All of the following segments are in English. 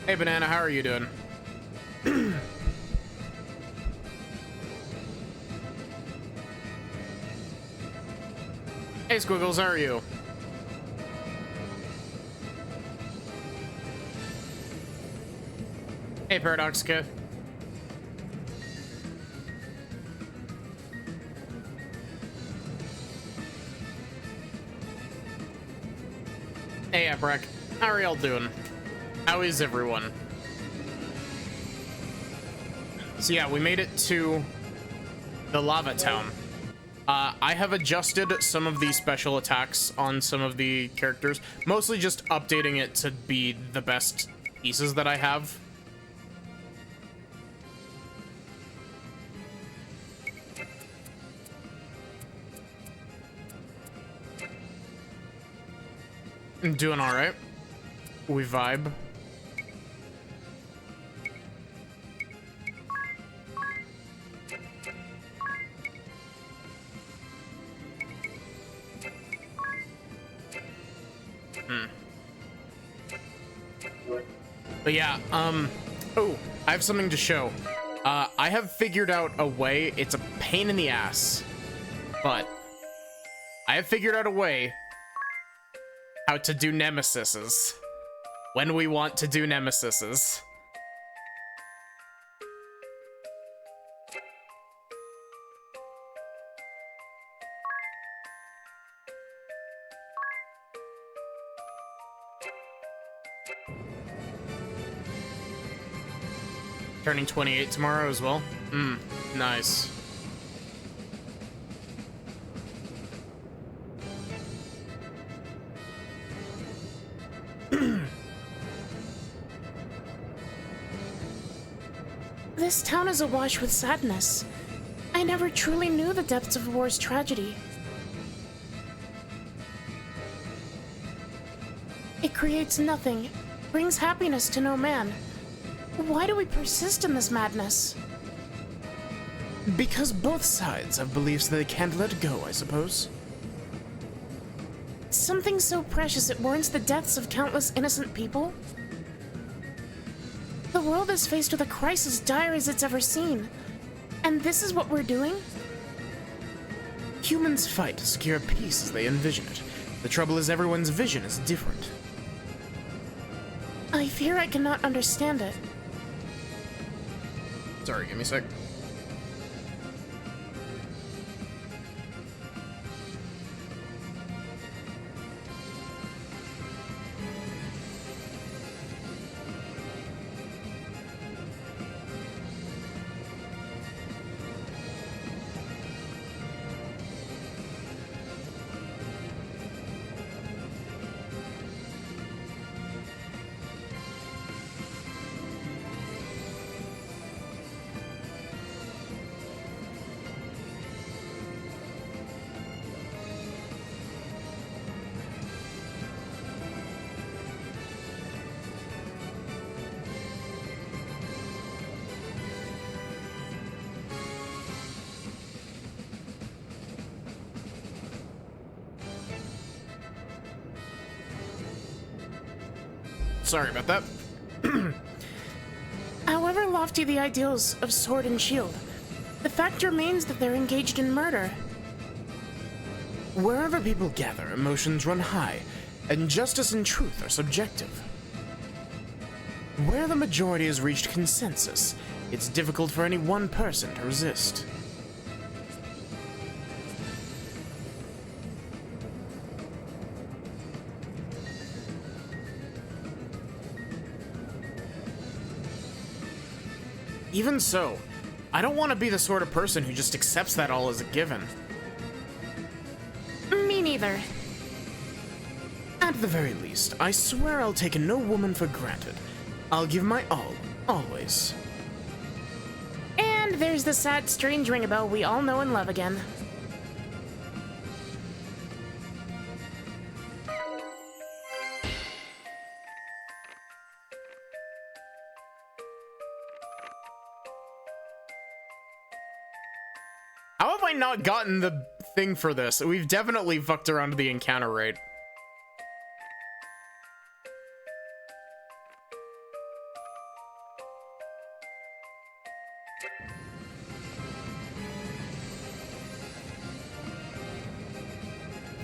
Hey, Banana, how are you doing? Hey, Squiggles, how are you? Hey, Paradoxica. Hey, Abrek. How are y'all doing? How is everyone? So yeah, we made it to the Lava Town. I have adjusted some of the special attacks on some of the characters, mostly just updating it to be the best pieces that I have. I'm doing all right. We vibe. But yeah, oh, I have something to show. I have figured out a way. It's a pain in the ass, but I have figured out a way how to do nemesises when we want to do nemesises. Turning 28 tomorrow as well. Nice. This town is awash with sadness. I never truly knew the depths of war's tragedy. It creates nothing, brings happiness to no man. Why do we persist in this madness? Because both sides have beliefs that they can't let go, I suppose. Something so precious it warrants the deaths of countless innocent people? The world is faced with a crisis dire as it's ever seen. And this is what we're doing? Humans fight to secure peace as they envision it. The trouble is everyone's vision is different. I fear I cannot understand it. Sorry, give me a sec. Sorry about that. However lofty the ideals of sword and shield, the fact remains that they're engaged in murder. Wherever people gather, emotions run high, and justice and truth are subjective. Where the majority has reached consensus, it's difficult for any one person to resist. Even so, I don't want to be the sort of person who just accepts that all as a given. Me neither. At the very least, I swear I'll take no woman for granted. I'll give my all, always. And there's the sad, strange ring-a-bell we all know and love again. How have I not gotten the thing for this? We've definitely fucked around with the encounter rate.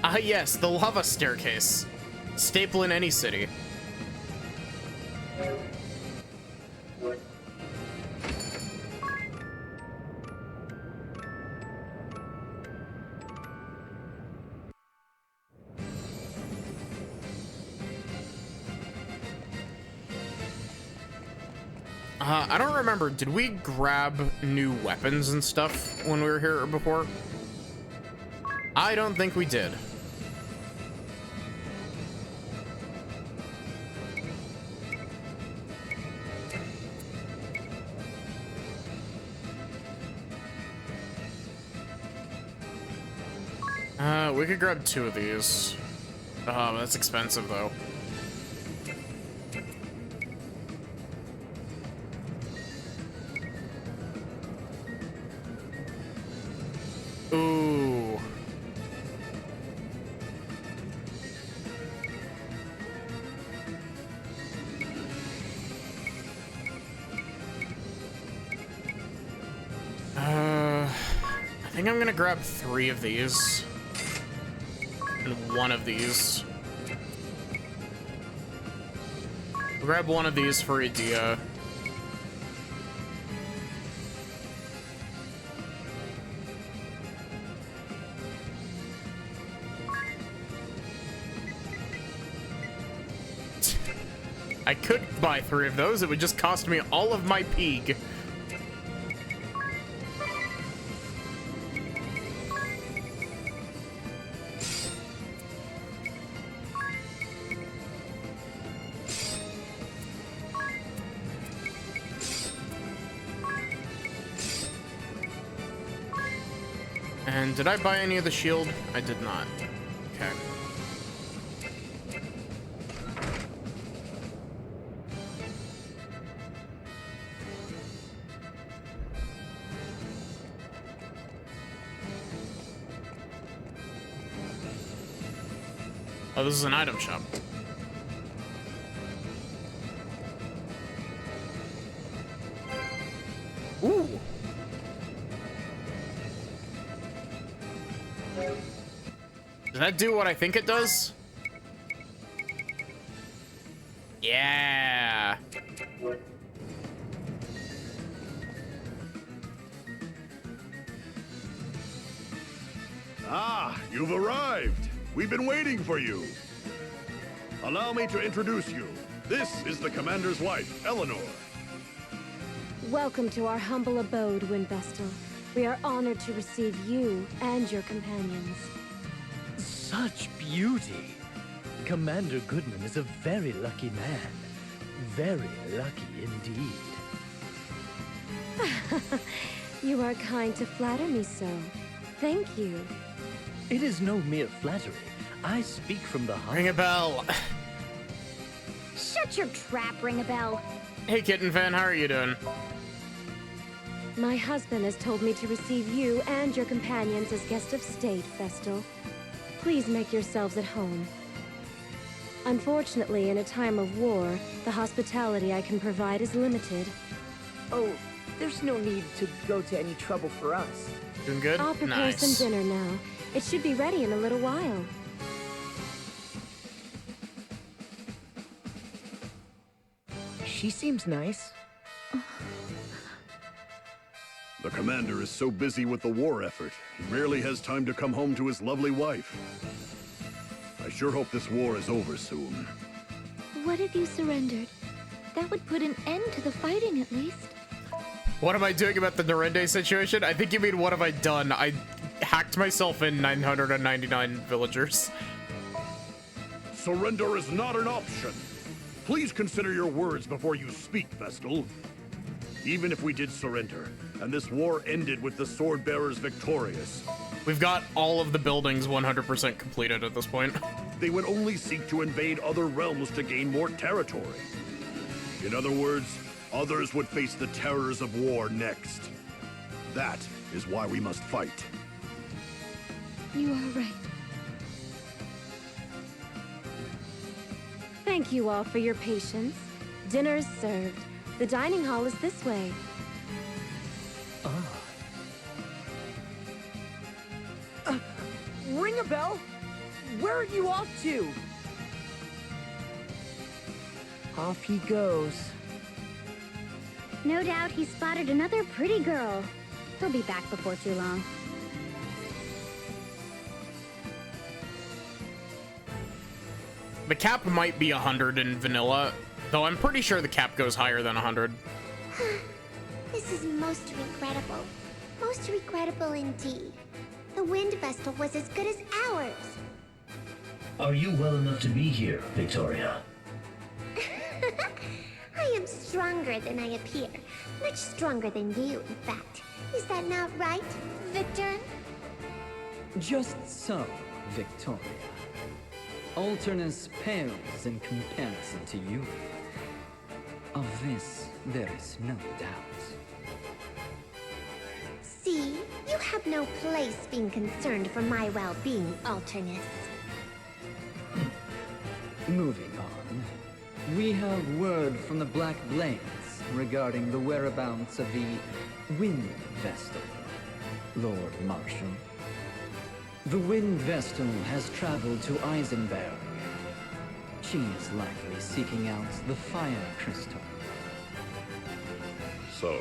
Ah, yes, the lava staircase. Staple in any city. I don't remember. Did we grab new weapons and stuff when we were here before? I don't think we did. We could grab 2 of these. Oh, that's expensive though. Ooh. I think I'm gonna grab 3 of these. And 1 of these. Grab 1 of these for Idea. I could buy 3 of those. It would just cost me all of my peeg. And did I buy any of the shield? I did not. Okay. Oh, this is an item shop. Ooh. Does that do what I think it does? Yeah. Ah, you've arrived. We've been waiting for you. Allow me to introduce you. This is the commander's wife, Eleanor. Welcome to our humble abode, Windvestal. We are honored to receive you and your companions. Such beauty! Commander Goodman is a very lucky man. Very lucky indeed. You are kind to flatter me so. Thank you. It is no mere flattery. I speak from the heart. Ring a bell. Shut your trap, Ring a Bell. Hey, Kitten Fan, how are you doing? My husband has told me to receive you and your companions as guests of state, Vestal. Please make yourselves at home. Unfortunately, in a time of war, the hospitality I can provide is limited. Oh, there's no need to go to any trouble for us. Doing good? I'll prepare Nice. some dinner now. It should be ready in a little while. She seems nice. The commander is so busy with the war effort, he rarely has time to come home to his lovely wife. I sure hope this war is over soon. What if you surrendered? That would put an end to the fighting, at least. What am I doing about the Norende situation? I think you mean what have I done? I hacked myself in 999 villagers. Surrender is not an option. Please consider your words before you speak, Vestal. Even if we did surrender, and this war ended with the sword bearers victorious, We've got all of the buildings 100% completed at this point. they would only seek to invade other realms to gain more territory. In other words, others would face the terrors of war next. That is why we must fight. You are right. Thank you all for your patience. Dinner is served. The dining hall is this way. Ring a bell? Where are you off to? Off he goes. No doubt he spotted another pretty girl. He'll be back before too long. The cap might be 100 in vanilla, though I'm pretty sure the cap goes higher than 100. This is most regrettable. Most regrettable indeed. The Wind Vestal was as good as ours. Are you well enough to be here, Victoria? I am stronger than I appear. Much stronger than you, in fact. Is that not right, Victor? Just so, Victoria. Alternus pales in comparison to you. Of this, there is no doubt. See, you have no place being concerned for my well-being, Alternus. Moving on, we have word from the Black Blades regarding the whereabouts of the Wind Vestal, Lord Marshal. The Wind Vestal has traveled to Eisenberg. She is likely seeking out the Fire Crystal. So,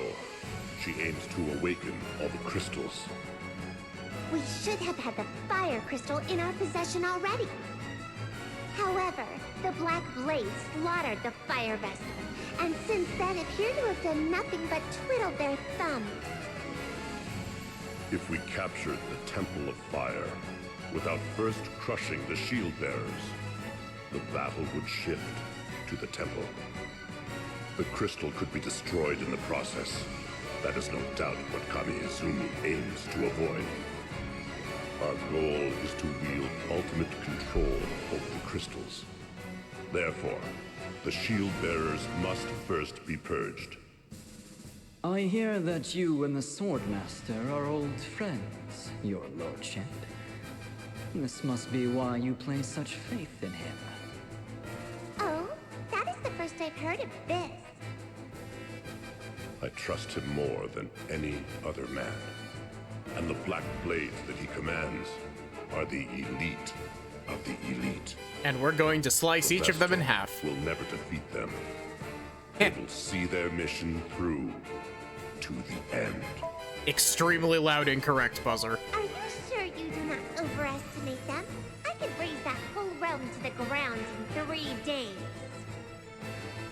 she aims to awaken all the crystals. We should have had the Fire Crystal in our possession already. However, the Black Blades slaughtered the Fire Vestal, and since then appear to have done nothing but twiddle their thumbs. If we captured the Temple of Fire, without first crushing the Shield Bearers, the battle would shift to the Temple. The crystal could be destroyed in the process. That is no doubt what Kami Izumi aims to avoid. Our goal is to wield ultimate control over the crystals. Therefore, the Shield Bearers must first be purged. I hear that you and the Swordmaster are old friends, your lordship. This must be why you place such faith in him. Oh, that is the first I've heard of this. I trust him more than any other man. And the Black Blades that he commands are the elite of the elite. And we're going to slice The each of them in Vestal half. will never defeat them. They will see their mission through to the end. Extremely loud incorrect buzzer. Are you sure you do not overestimate them? I could raise that whole realm to the ground in 3 days.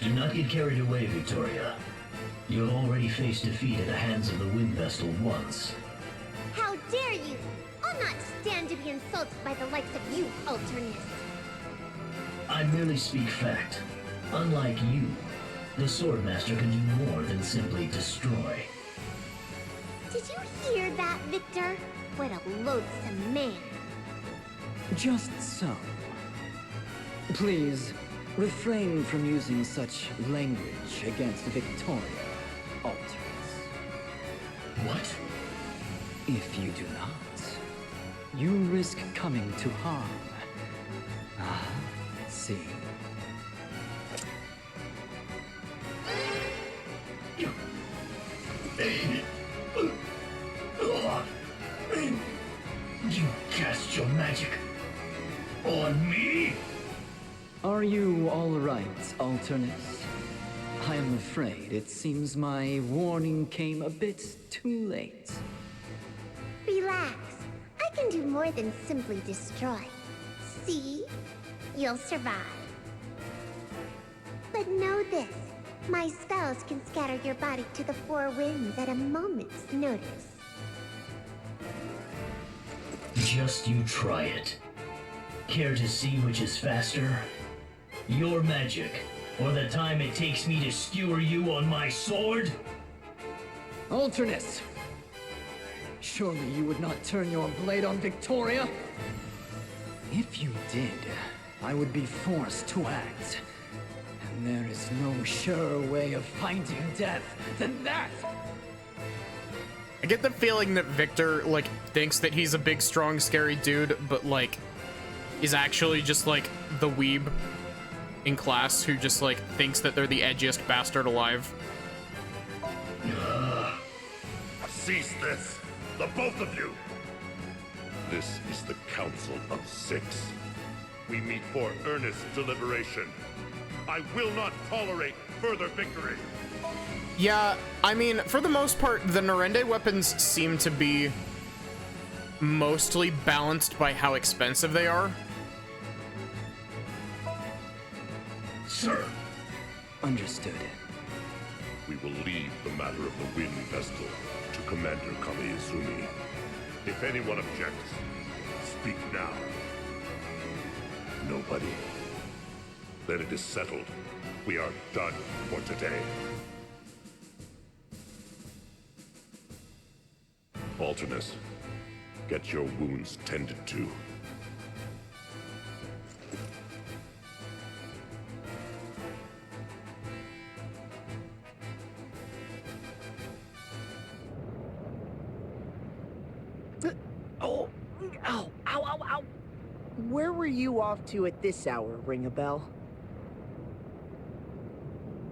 Do not get carried away, Victoria. You have already faced defeat at the hands of the Wind Vestal once. How dare you! I'll not stand to be insulted by the likes of you, Alternus. I merely speak fact. Unlike you, the Swordmaster can do more than simply destroy. Did you hear that, Victor? What a loathsome man. Just so. Please, refrain from using such language against Victoria, Alternus. What? If you do not, you risk coming to harm. Ah, see. You cast your magic on me? Are you all right, Alternus? I am afraid it seems my warning came a bit too late. Relax. I can do more than simply destroy. See? You'll survive. But know this. My spells can scatter your body to the 4 winds at a moment's notice. Just you try it. Care to see which is faster? Your magic, or the time it takes me to skewer you on my sword? Alternus! Surely you would not turn your blade on Victoria? If you did, I would be forced to act. And there is no surer way of finding death than that! I get the feeling that Victor, like, thinks that he's a big, strong, scary dude, but, like, is actually just, like, the weeb in class who just, like, thinks that they're the edgiest bastard alive. Cease this, the both of you! This is is the Council of Six. We meet for earnest deliberation. I will not tolerate further victory. Yeah, I mean, for the most part, the Narende weapons seem to be mostly balanced by how expensive they are. Sir. Understood. We will leave the matter of the Wind Vestal to Commander Kamiizumi. If anyone objects, speak now. Nobody. Then it is settled. We are done for today. Alternus, get your wounds tended to. Oh, ow, ow, ow, ow. Where were you off to at this hour, ring a bell?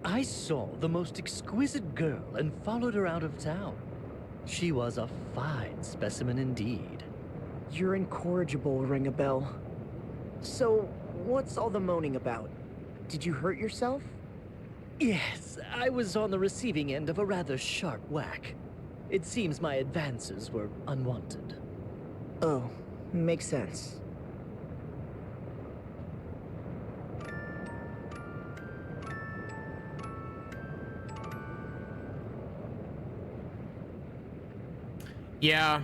I saw the most exquisite girl and followed her out of town. She was a fine specimen indeed. You're incorrigible, ring a bell. So, what's all the moaning about? Did you hurt yourself? Yes, I was on the receiving end of a rather sharp whack. It seems my advances were unwanted. Oh, makes sense. Yeah.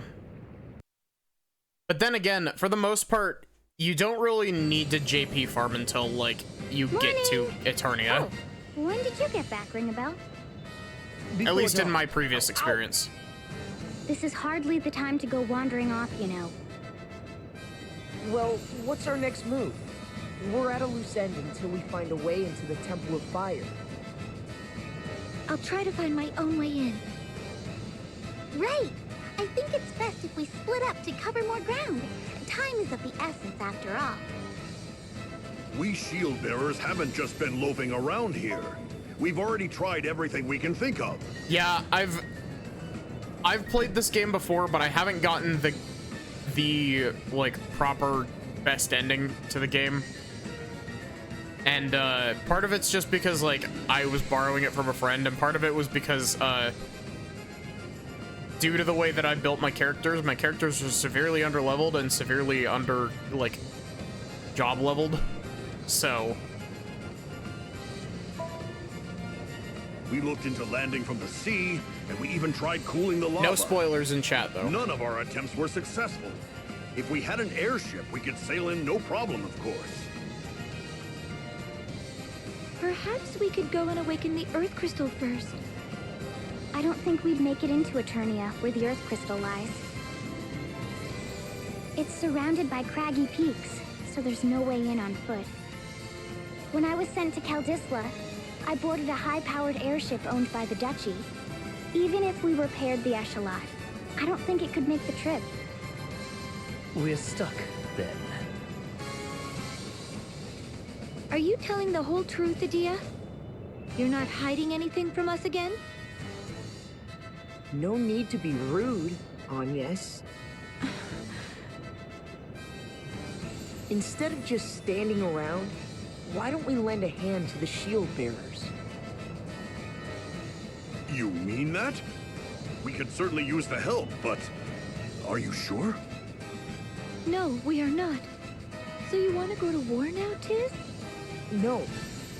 But then again, for the most part, you don't really need to JP farm until, like, you get to Eternia. Oh, when did you get back, ring a bell? At least in my previous experience. This is hardly the time to go wandering off, you know. Well, what's our next move? We're at a loose end until we find a way into the Temple of Fire. I'll try to find my own way in. Right! I think it's best if we split up to cover more ground. Time is of the essence after all. We shield bearers haven't just been loafing around here. We've already tried everything we can think of. Yeah, I've played this game before, but I haven't gotten the like proper best ending to the game. And part of it's just because like I was borrowing it from a friend, and part of it was because due to the way that I built my characters are severely underleveled and severely under like job leveled. So we looked into landing from the sea, and we even tried cooling the lava. no spoilers in chat though. None of our attempts were successful. If we had an airship, we could sail in no problem, of course. Perhaps we could go and awaken the Earth Crystal first. I don't think we'd make it into Eternia, where the Earth Crystal lies. It's surrounded by craggy peaks, so there's no way in on foot. When I was sent to Kaldisla, I boarded a high-powered airship owned by the Duchy. Even if we repaired the echelon, I don't think it could make the trip. We're stuck, then. Are you telling the whole truth, Adia? You're not hiding anything from us again? No need to be rude, Agnes. Instead of just standing around, why don't we lend a hand to the shield bearers? You mean that? We could certainly use the help, but are you sure? No, we are not. So you want to go to war now, Tiz? No,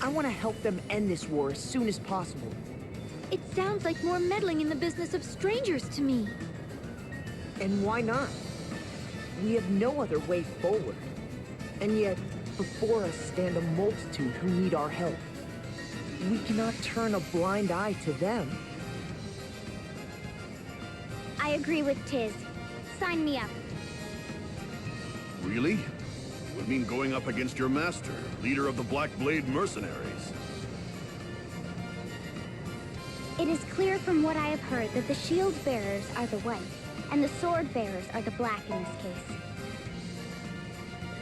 I want to help them end this war as soon as possible. It sounds like more meddling in the business of strangers to me. And why not? We have no other way forward. And yet, before us stand a multitude who need our help. We cannot turn a blind eye to them. I agree with Tiz. Sign me up. Really? Would mean going up against your master, leader of the Black Blade mercenaries. It is clear from what I have heard that the shield bearers are the white, and the sword bearers are the black in this case.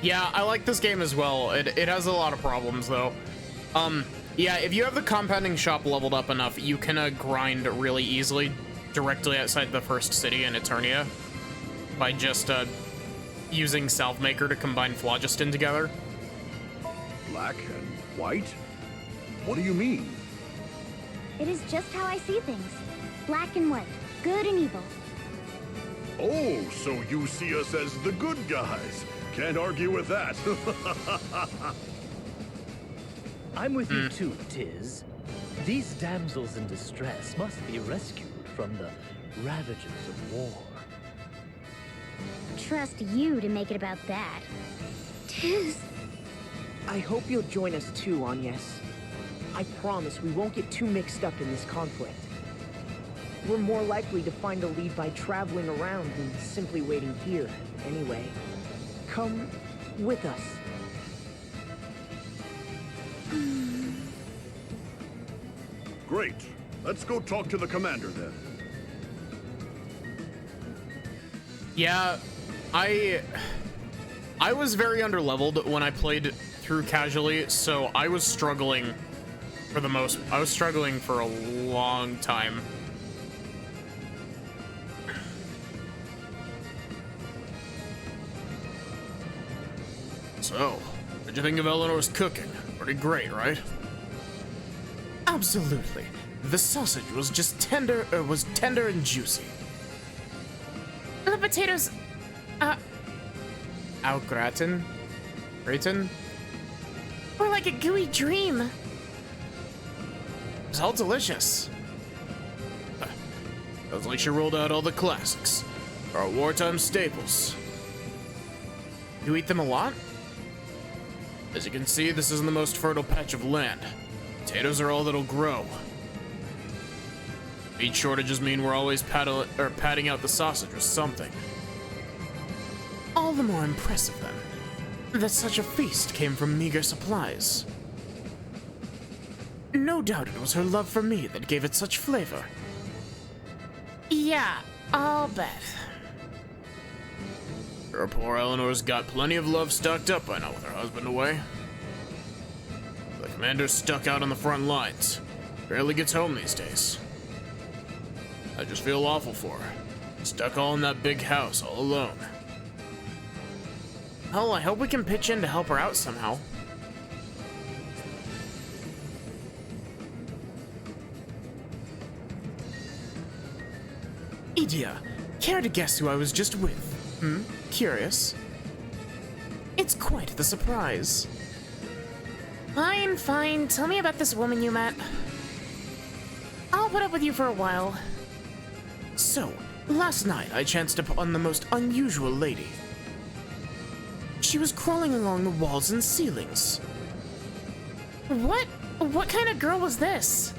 Yeah, I like this game as well. It has a lot of problems though. Yeah, if you have the compounding shop leveled up enough, you can grind really easily directly outside the first city in Eternia by just using Salvemaker to combine phlogiston together. Black and white? What do you mean? It is just how I see things. Black and white, good and evil. Oh, so you see us as the good guys. Can't argue with that. I'm with you too, Tiz. These damsels in distress must be rescued from the ravages of war. Trust you to make it about that. Tiz. I hope you'll join us too, Agnes. I promise we won't get too mixed up in this conflict. We're more likely to find a lead by traveling around than simply waiting here, anyway. Come with us. Great. Let's go talk to the commander then. Yeah, I was very underleveled when I played through casually, so I was struggling for a long time. So, what'd you think of Eleanor's cooking? Pretty great, right? Absolutely. The sausage was just tender and juicy. The potatoes, Au gratin? Gratin? were like a gooey dream. It was all delicious. Sounds like she rolled out all the classics. Our wartime staples. You eat them a lot? As you can see, this isn't the most fertile patch of land. Potatoes are all that'll grow. Meat shortages mean we're always padding out the sausage or something. All the more impressive, then, that such a feast came from meager supplies. No doubt it was her love for me that gave it such flavor. Yeah, I'll bet. Her poor Eleanor's got plenty of love stocked up by now with her husband away. The commander's stuck out on the front lines. Barely gets home these days. I just feel awful for her. Stuck all in that big house, all alone. Hell, I hope we can pitch in to help her out somehow. Idia, care to guess who I was just with? Curious? It's quite the surprise. Fine, fine. Tell me about this woman you met. I'll put up with you for a while. So, last night I chanced upon the most unusual lady. She was crawling along the walls and ceilings. What kind of girl was this?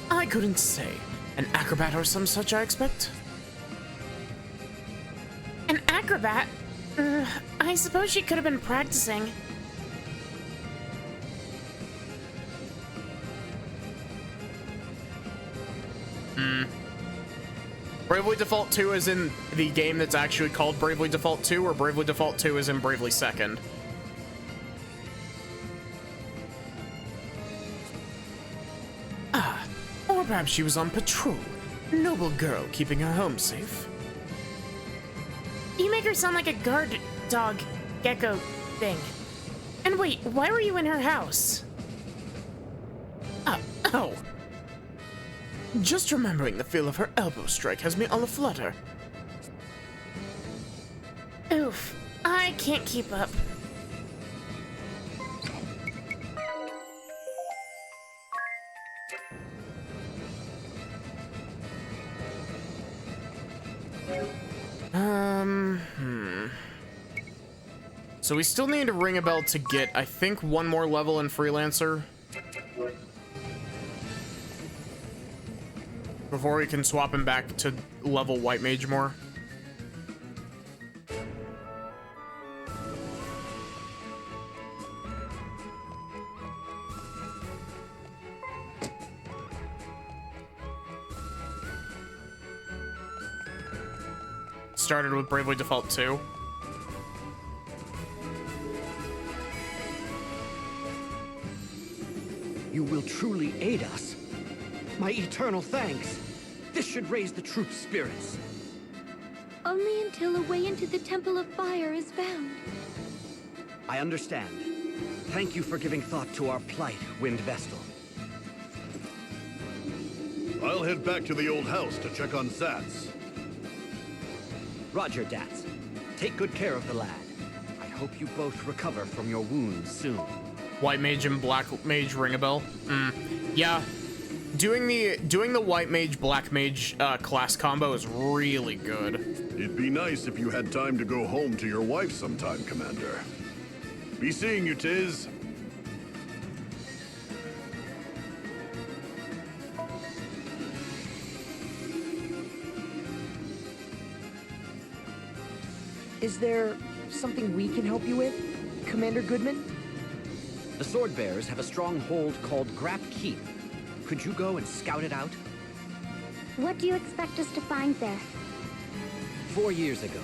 I couldn't say. An acrobat or some such, I expect. An acrobat? I suppose she could have been practicing. Bravely Default 2 is in the game that's actually called Bravely Default 2, or Bravely Default 2 is in Bravely Second. Or perhaps she was on patrol. Noble girl keeping her home safe. You make her sound like a guard dog gecko thing. And wait, why were you in her house? Oh. Just remembering the feel of her elbow strike has me all aflutter. Oof, I can't keep up. So we still need to ring a bell to get, I think, one more level in Freelancer before we can swap him back to level White Mage more. Started with Bravely Default 2. You will truly aid us. My eternal thanks. This should raise the troops' spirits. only until a way into the Temple of Fire is found. I understand. Thank you for giving thought to our plight, Wind Vestal. I'll head back to the old house to check on Zats. Roger, Dats. Take good care of the lad. I hope you both recover from your wounds soon. White mage and black mage ring a bell. Yeah, doing the white mage black mage class combo is really good. It'd be nice if you had time to go home to your wife sometime, Commander. Be seeing you, Tiz. Is there something we can help you with, Commander Goodman? The Sword Bearers have a stronghold called Grap Keep. Could you go and scout it out? What do you expect us to find there? 4 years ago,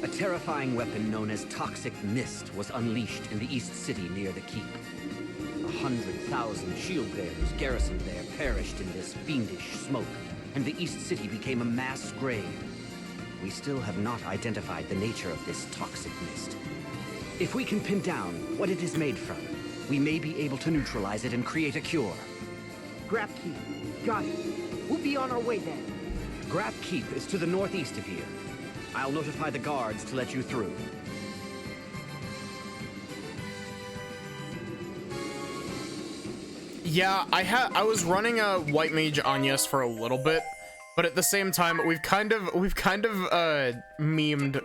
a terrifying weapon known as Toxic Mist was unleashed in the East City near the Keep. 100,000 shield bearers garrisoned there perished in this fiendish smoke, and the East City became a mass grave. We still have not identified the nature of this toxic mist. If we can pin down what it is made from, we may be able to neutralize it and create a cure. Grap Keep. Got it. We'll be on our way then. Grap Keep is to the northeast of here. I'll notify the guards to let you through. Yeah, I was running a white mage Agnes for a little bit, but at the same time we've kind of memed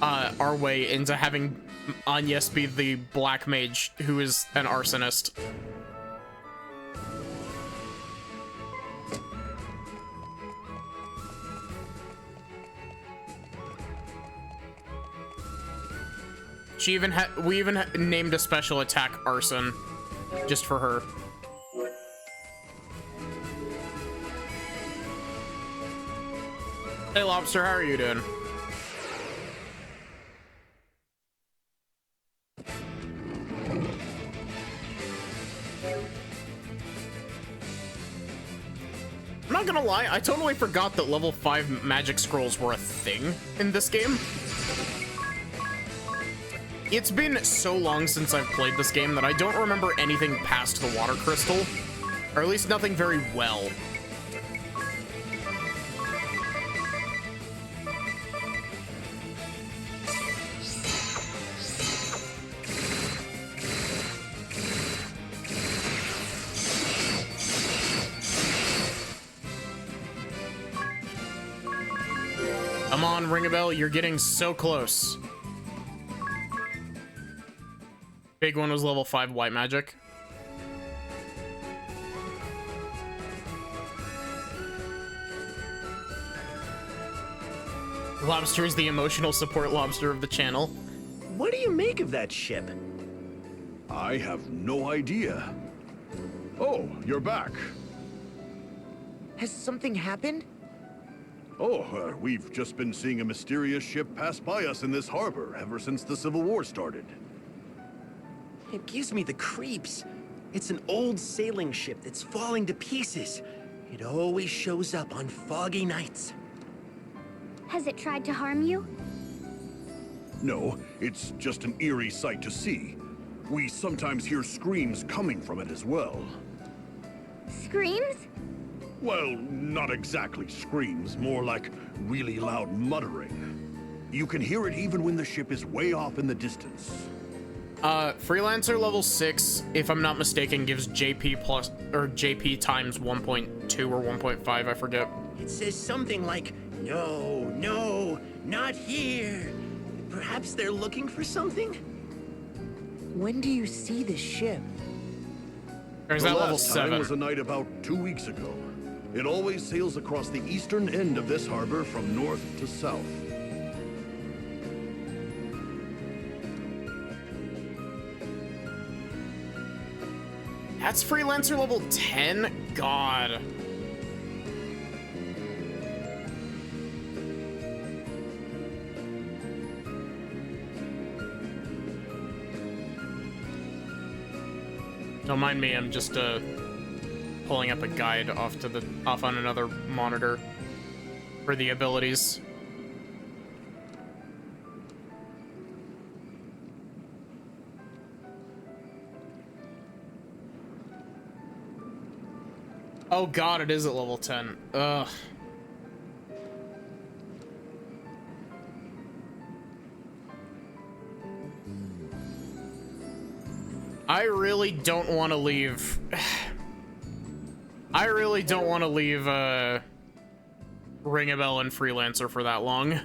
our way into having Agnes be the black mage who is an arsonist. We even named a special attack arson just for her. Hey Lobster, how are you doing? I'm not gonna lie, I totally forgot that level 5 magic scrolls were a thing in this game. It's been so long since I've played this game that I don't remember anything past the water crystal, or at least nothing very well. Come on, ring a bell, you're getting so close. Big one was level 5 white magic. Lobster is the emotional support lobster of the channel. What do you make of that ship? I have no idea. Oh, you're back. Has something happened? Oh, we've just been seeing a mysterious ship pass by us in this harbor ever since the Civil War started. It gives me the creeps. It's an old sailing ship that's falling to pieces. It always shows up on foggy nights. Has it tried to harm you? No, it's just an eerie sight to see. We sometimes hear screams coming from it as well. Screams? Well, not exactly screams, more like really loud muttering. You can hear it even when the ship is way off in the distance. Freelancer level 6, if I'm not mistaken, gives JP plus, or JP times 1.2 or 1.5, I forget. It says something like, no, no, not here. Perhaps they're looking for something? When do you see the ship? Or is that level last time 7? was a night about 2 weeks ago. It always sails across the eastern end of this harbor from north to south. That's Freelancer level 10? God. Don't mind me, I'm just pulling up a guide off on another monitor for the abilities. Oh god, it is at level 10. Ugh. I really don't want to leave. I really don't want to leave Ring a Bell and Freelancer for that long.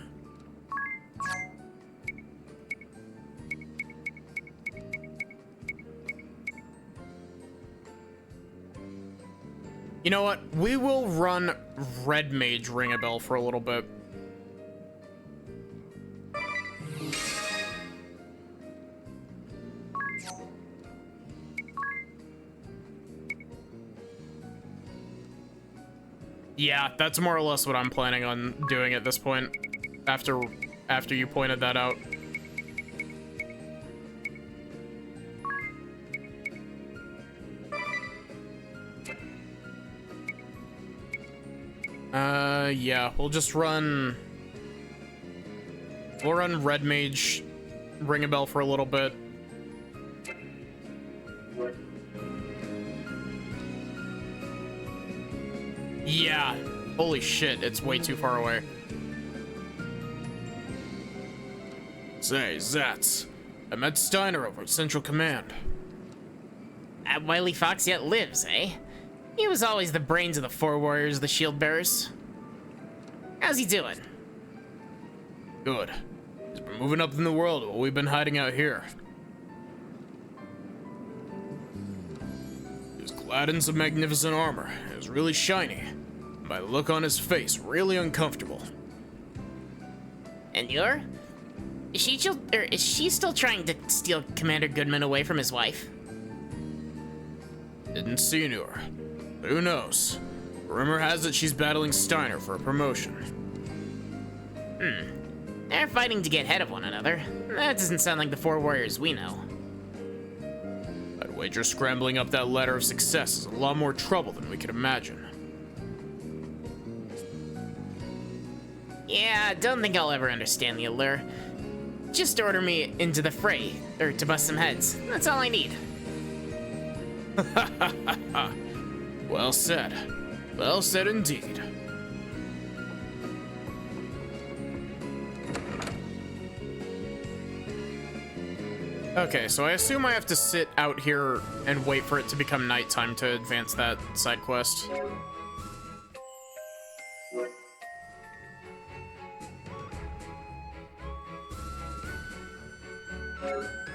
You know what? We will run Red Mage Ring a Bell for a little bit. Yeah, that's more or less what I'm planning on doing at this point. After you pointed that out. Yeah, we'll run Red Mage Ring a Bell for a little bit. Yeah, holy shit, it's way too far away. Say, Zats, I met Steiner over at Central Command. That wily fox yet lives, eh? He was always the brains of the four warriors, the shield bearers. How's he doing? Good. He's been moving up in the world while we've been hiding out here. He was clad in some magnificent armor. It was really shiny. And by the look on his face, really uncomfortable. And you're? Is she still trying to steal Commander Goodman away from his wife? Didn't see her. But who knows? Rumor has it she's battling Steiner for a promotion. They're fighting to get ahead of one another. That doesn't sound like the four warriors we know. I'd wager scrambling up that ladder of success is a lot more trouble than we could imagine. Yeah, don't think I'll ever understand the allure. Just order me into the fray, or to bust some heads. That's all I need. Well said. Well said indeed. Okay, so I assume I have to sit out here and wait for it to become nighttime to advance that side quest.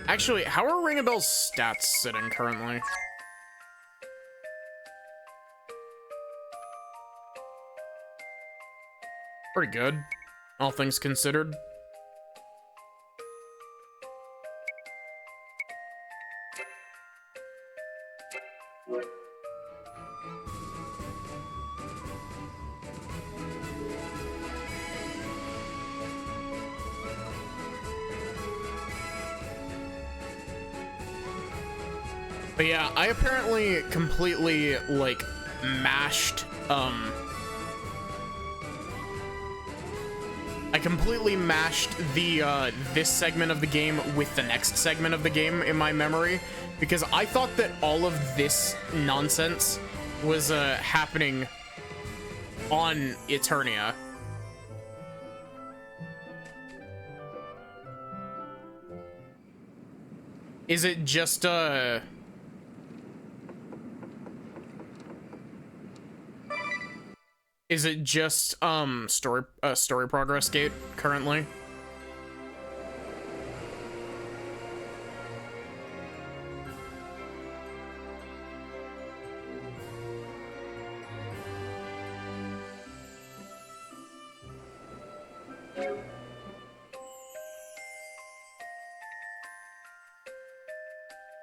Actually, how are Ring a Bell's stats sitting currently? Pretty good, all things considered. But yeah, I apparently completely, like, mashed, I completely mashed the, this segment of the game with the next segment of the game in my memory, because I thought that all of this nonsense was, happening on Eternia. Is it just, is it just, story progress gate currently?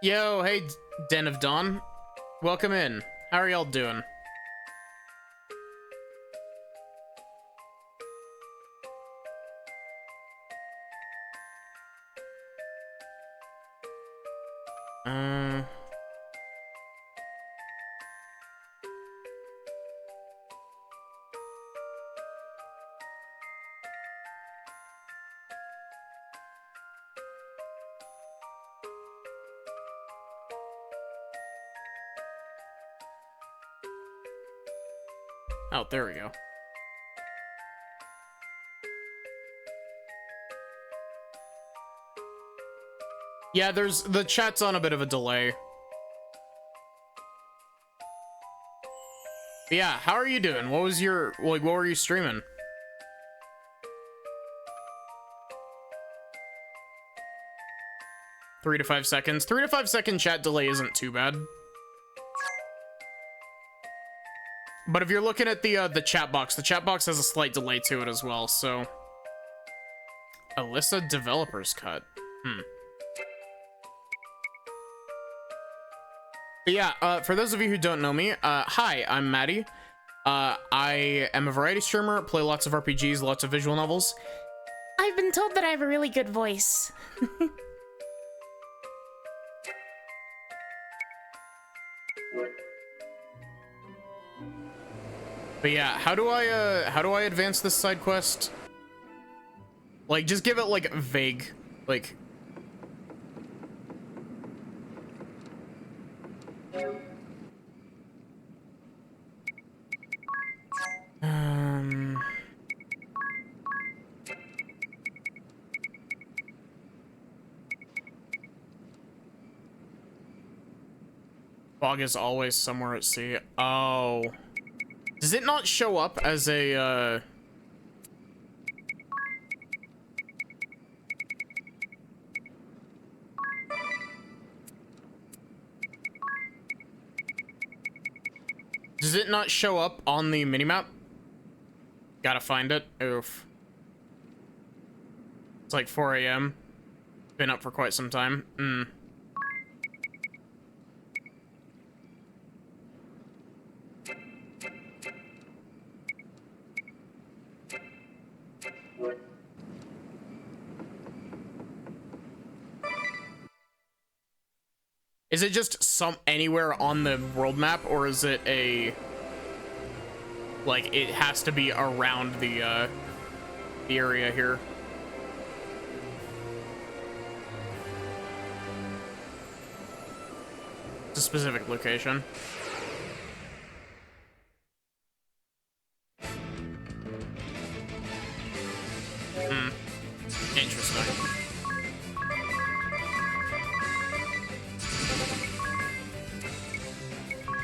Yo, hey, Den of Dawn. Welcome in. How are y'all doing? Oh, there we go. Yeah, the chat's on a bit of a delay. But yeah, how are you doing? What was your, like, what were you streaming? Three to 5 seconds. 3 to 5 second chat delay isn't too bad. But if you're looking at the chat box has a slight delay to it as well, so. Alyssa Developer's Cut. But yeah, for those of you who don't know me, hi, I'm Maddie. I am a variety streamer, play lots of RPGs, lots of visual novels. I've been told that I have a really good voice. But yeah, how do I advance this side quest? Like, just give it like vague, like. Fog is always somewhere at sea. Oh. Does it not show up as a, Does it not show up on the minimap? Gotta find it. Oof. It's like 4 a.m. Been up for quite some time. Is it just anywhere on the world map, or is it a, like, it has to be around the area here? It's a specific location. Interesting.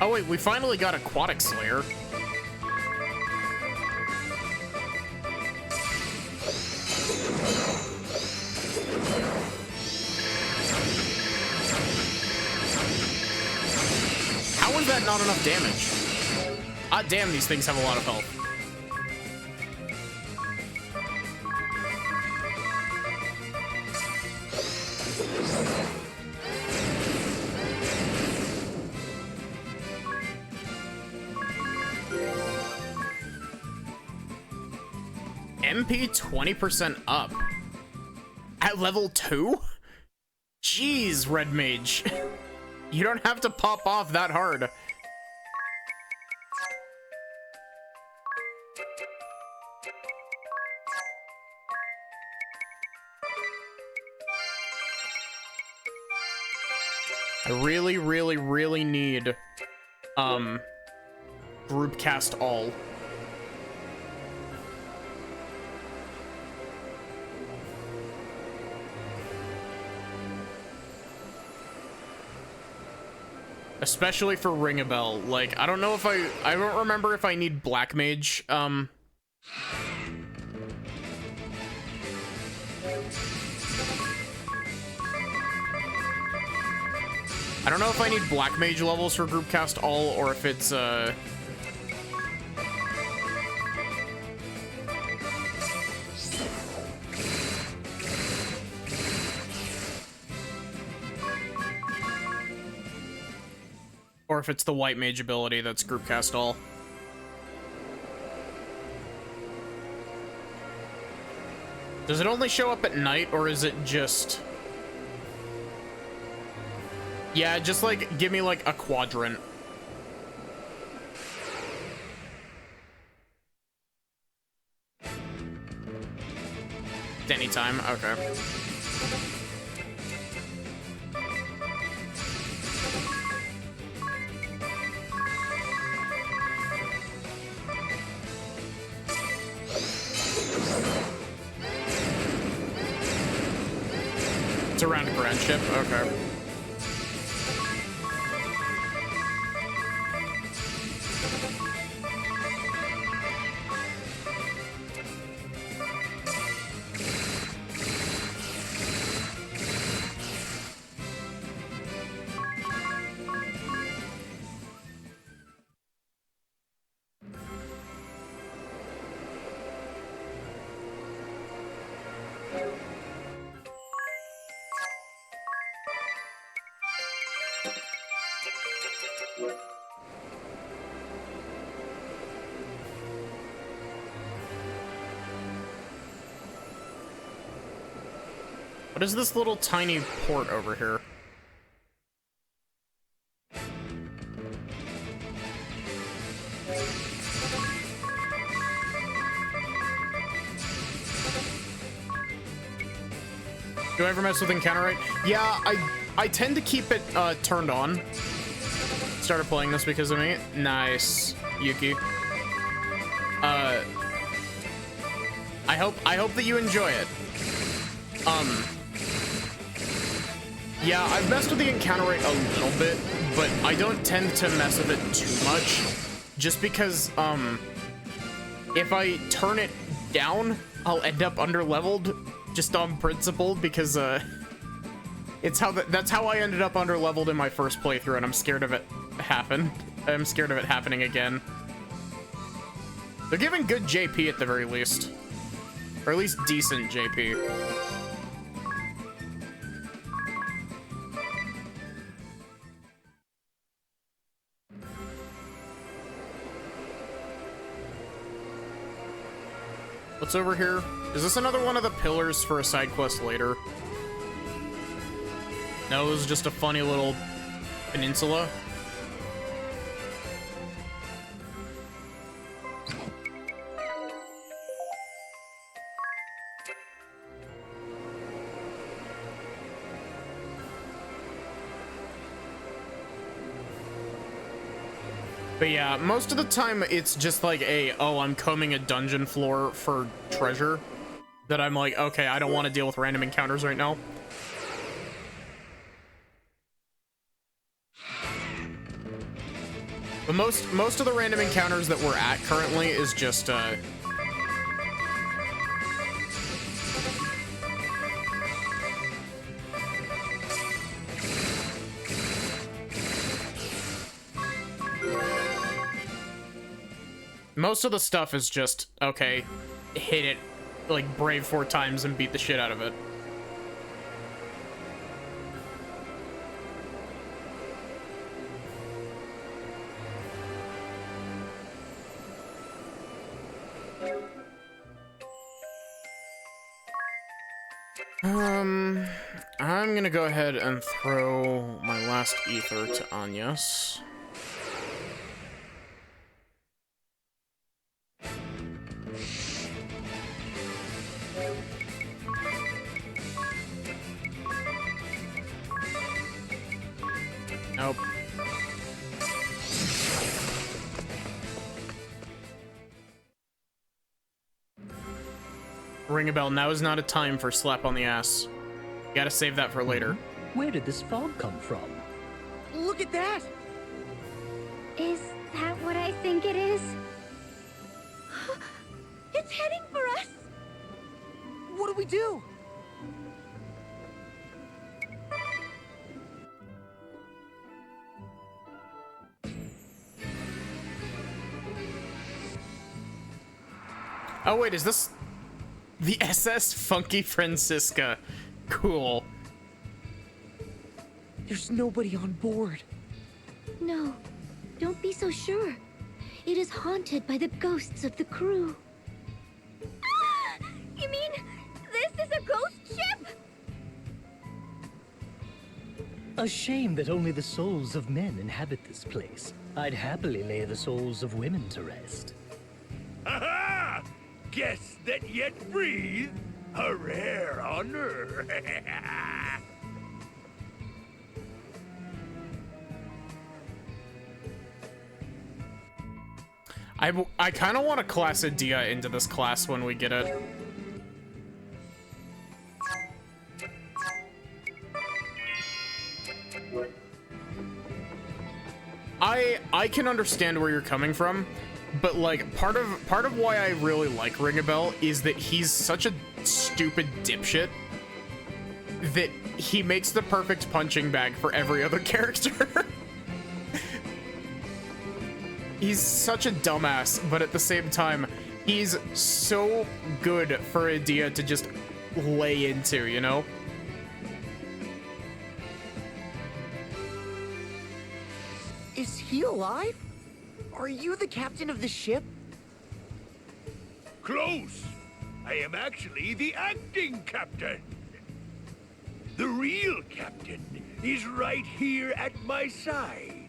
Oh wait, we finally got Aquatic Slayer. How is that not enough damage? Ah, damn, these things have a lot of health. MP 20% up at level 2? Jeez, Red Mage. You don't have to pop off that hard. I really need group cast all. Especially for Ring a Bell. Like, I don't know if I don't remember if I need Black Mage. I don't know if I need Black Mage levels for group cast all, or if it's or if it's the White Mage ability that's group cast all. Does it only show up at night, or is it just... Yeah, just like, give me like a quadrant. Anytime, okay. It's around a grand ship. Okay. What is this little tiny port over here? Do I ever mess with encounter rate? Yeah, I tend to keep it turned on. Started playing this because of me. Nice, Yuki. I hope that you enjoy it. Yeah, I've messed with the encounter rate a little bit, but I don't tend to mess with it too much. Just because, if I turn it down, I'll end up underleveled just on principle because, that's how I ended up underleveled in my first playthrough, and I'm scared of it I'm scared of it happening again. They're giving good JP at the very least. Or at least decent JP. What's over here? Is this another one of the pillars for a side quest later? No, it was just a funny little peninsula. But yeah, most of the time it's just like oh, I'm combing a dungeon floor for treasure. That I'm like, okay, I don't want to deal with random encounters right now. But most of the random encounters that we're at currently is just most of the stuff is just, okay, hit it, like, brave 4 times and beat the shit out of it. I'm gonna go ahead and throw my last ether to Anyas. Nope. Ring a bell. Now is not a time for slap on the ass. You gotta save that for later. Where did this fog come from? Look at that! Is that what I think it is? It's heading for us! What do we do? Oh wait, is this the SS Funky Francisca? Cool. There's nobody on board. No, don't be so sure. It is haunted by the ghosts of the crew. Ah! You mean this is a ghost ship? A shame that only the souls of men inhabit this place. I'd happily lay the souls of women to rest. Aha! Guests that yet breathe, a rare honor. I kind of want to class a Dia into this class when we get it. I can understand where you're coming from, but like part of why I really like Ringabel is that he's such a stupid dipshit that he makes the perfect punching bag for every other character. He's such a dumbass, but at the same time, he's so good for Edea to just lay into, you know? Is he alive? Are you the captain of the ship? Close! I am actually the acting captain. The real captain is right here at my side.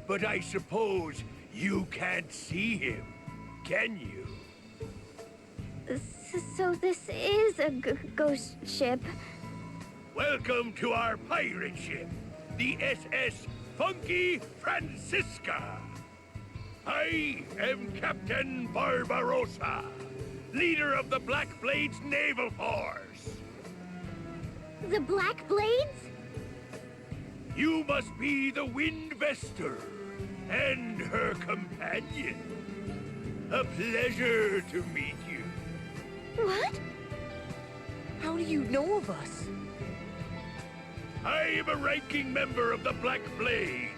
But I suppose you can't see him, can you? So this is a ghost ship. Welcome to our pirate ship, the SS Funky Francisca. I am Captain Barbarossa, leader of the Black Blades Naval Force. The Black Blades? You must be the Wind Vestor and her companion. A pleasure to meet you. What? How do you know of us? I am a ranking member of the Black Blades.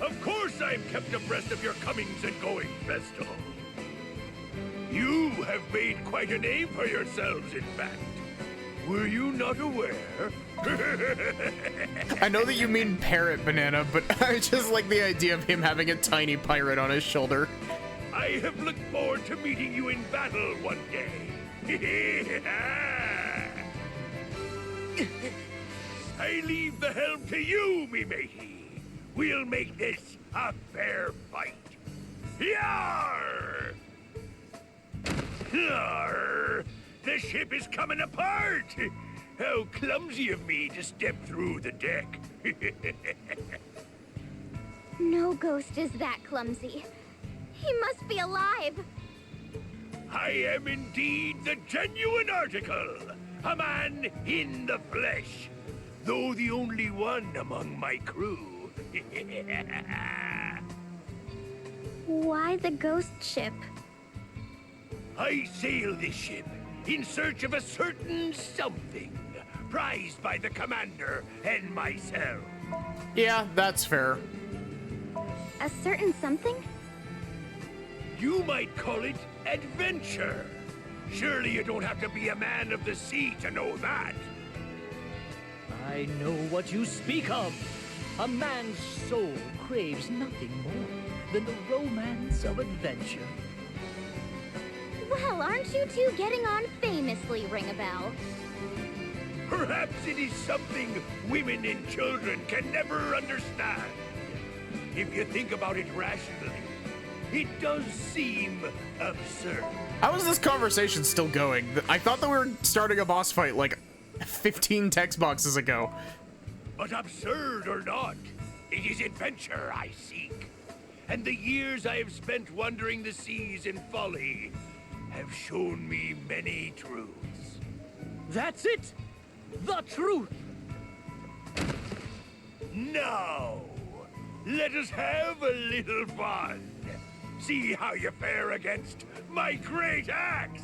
Of course I'm kept abreast of your comings and goings, Vestal. You have made quite a name for yourselves, in fact. Were you not aware? I know that you mean Parrot Banana, but I just like the idea of him having a tiny pirate on his shoulder. I have looked forward to meeting you in battle one day. I leave the helm to you, me matey. We'll make this a fair fight. Yarr! Yarr! The ship is coming apart! How clumsy of me to step through the deck. No ghost is that clumsy. He must be alive. I am indeed the genuine article, a man in the flesh, though the only one among my crew. Why the ghost ship? I sail this ship in search of a certain something, prized by the commander and myself. Yeah, that's fair. A certain something? You might call it adventure. Surely you don't have to be a man of the sea to know that. I know what you speak of. A man's soul craves nothing more than the romance of adventure. Well, aren't you two getting on famously, Ringabel? Perhaps it is something women and children can never understand. If you think about it rationally, it does seem absurd. How is this conversation still going? I thought that we were starting a boss fight like 15 text boxes ago. But absurd or not, it is adventure I seek. And the years I have spent wandering the seas in folly have shown me many truths. That's it! The truth! Now, let us have a little fun. See how you fare against my great axe!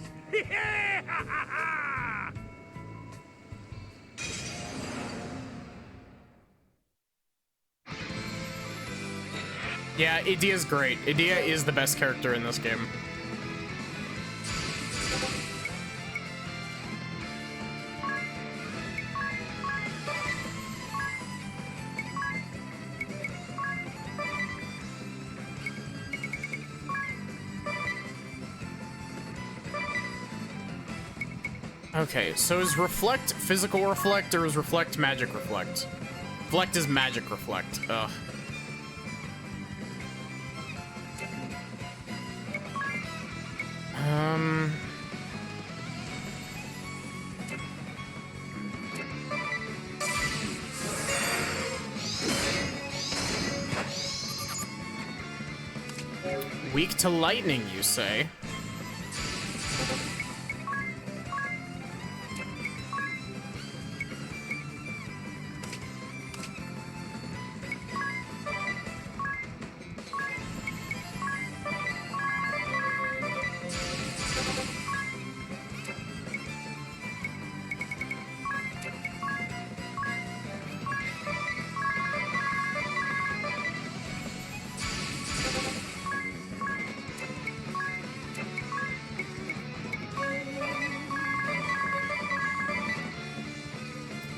Yeah, Edea's great. Edea is the best character in this game. Okay, so is Reflect physical reflect or is Reflect magic reflect? Reflect is magic reflect. Ugh. Weak to lightning, you say?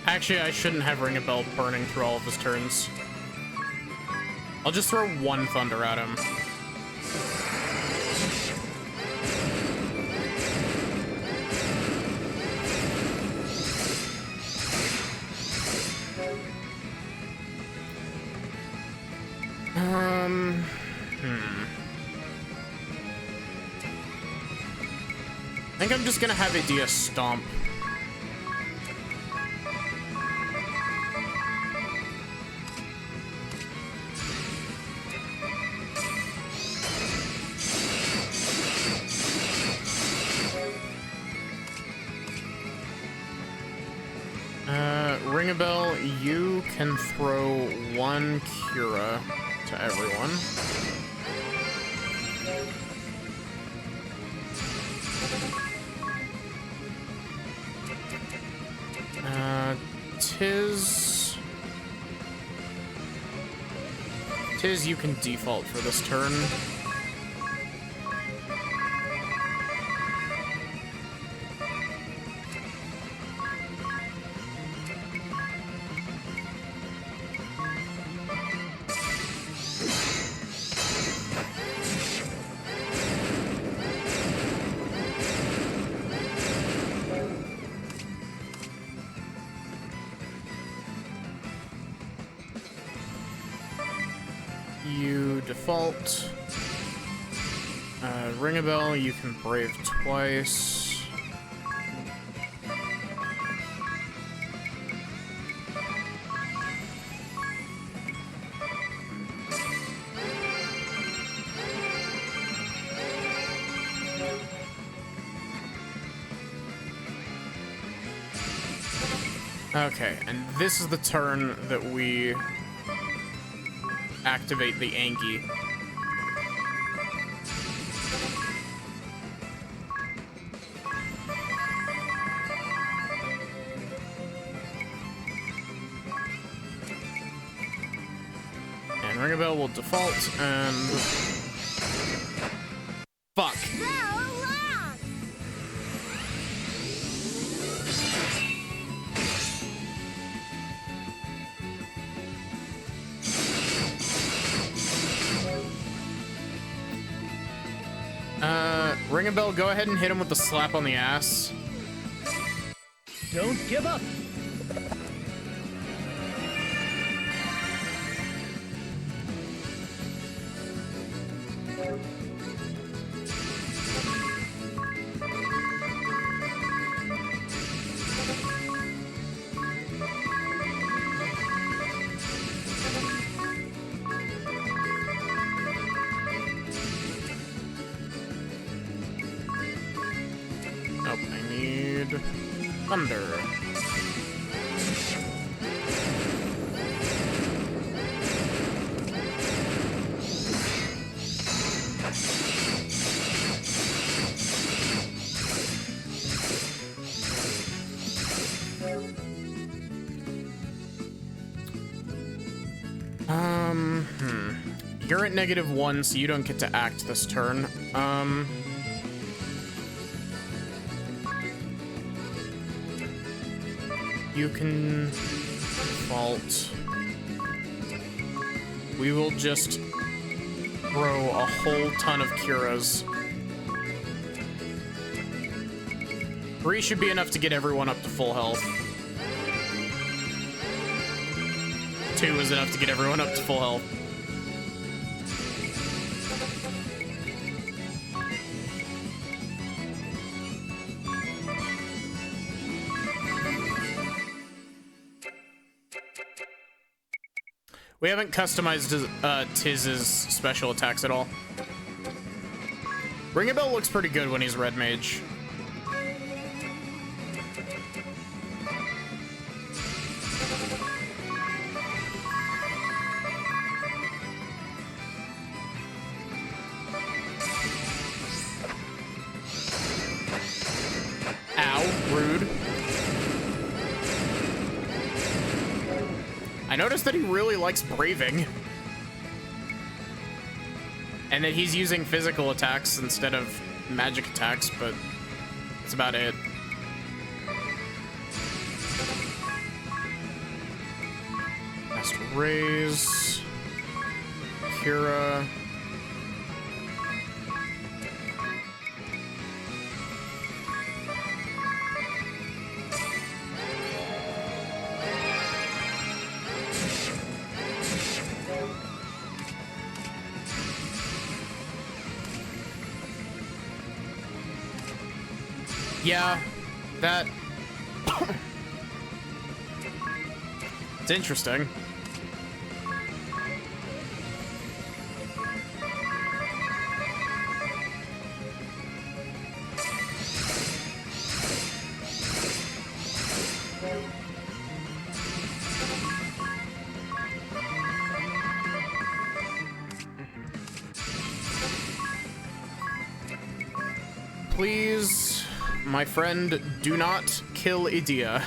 Actually, I shouldn't have Ring a Bell burning through all of his turns. I'll just throw one Thunder at him. I think I'm just gonna have Idea Stomp. Ring a Bell, you can throw one Cura to everyone. Tiz, you can default for this turn. Default. Ring a Bell, you can Brave twice. Okay, and this is the turn that we activate the Anki. And Ring a Bell will default, and... Fuck. Ring a Bell, go ahead and hit him with the slap on the ass. Don't give up. Thunder. You're at -1, so you don't get to act this turn. You can default. We will just throw a whole ton of Curas. 3 should be enough to get everyone up to full health. 2 is enough to get everyone up to full health. We haven't customized Tiz's special attacks at all. Ring a Bell looks pretty good when he's Red Mage. Ow, rude. I noticed that he really likes braving. And that he's using physical attacks instead of magic attacks, but that's about it. Just raise Kira. Yeah, that... It's interesting. Please, my friend, do not kill Idea.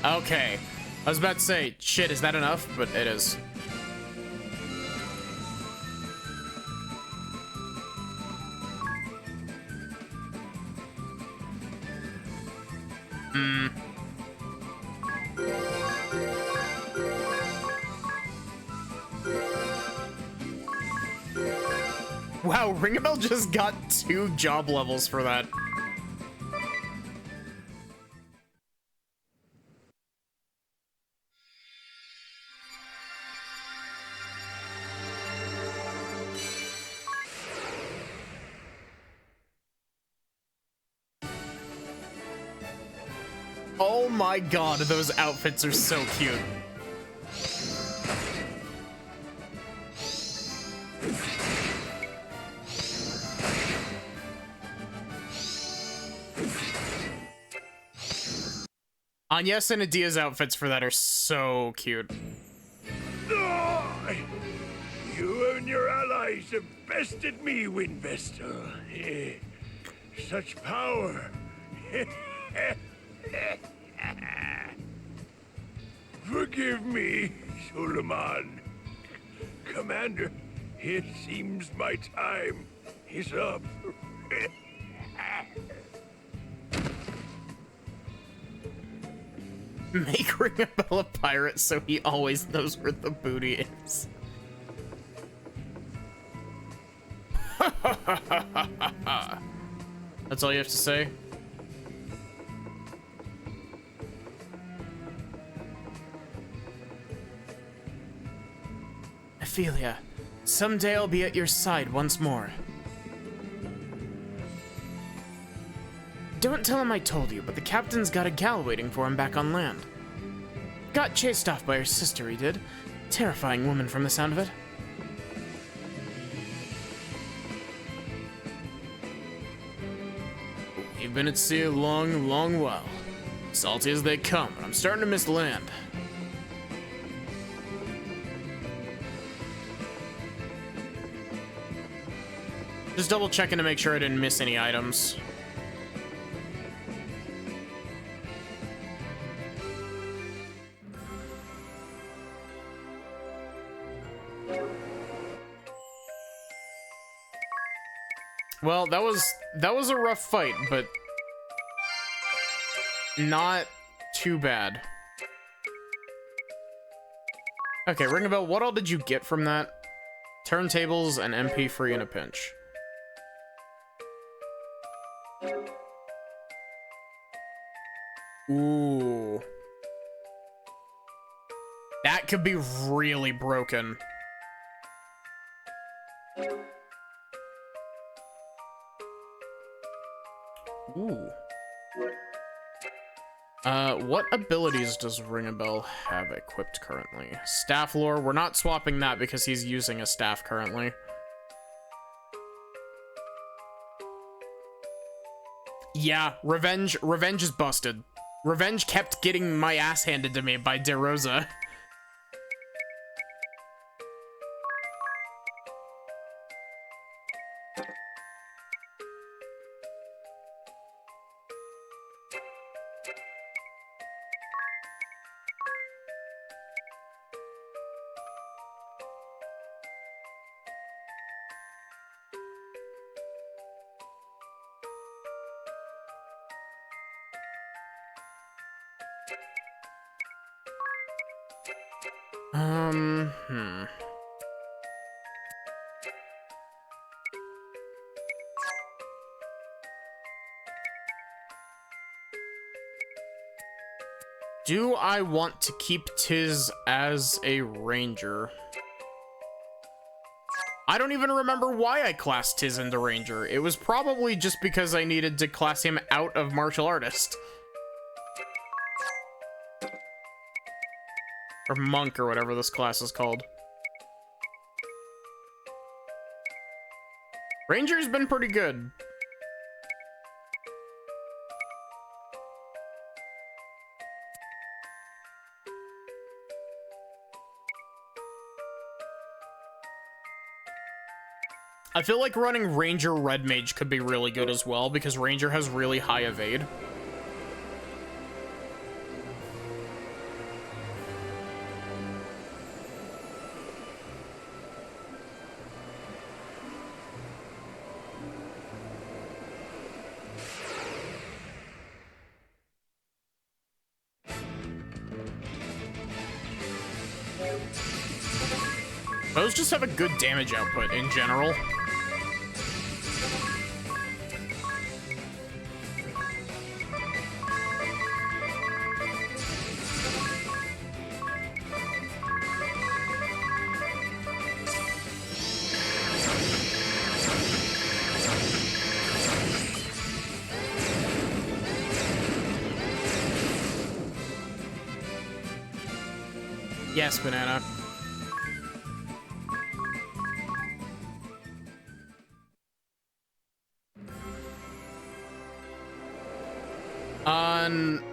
Okay, I was about to say, shit, is that enough? But it is. Wow, Ringabel just got 2 job levels for that. Oh my god, those outfits are so cute. Agnes and Adia's outfits for that are so cute. Ah! You and your allies have bested me, Windvestal. Such power. Forgive me, Suleiman. Commander, it seems my time is up. Make Ringabel a pirate so he always knows where the booty is. That's all you have to say? Ophelia, someday I'll be at your side once more. Don't tell him I told you, but the captain's got a gal waiting for him back on land. Got chased off by her sister, he did. Terrifying woman from the sound of it. You've been at sea a long, long while. Salty as they come, and I'm starting to miss land. Just double checking to make sure I didn't miss any items. Well, that was a rough fight, but not too bad. Okay, Ringabel, what all did you get from that? Turntables and MP free in a pinch. Ooh. That could be really broken. Ooh. What abilities does Ringabel have equipped currently? Staff lore, we're not swapping that because he's using a staff currently. Yeah, Revenge is busted. Revenge kept getting my ass handed to me by De Rosa. Hmm. Do I want to keep Tiz as a ranger? I don't even remember why I classed Tiz into ranger. It was probably just because I needed to class him out of martial artist. Or monk, or whatever this class is called. Ranger's been pretty good. I feel like running Ranger Red Mage could be really good as well, because Ranger has really high evade. Those just have a good damage output in general. Yes, banana.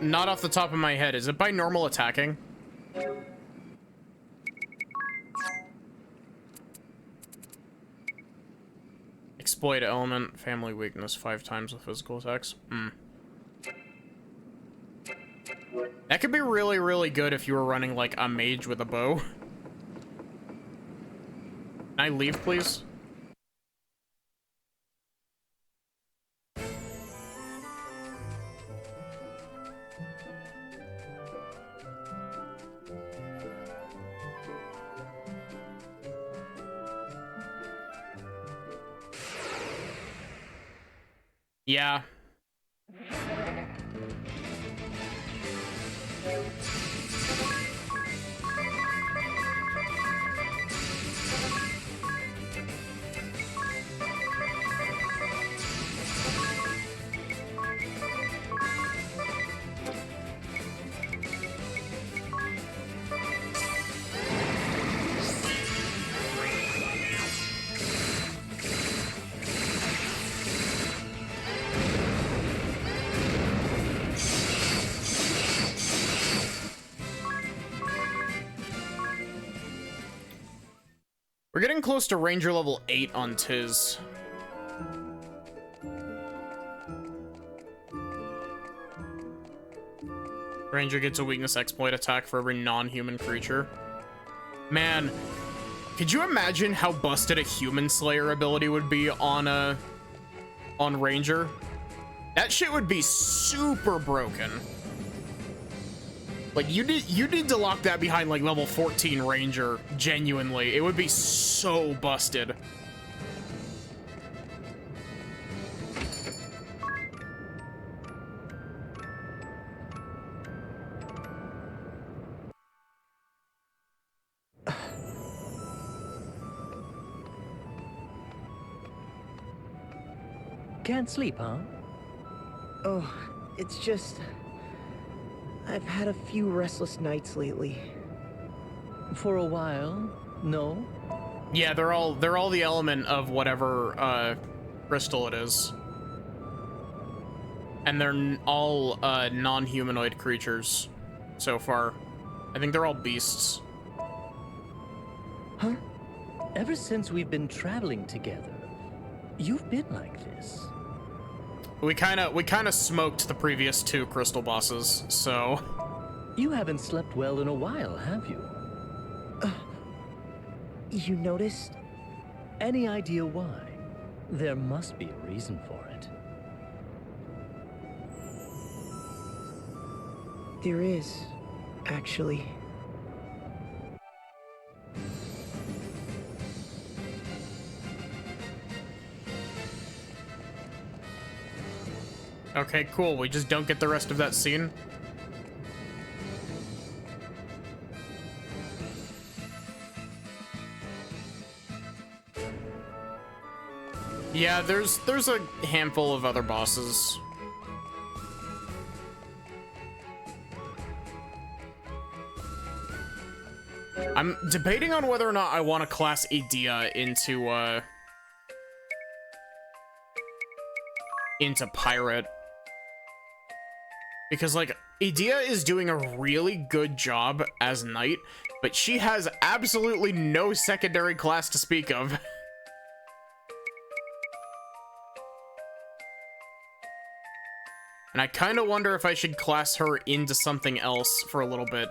Not off the top of my head. Is it by normal attacking? Exploit element, family weakness 5 times with physical attacks. That could be really, really good if you were running like a mage with a bow. Can I leave, please? Yeah. We're getting close to Ranger level 8 on Tiz. Ranger gets a weakness exploit attack for every non-human creature. Man, could you imagine how busted a human slayer ability would be on Ranger? That shit would be super broken. Like, you need to lock that behind like level 14 Ranger, genuinely. It would be so busted. Can't sleep, huh? Oh, it's just... I've had a few restless nights lately. For a while, no? Yeah, they're all the element of whatever crystal it is. And they're all non-humanoid creatures so far. I think they're all beasts. Huh? Ever since we've been traveling together, you've been like this. We kind of smoked the previous 2 crystal bosses, so... You haven't slept well in a while, have you? You noticed? Any idea why? There must be a reason for it. There is, actually. Okay, cool. We just don't get the rest of that scene. Yeah, there's a handful of other bosses. I'm debating on whether or not I want to class Idea into pirate. Because, like, Idea is doing a really good job as knight, but she has absolutely no secondary class to speak of. And I kind of wonder if I should class her into something else for a little bit.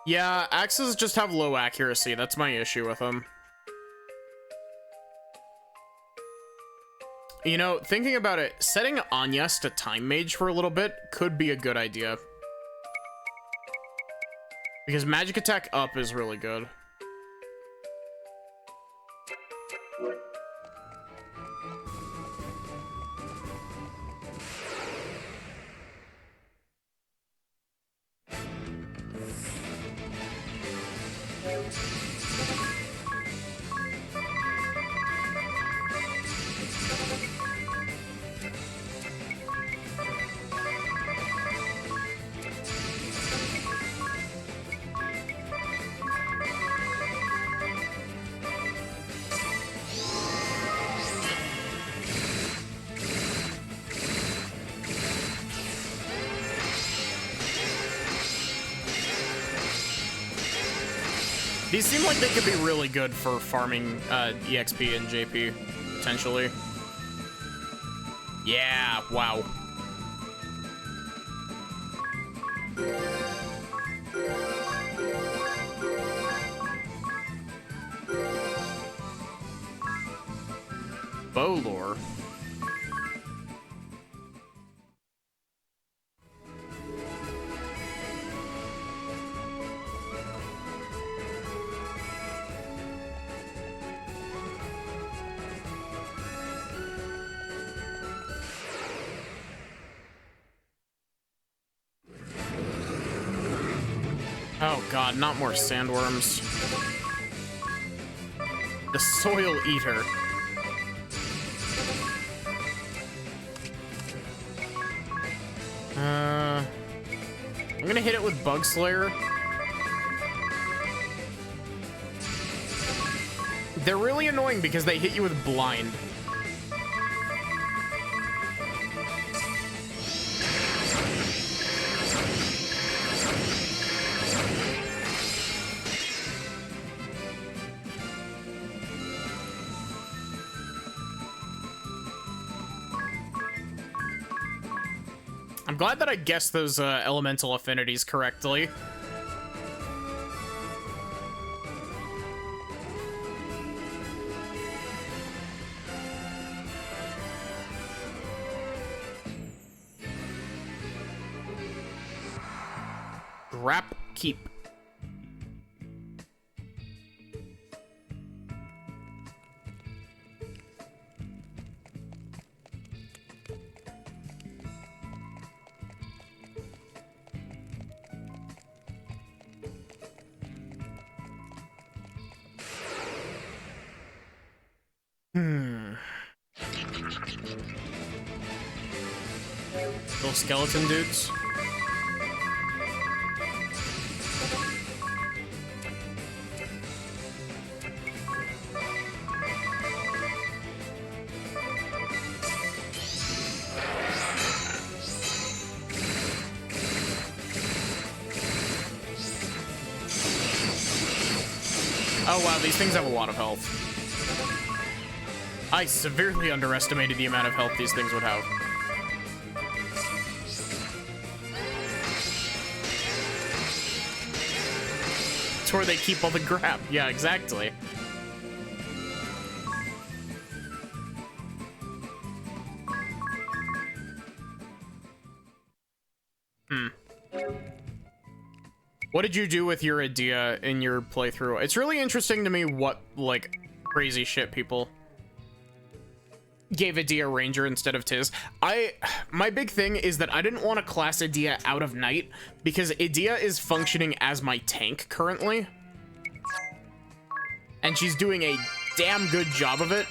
Yeah, axes just have low accuracy. That's my issue with them. You know, thinking about it, setting Anyas to Time Mage for a little bit could be a good idea. Because magic attack up is really good. These seem like they could be really good for farming EXP and JP, potentially. Yeah, wow. Bow lore. Oh god, not more sandworms. The soil eater. I'm gonna hit it with Bug Slayer. They're really annoying because they hit you with blind. I'm glad that I guessed those elemental affinities correctly. Grap Keep. Little skeleton dudes. Oh wow, these things have a lot of health. I severely underestimated the amount of health these things would have. It's where they keep all the crap. Yeah, exactly. What did you do with your idea in your playthrough? It's really interesting to me what, like, crazy shit people gave Adia Ranger instead of Tiz. My big thing is that I didn't want to class Adia out of Knight because Adia is functioning as my tank currently. And she's doing a damn good job of it.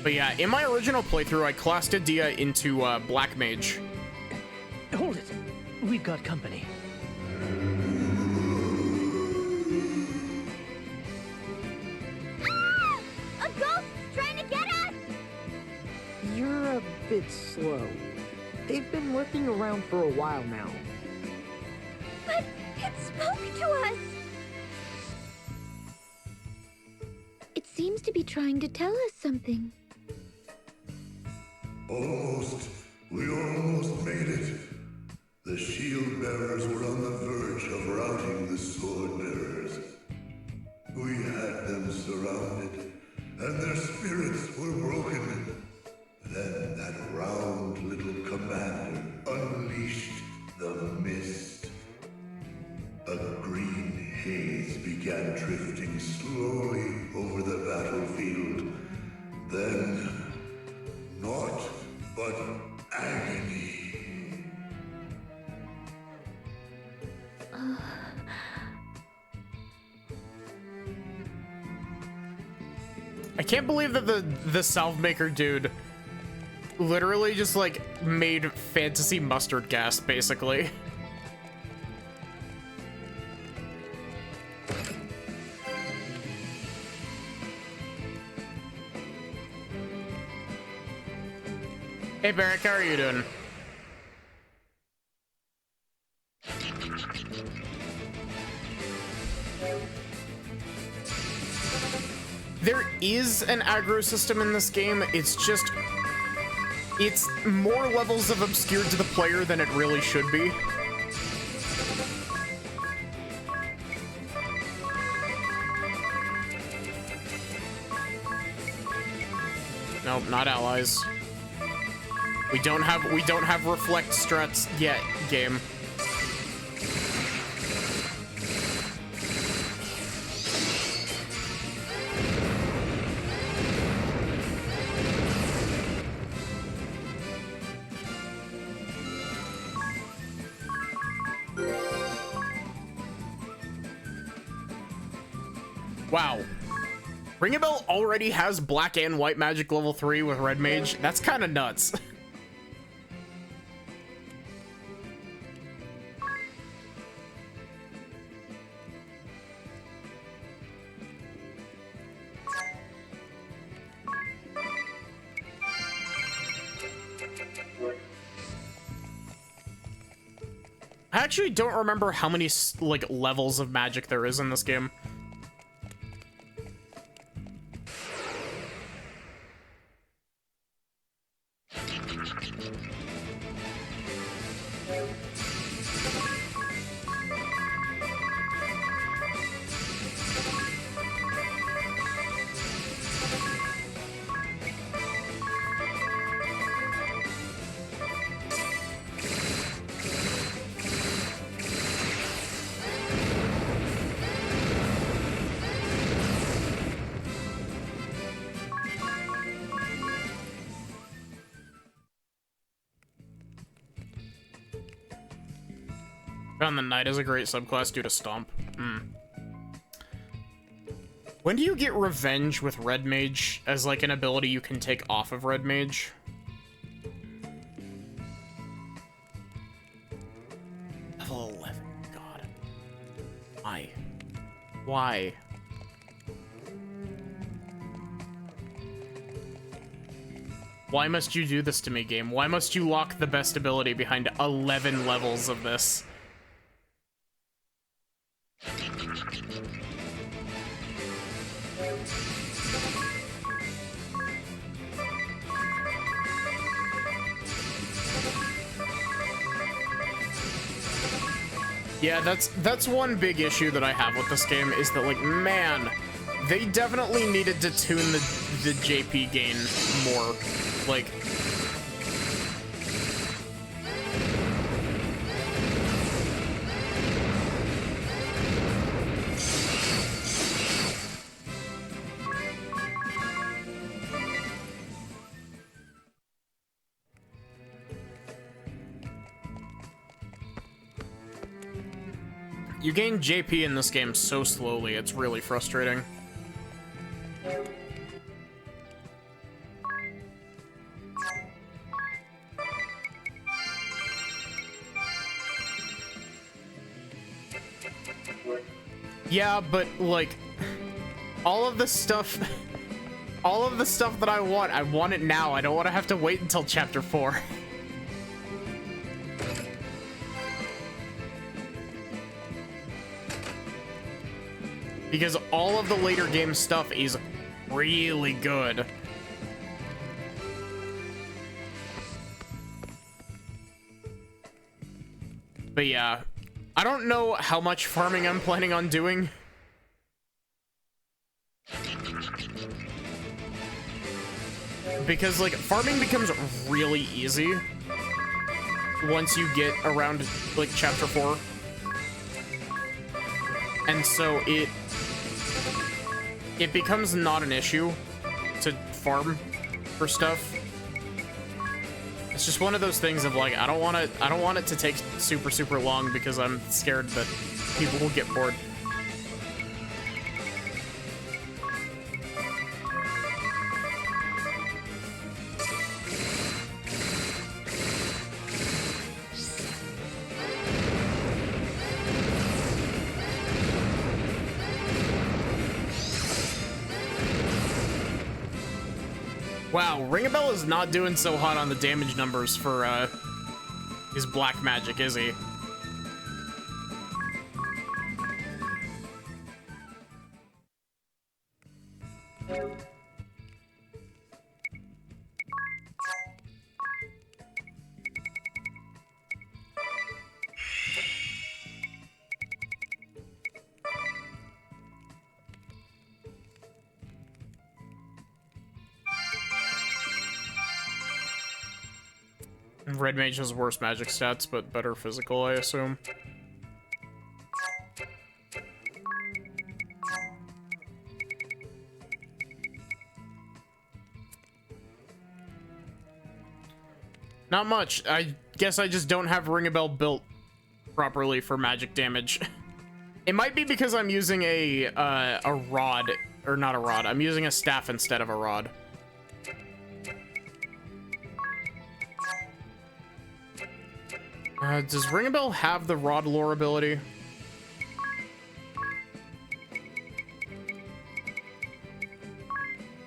But yeah, in my original playthrough, I classed Adia into Black Mage. Hold it. We've got company. Ah! A ghost trying to get us! You're a bit slow. They've been lurking around for a while now. But it spoke to us! It seems to be trying to tell us something. Almost. We almost made it. The shield bearers were on the verge of routing the sword bearers. We had them surrounded, and their spirits were broken. Then that round little commander unleashed the mist. A green haze began drifting slowly over the battlefield. Then, naught but agony. I can't believe that the Salve Maker dude literally just like made fantasy mustard gas, basically. Hey Barrick, how are you doing? There is an aggro system in this game. It's more levels of obscured to the player than it really should be. Nope, not allies. We don't have reflect struts yet, game. Wow. Ring a Bell already has black and white magic level 3 with red mage. That's kind of nuts. I actually don't remember how many like levels of magic there is in this game. Found the Knight is a great subclass due to Stomp. When do you get Revenge with Red Mage as like an ability you can take off of Red Mage? Level 11, God. Why? Why must you do this to me, game? Why must you lock the best ability behind 11 levels of this? Yeah, that's one big issue that I have with this game is that, like, man, they definitely needed to tune the JP gain more. Like, you gain JP in this game so slowly, it's really frustrating. Yeah, but, like, all of the stuff that I want it now. I don't want to have to wait until Chapter 4. Because all of the later game stuff is really good. But yeah, I don't know how much farming I'm planning on doing. Because, like, farming becomes really easy once you get around, like, Chapter 4. And so it becomes not an issue to farm for stuff. It's just one of those things of, like, I don't want it to take super long because I'm scared that people will get bored. Wow, Ring-a-Bell is not doing so hot on the damage numbers for his black magic, is he? Red Mage has worse magic stats, but better physical, I assume. Not much. I guess I just don't have Ring-a-Bell built properly for magic damage. It might be because I'm using a rod, or not a rod. I'm using a staff instead of a rod. Does Ring-a-Bell have the rod lore ability?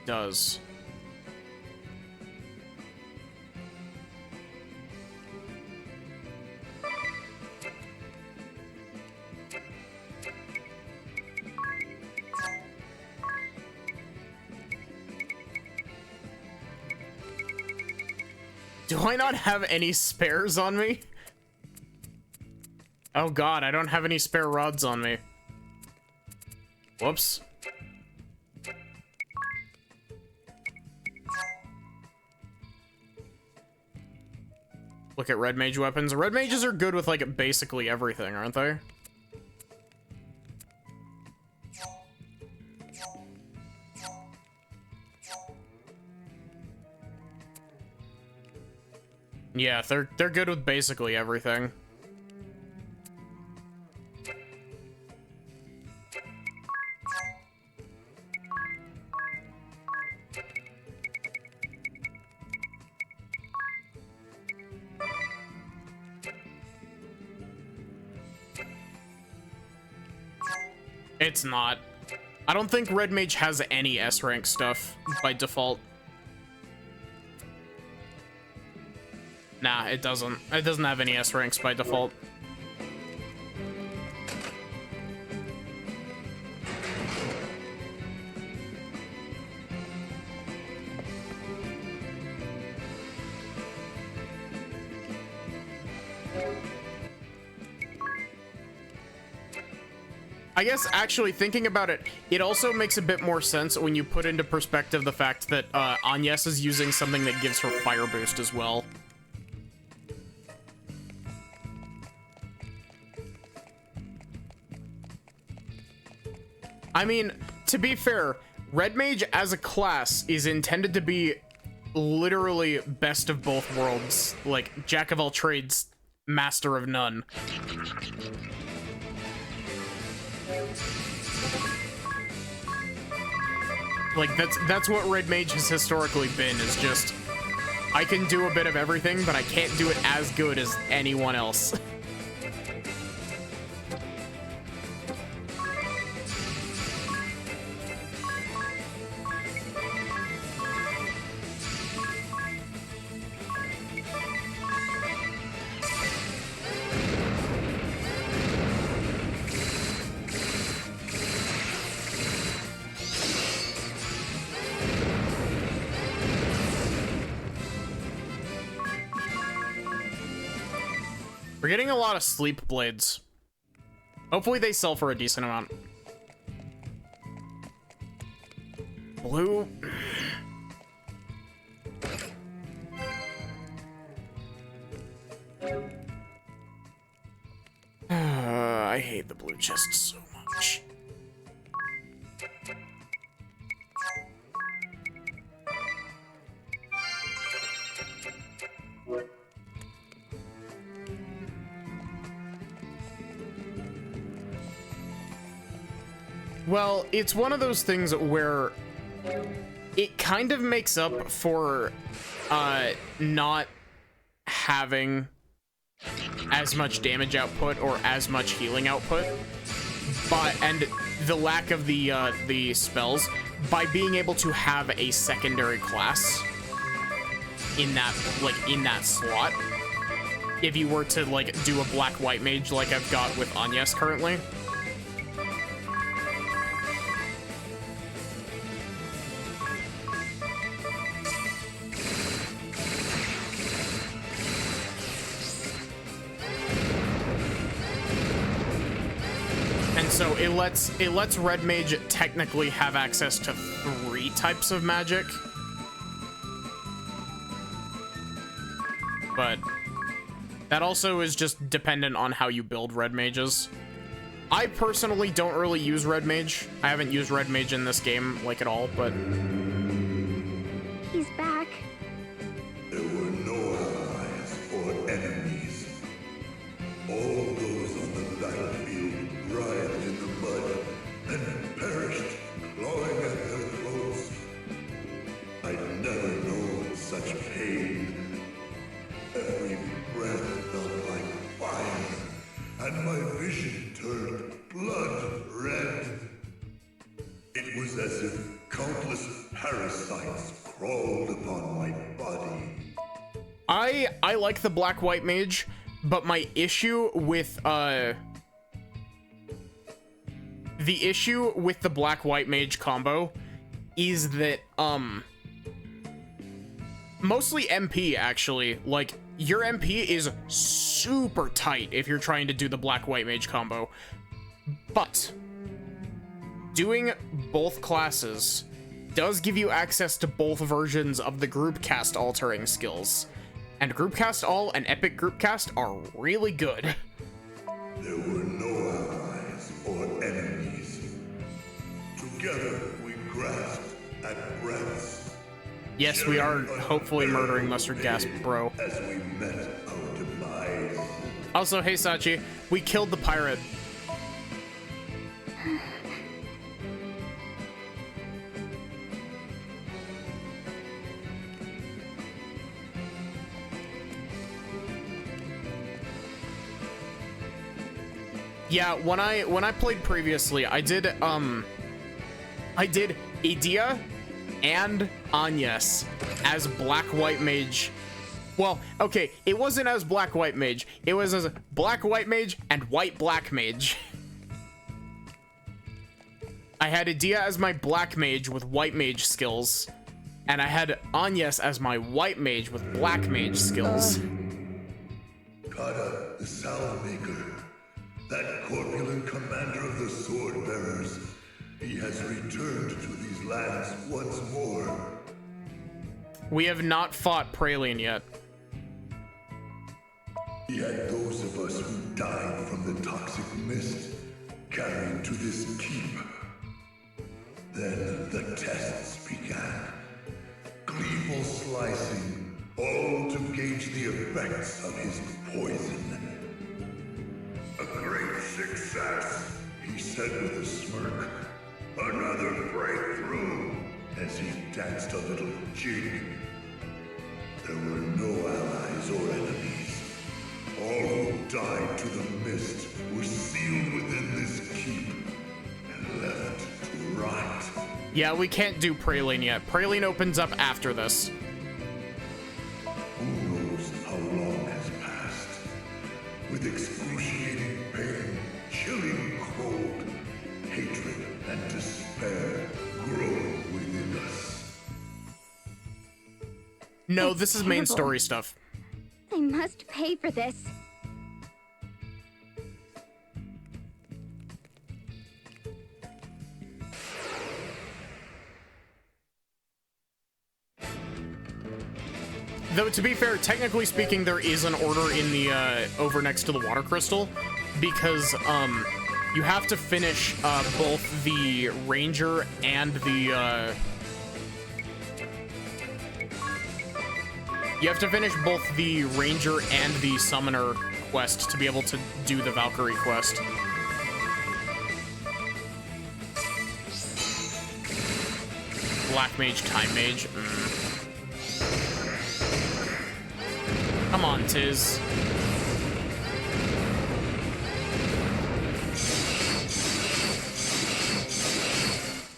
Does. Do I not have any spares on me? Oh god, I don't have any spare rods on me. Whoops. Look at red mage weapons. Red mages are good with, like, basically everything, aren't they? Yeah, they're good with basically everything. It's not. I don't think Red Mage has any S rank stuff by default. Nah, it doesn't. It doesn't have any S ranks by default. I guess actually thinking about it, it also makes a bit more sense when you put into perspective the fact that Agnes is using something that gives her fire boost as well. I mean, to be fair, Red Mage as a class is intended to be literally best of both worlds, like jack of all trades, master of none. Like, that's what Red Mage has historically been, is just, I can do a bit of everything, but I can't do it as good as anyone else. We're getting a lot of sleep blades. Hopefully they sell for a decent amount. Blue. I hate the blue chest so much. Well, it's one of those things where it kind of makes up for not having as much damage output or as much healing output, and the lack of the spells by being able to have a secondary class in that slot. If you were to like do a black-white mage like I've got with Agnes currently. So it lets Red Mage technically have access to 3 types of magic. But that also is just dependent on how you build Red Mages. I personally don't really use Red Mage. I haven't used Red Mage in this game like at all, but He's back. There were no allies or enemies. All those on the battlefield writhed in the mud and perished, clawing at their throats. I'd never known such pain. Every breath felt like fire, and my vision turned blood red. It was as if countless parasites crawled upon my body. I like the black-white mage, but my issue with the issue with the black-white mage combo is that mostly MP actually, like your MP is super tight if you're trying to do the black-white mage combo, but doing both classes does give you access to both versions of the group cast altering skills. And Group Cast All and Epic Group Cast are really good. There were no allies or enemies. Together we grasped at breaths. Yes, we are hopefully murdering Mustard Gas Bro. As we met our demise. Also, hey Sachi, we killed the pirate. Yeah, when I played previously, I did Idia and Agnes as Black White Mage. Well, okay, it wasn't as Black White Mage. It was as Black White Mage and White Black Mage. I had Idia as my Black Mage with White Mage skills, and I had Agnes as my White Mage with Black Mage skills. Kata, the Salve Maker, that corpulent commander of the Sword Bearers, he has returned to these lands once more. We have not fought Praline yet. Yet those of us who died from the toxic mist carried to this keep. Then the tests began. Gleeful slicing, all to gauge the effects of his poison. A great success, he said with a smirk. Another breakthrough, as he danced a little jig. There were no allies or enemies. All who died to the mist were sealed within this keep and left to rot. Yeah, we can't do Praline yet. Praline opens up after this. Who knows how long has passed? With excruciating pain, chilling cold, hatred and despair grow within us. No, That's this is main terrible. story stuff. I must pay for this. Though, to be fair, technically speaking, there is an order in the, over next to the water crystal, because, you have to finish, both the ranger and the, you have to finish both the ranger and the summoner quest to be able to do the Valkyrie quest. Black Mage, Time Mage. Come on, Tiz.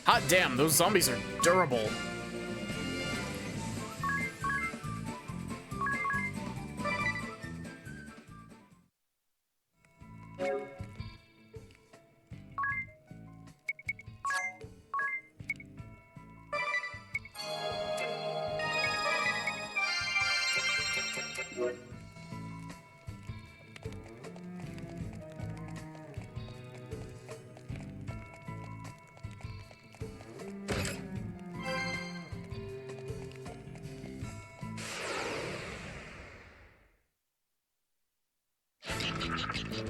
Hot damn, those zombies are durable.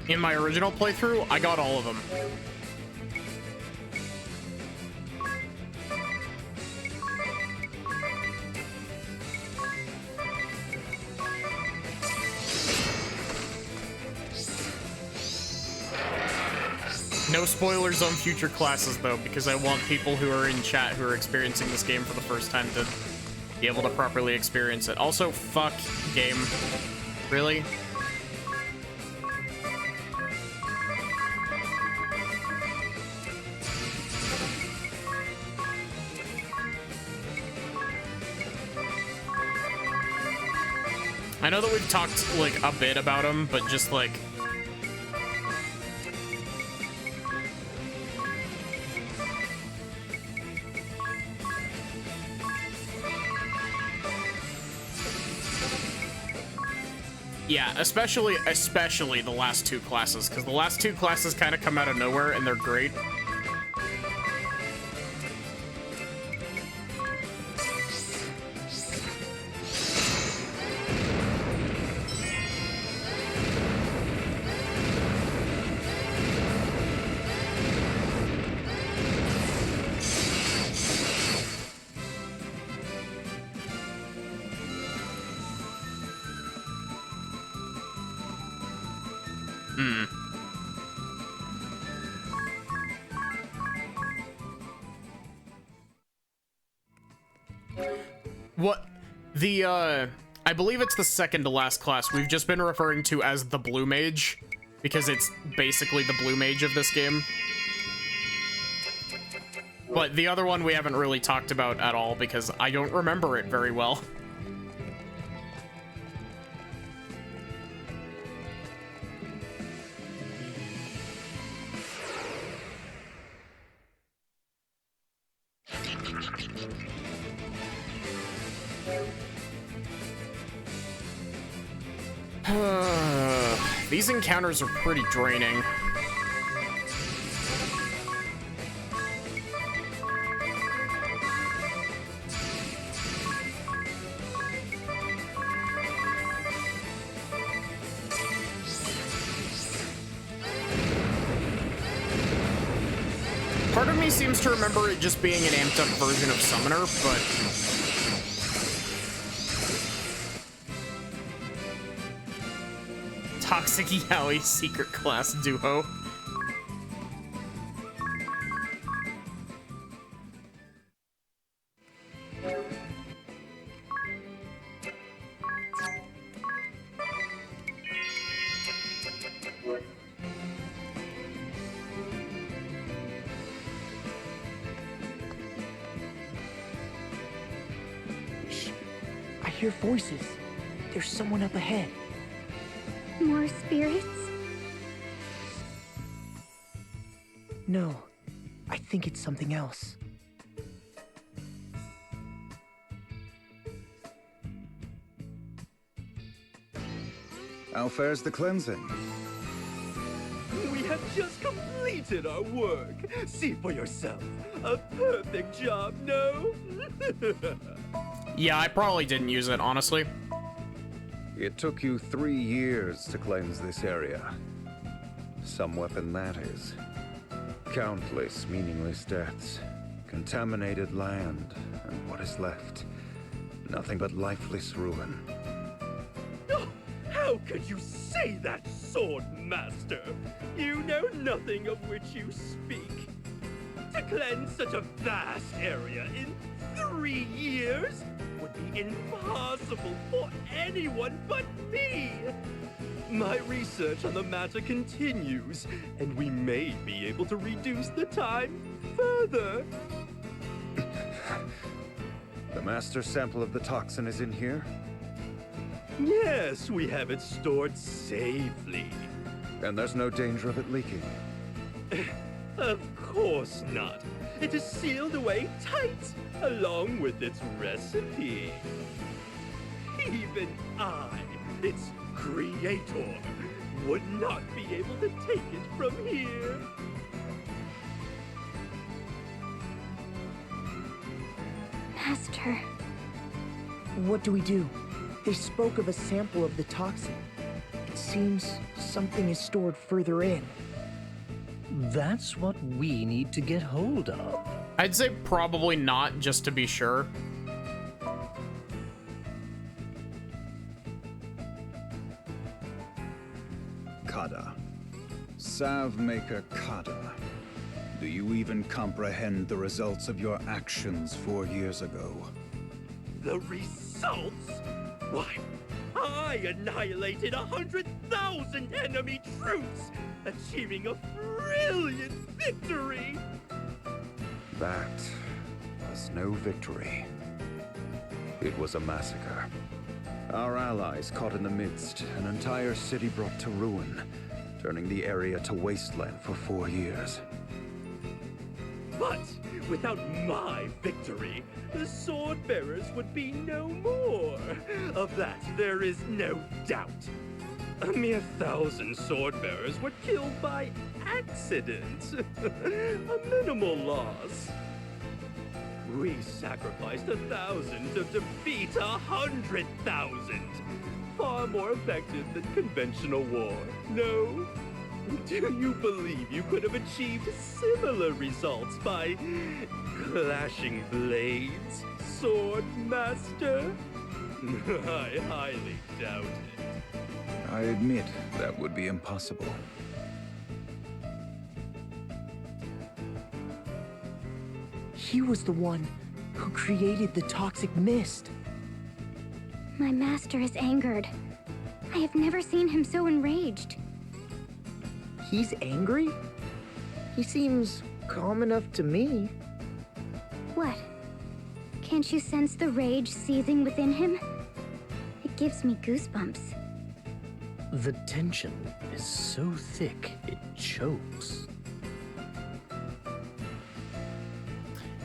In my original playthrough, I got all of them. No spoilers on future classes, though, because I want people who are in chat who are experiencing this game for the first time to be able to properly experience it. Also, fuck game. Really? I know that we've talked, like, a bit about him, but just, like... Yeah, especially the last two classes, because the last two classes kind of come out of nowhere, and they're great. What the I believe it's the second to last class we've just been referring to as the Blue Mage, because it's basically the blue mage of this game. But the other one we haven't really talked about at all because I don't remember it very well. These encounters are pretty draining. Part of me seems to remember it just being an amped up version of Summoner, but Toxic Yaoi secret class duo. Shh. I hear voices. There's someone up ahead. More spirits? No, I think it's something else. How fares the cleansing? We have just completed our work. See for yourself. A perfect job, no? Yeah, I probably didn't use it, honestly. It took you 3 years to cleanse this area. Some weapon that is. Countless meaningless deaths. Contaminated land, and what is left? Nothing but lifeless ruin. Oh, how could you say that, Sword Master? You know nothing of which you speak. To cleanse such a vast area in 3 years would be impossible for anyone but me. My research on the matter continues, and we may be able to reduce the time further. The master sample of the toxin is in here? Yes, we have it stored safely. And there's no danger of it leaking? Of course not. It is sealed away tight, along with its recipe. Even I, its creator, would not be able to take it from here. Master. What do we do? They spoke of a sample of the toxin. It seems something is stored further in. That's what we need to get hold of. I'd say probably not, just to be sure. Kada. Salve maker Kada. Do you even comprehend the results of your actions 4 years ago? The results? Why, I annihilated 100,000 enemy troops, achieving a brilliant victory! That was no victory. It was a massacre. Our allies caught in the midst, an entire city brought to ruin, turning the area to wasteland for 4 years. But without my victory, the sword bearers would be no more. Of that, there is no doubt. A mere 1,000 sword bearers were killed by accident. A minimal loss. We sacrificed 1,000 to defeat 100,000. Far more effective than conventional war, no? Do you believe you could have achieved similar results by clashing blades, Sword Master? I highly doubt it. I admit that would be impossible. He was the one who created the toxic mist. My master is angered. I have never seen him so enraged. He's angry? He seems calm enough to me. What? Can't you sense the rage seething within him? It gives me goosebumps. The tension is so thick it chokes.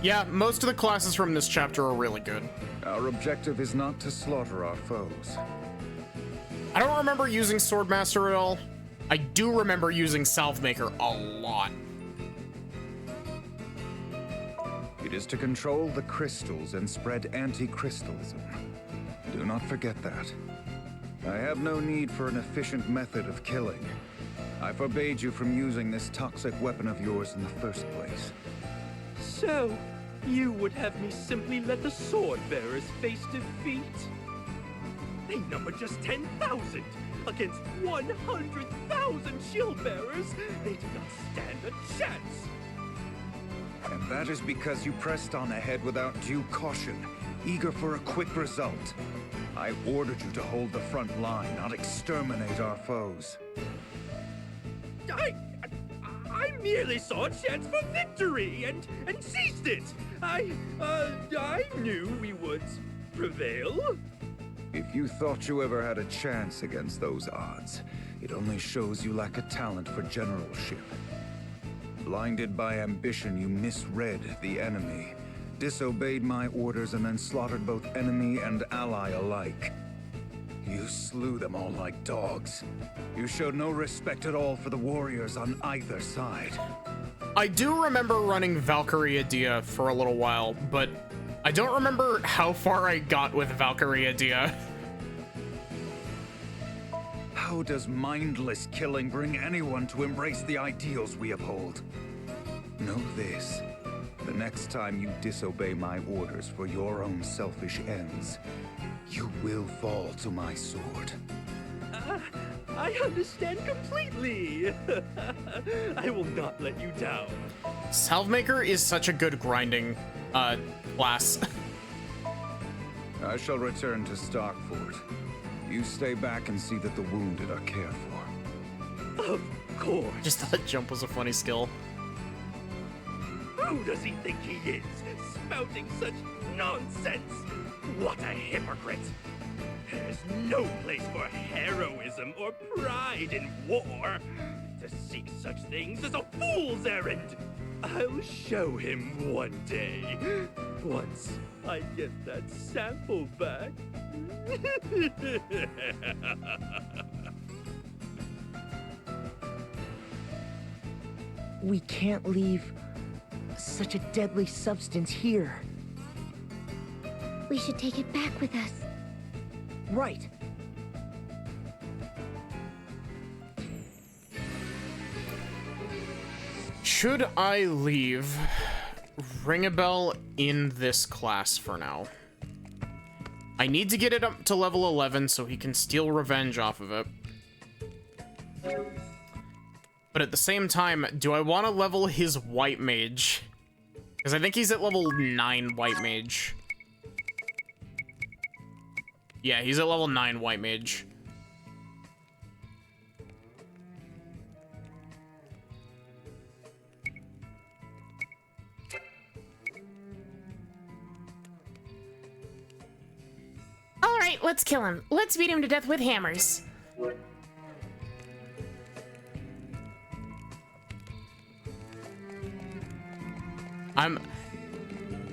Yeah, most of the classes from this chapter are really good. Our objective is not to slaughter our foes. I don't remember using Swordmaster at all. I do remember using Salvemaker a lot. It is to control the crystals and spread anti-crystalism. Do not forget that. I have no need for an efficient method of killing. I forbade you from using this toxic weapon of yours in the first place. So, you would have me simply let the sword bearers face defeat? They number just 10,000 against 100,000 shield bearers. They do not stand a chance. And that is because you pressed on ahead without due caution, eager for a quick result. I ordered you to hold the front line, not exterminate our foes. I merely saw a chance for victory and seized it. I knew we would prevail. If you thought you ever had a chance against those odds, it only shows you lack a talent for generalship. Blinded by ambition, you misread the enemy, disobeyed my orders, and then slaughtered both enemy and ally alike. You slew them all like dogs. You showed no respect at all for the warriors on either side. I do remember running Valkyria Dia for a little while, but I don't remember how far I got with Valkyria Dia. How does mindless killing bring anyone to embrace the ideals we uphold? Know this. The next time you disobey my orders for your own selfish ends, you will fall to my sword. I understand completely. I will not let you down. Salvemaker is such a good grinding class. I shall return to Starkfort. You stay back and see that the wounded are cared for. Of course. Just thought jump was a funny skill. Who does he think he is, spouting such nonsense? What a hypocrite! There's no place for heroism or pride in war. To seek such things is a fool's errand. I'll show him one day, once I get that sample back. We can't leave such a deadly substance here. We should take it back with us. Right. Should I leave Ring-a-Bell in this class for now? I need to get it up to level 11 so he can steal revenge off of it. But at the same time, do I want to level his White Mage? Because I think he's at level 9 White Mage. Yeah, he's at level 9 White Mage. All right, let's kill him. Let's beat him to death with hammers.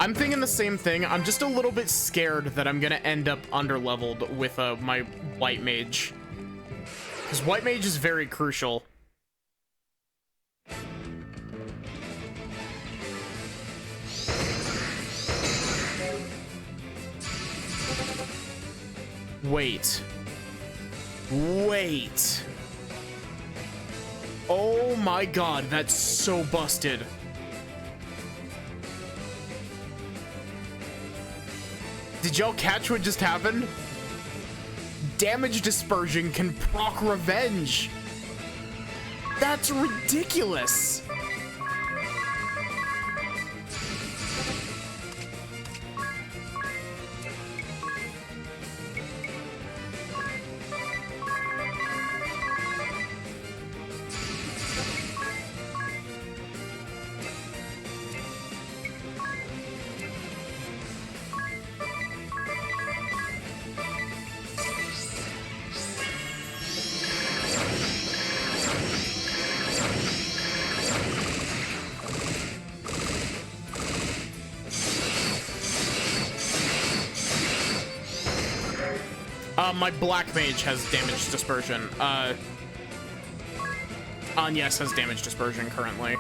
I'm thinking the same thing. I'm just a little bit scared that I'm gonna end up underleveled with my White Mage. Because White Mage is very crucial. Wait. Wait. Oh my god, that's so busted. Did y'all catch what just happened? Damage dispersion can proc revenge. That's ridiculous. My black mage has damage dispersion. Agnes has damage dispersion currently.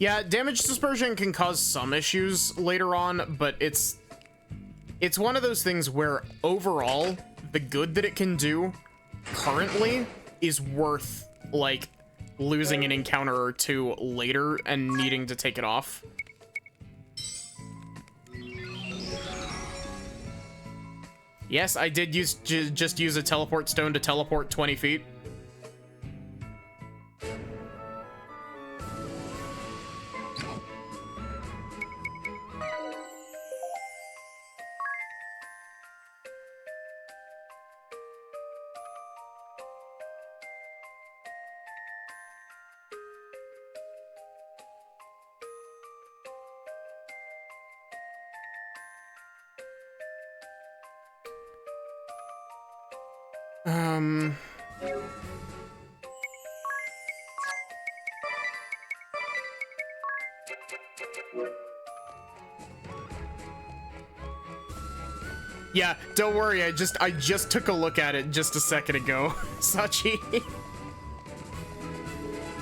Yeah, damage dispersion can cause some issues later on, but it's one of those things where overall, the good that it can do currently is worth, like, losing an encounter or two later and needing to take it off. Yes, I did just use a teleport stone to teleport 20 feet. Yeah, don't worry, I just took a look at it just a second ago, Sachi.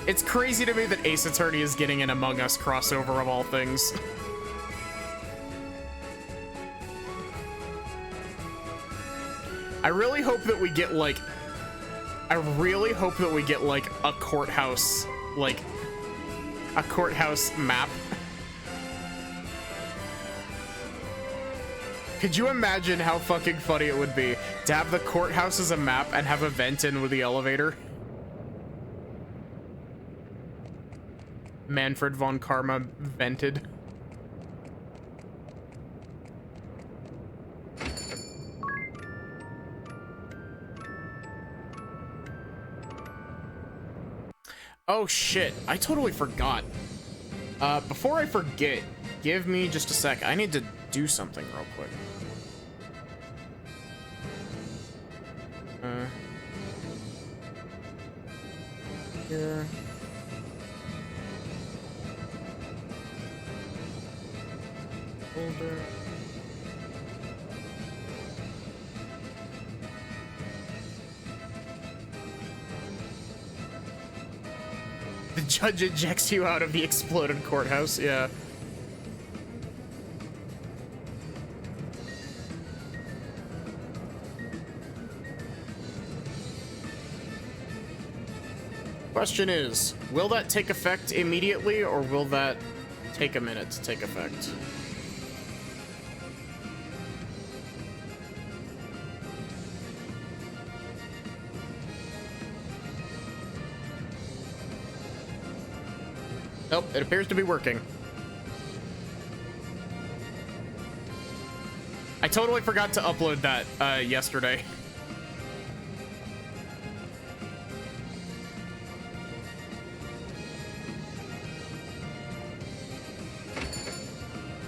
It's crazy to me that Ace Attorney is getting an Among Us crossover of all things. I really hope that we get like a courthouse, map. Could you imagine how fucking funny it would be to have the courthouse as a map and have a vent in with the elevator? Manfred von Karma vented. Oh shit, I totally forgot. Before I forget, give me just a sec. I need to do something real quick. Here. Folder. The judge ejects you out of the exploded courthouse, yeah. Question is, will that take effect immediately, or will that take a minute to take effect? Nope, it appears to be working. I totally forgot to upload that yesterday.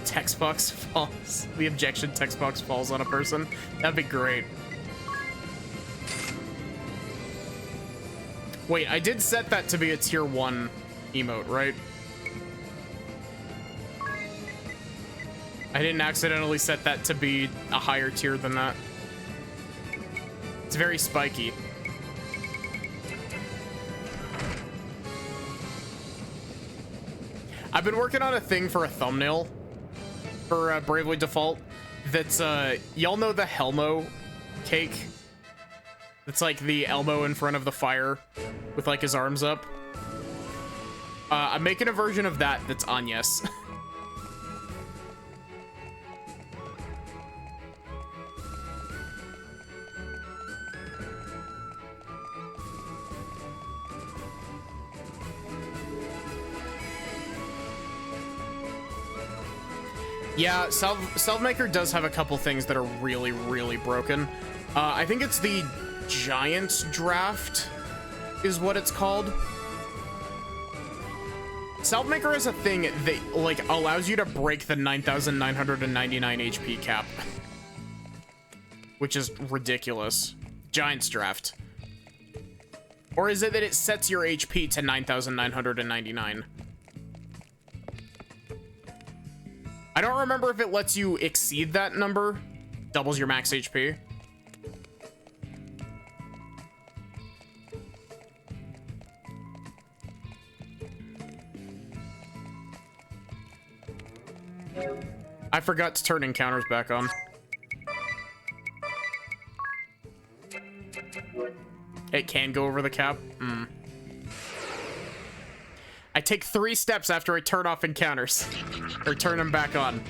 Text box falls. The objection text box falls on a person. That'd be great. Wait, I did set that to be a tier 1 emote, right? I didn't accidentally set that to be a higher tier than that. It's very spiky. I've been working on a thing for a thumbnail for Bravely Default that's, y'all know the Helmo cake? It's like the elbow in front of the fire with like his arms up. I'm making a version of that that's Agnes. Yeah, Selvemaker does have a couple things that are really, really broken. I think it's the Giant Draft is what it's called. Selvemaker is a thing that, like, allows you to break the 9,999 HP cap. Which is ridiculous. Giant's Draft. Or is it that it sets your HP to 9,999? I don't remember if it lets you exceed that number, doubles your max HP. I forgot to turn encounters back on. It can go over the cap. I take 3 steps after I turn off encounters. Or turn them back on.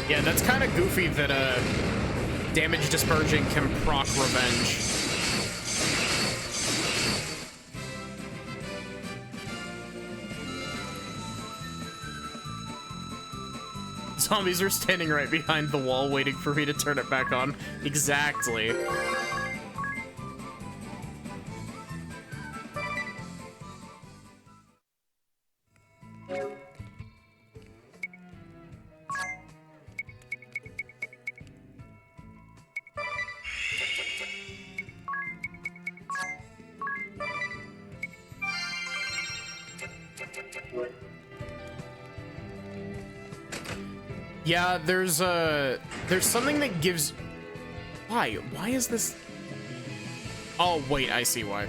Yeah, that's kind of goofy that damage dispersion can proc revenge. Zombies are standing right behind the wall waiting for me to turn it back on. Exactly. Yeah, there's something that gives... Why? Why is this... Oh, wait, I see why.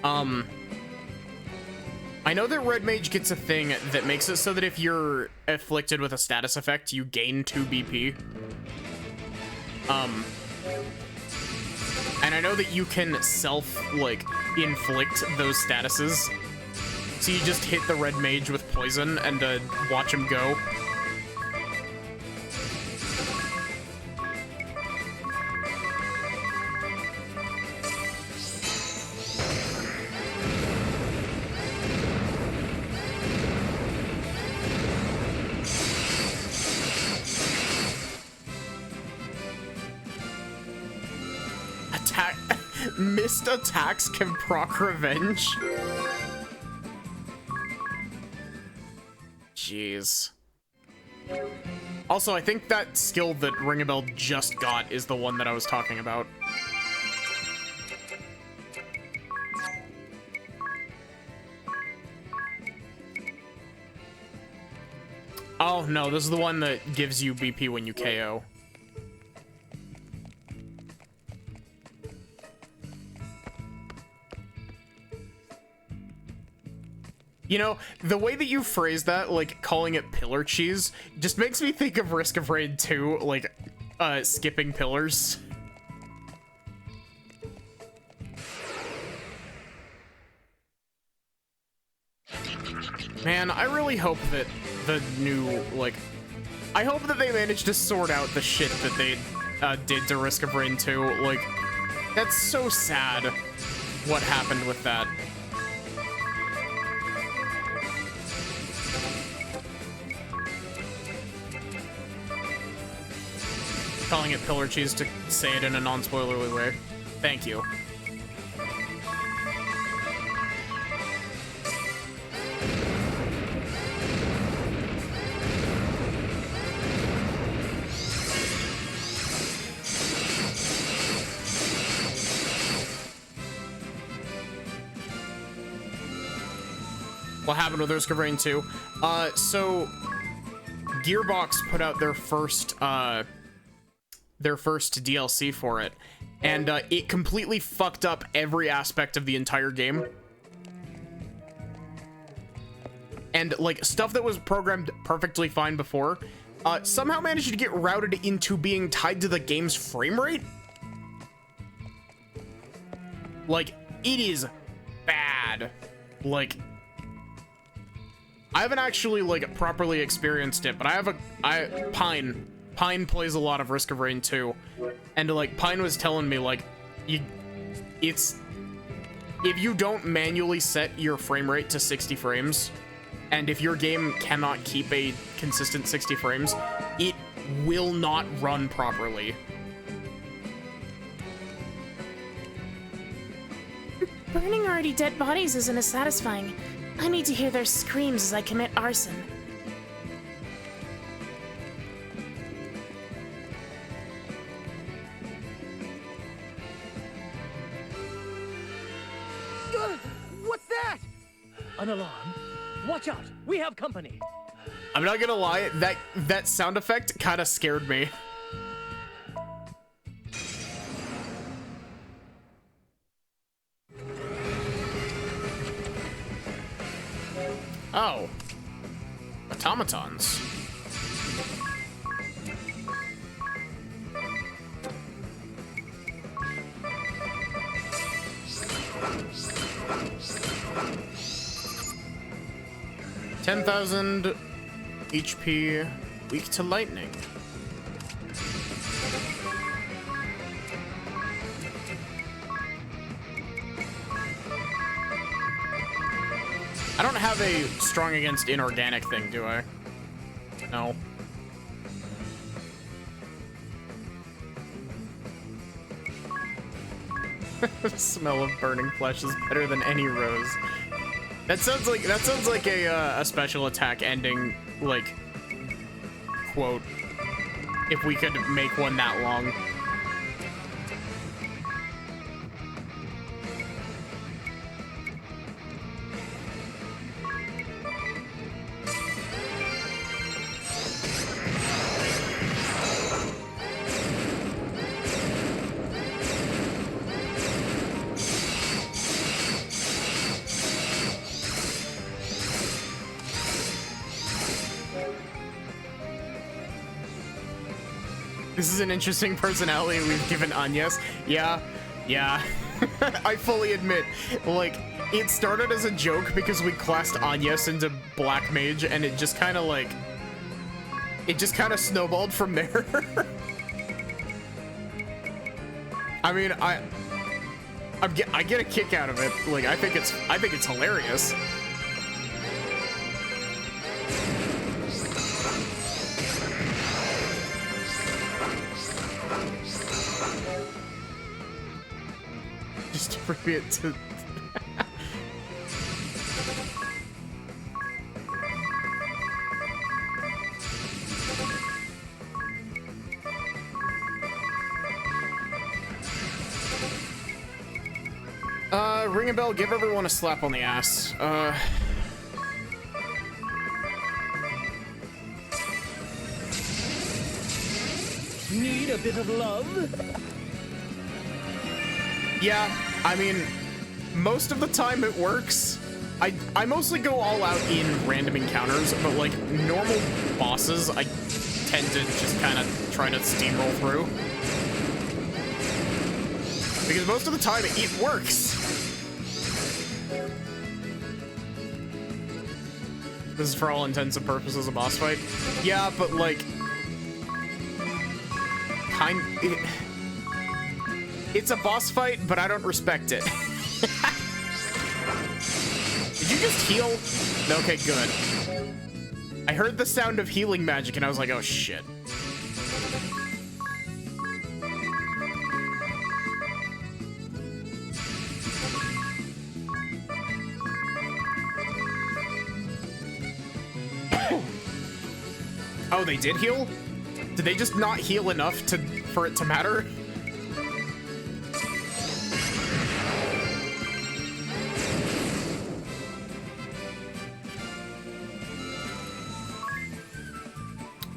I know that Red Mage gets a thing that makes it so that if you're afflicted with a status effect, you gain 2 BP. And I know that you can self-like, inflict those statuses. So you just hit the Red Mage with poison and watch him go. Attack. Missed attacks can proc revenge. Jeez. Also, I think that skill that Ringabel just got is the one that I was talking about. Oh, no, this is the one that gives you BP when you KO. You know, the way that you phrase that, like, calling it pillar cheese, just makes me think of Risk of Raid 2, like, skipping pillars. Man, I really hope that the new, like... I hope that they managed to sort out the shit that they did to Risk of Raid 2. Like, that's so sad what happened with that. Calling it pillar cheese to say it in a non-spoilerly way. Thank you. what happened with Risk of Rain 2. So Gearbox put out their first DLC for it, and it completely fucked up every aspect of the entire game. And like stuff that was programmed perfectly fine before, somehow managed to get routed into being tied to the game's frame rate. Like, it is bad. Like, I haven't actually like properly experienced it, but Pine plays a lot of Risk of Rain 2, and like Pine was telling me like, if you don't manually set your frame rate to 60 frames, and if your game cannot keep a consistent 60 frames, it will not run properly. Burning already dead bodies isn't as satisfying. I need to hear their screams as I commit arson. What's that? An alarm? Watch out! We have company! I'm not gonna lie, that sound effect kind of scared me. Oh. Automatons. $10,000 HP, weak to lightning. I don't have a strong against inorganic thing, do I? No. The smell of burning flesh is better than any rose. That sounds like a special attack ending, like, quote, if we could make one that long. This is an interesting personality we've given Agnes. Yeah. I fully admit, like, it started as a joke because we classed Agnes into Black Mage, and it just kind of like, it just kind of snowballed from there. I mean, I get a kick out of it. Like, I think it's hilarious. Just to bring it to... Ring a bell, give everyone a slap on the ass. Need a bit of love? Yeah, I mean, most of the time it works. I mostly go all out in random encounters, but like normal bosses, I tend to just kind of try to steamroll through. Because most of the time it works. This is for all intents and purposes a boss fight. Yeah, but like, it's a boss fight, but I don't respect it. Did you just heal? Okay, good. I heard the sound of healing magic and I was like, oh shit. Oh, they did heal? Did they just not heal enough for it to matter?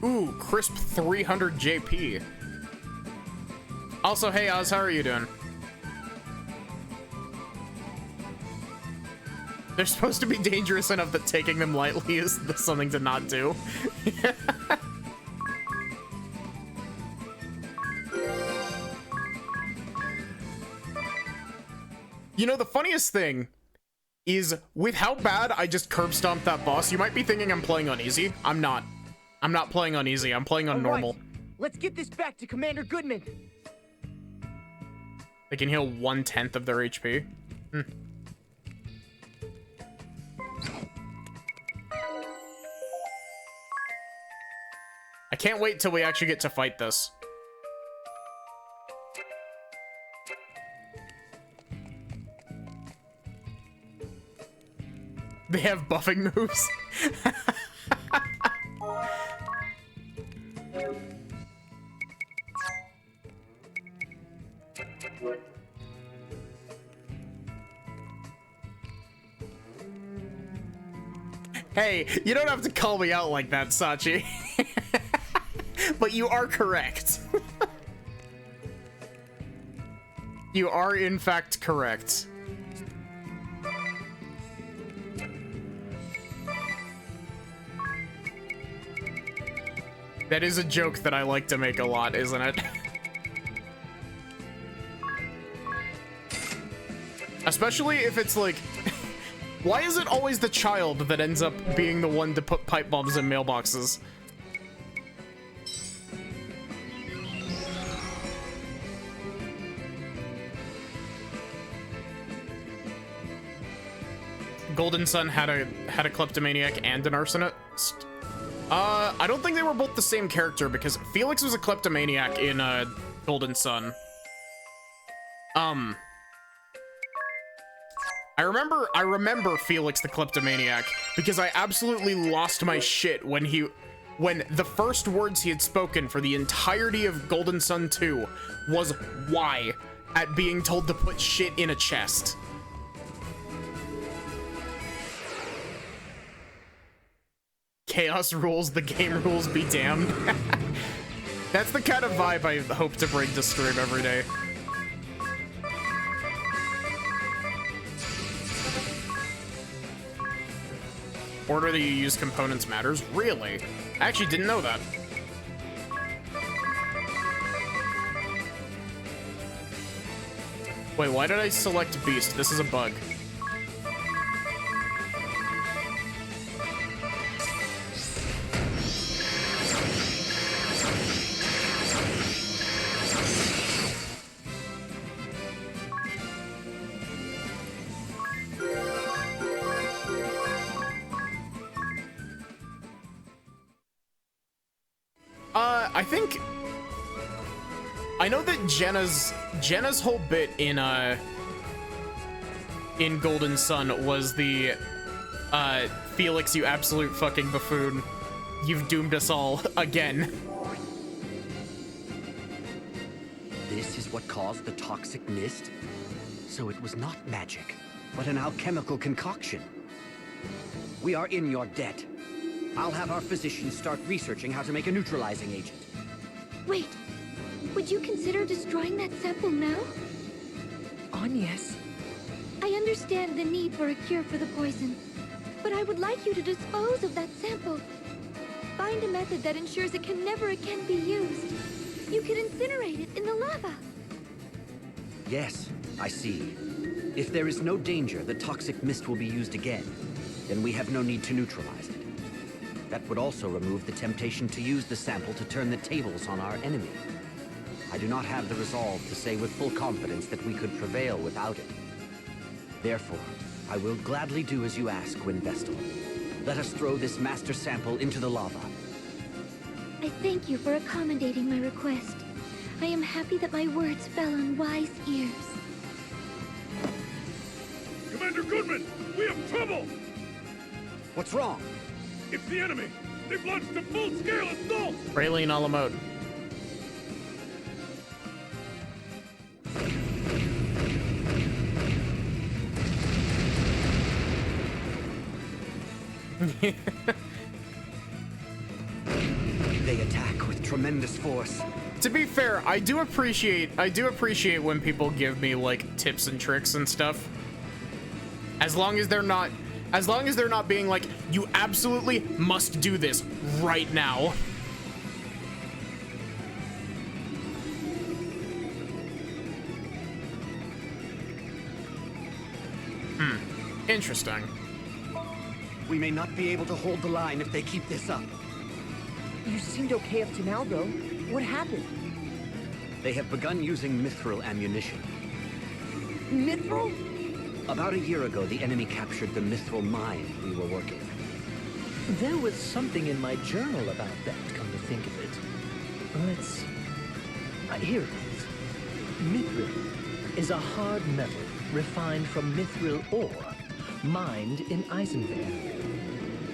Ooh, crisp 300 JP. Also, hey Oz, how are you doing? They're supposed to be dangerous enough that taking them lightly is something to not do. You know, the funniest thing is with how bad I just curb stomped that boss, you might be thinking I'm playing on easy. I'm not. I'm not playing on easy. I'm playing on normal. Right. Let's get this back to Commander Goodman. They can heal 1/10 of their HP. I can't wait till we actually get to fight this. They have buffing moves. Hey, you don't have to call me out like that, Sachi. But you are correct. You are, in fact, correct. That is a joke that I like to make a lot, isn't it? Especially if it's like... Why is it always the child that ends up being the one to put pipe bombs in mailboxes? Golden Sun had a kleptomaniac and an arsonist. I don't think they were both the same character because Felix was a kleptomaniac in Golden Sun. I remember Felix the kleptomaniac because I absolutely lost my shit when the first words he had spoken for the entirety of Golden Sun 2 was why at being told to put shit in a chest. Chaos rules, the game rules be damned. That's the kind of vibe I hope to bring to stream every day. Order that you use components matters? Really? I actually didn't know that. Wait, why did I select Beast? This is a bug. I think I know that Jenna's whole bit in Golden Sun was the Felix, you absolute fucking buffoon. You've doomed us all again. This is what caused the toxic mist? So it was not magic, but an alchemical concoction. We are in your debt. I'll have our physicians start researching how to make a neutralizing agent. Wait, would you consider destroying that sample now? Agnes. I understand the need for a cure for the poison, but I would like you to dispose of that sample. Find a method that ensures it can never again be used. You could incinerate it in the lava. Yes, I see. If there is no danger the toxic mist will be used again, then we have no need to neutralize it. That would also remove the temptation to use the sample to turn the tables on our enemy. I do not have the resolve to say with full confidence that we could prevail without it. Therefore, I will gladly do as you ask, Gwyn Vestal. Let us throw this master sample into the lava. I thank you for accommodating my request. I am happy that my words fell on wise ears. Commander Goodman, we have trouble! What's wrong? It's the enemy! They've launched a full-scale assault! Raylene a la mode. They attack with tremendous force. To be fair, I do appreciate when people give me like tips and tricks and stuff. As long as they're not being like, you absolutely must do this right now. Interesting. We may not be able to hold the line if they keep this up. You seemed okay up to now, though. What happened? They have begun using mithril ammunition. Mithril? About a year ago, the enemy captured the mithril mine we were working. There was something in my journal about that, come to think of it. Let's... here it is. Mithril is a hard metal refined from mithril ore, mined in Eisenberg.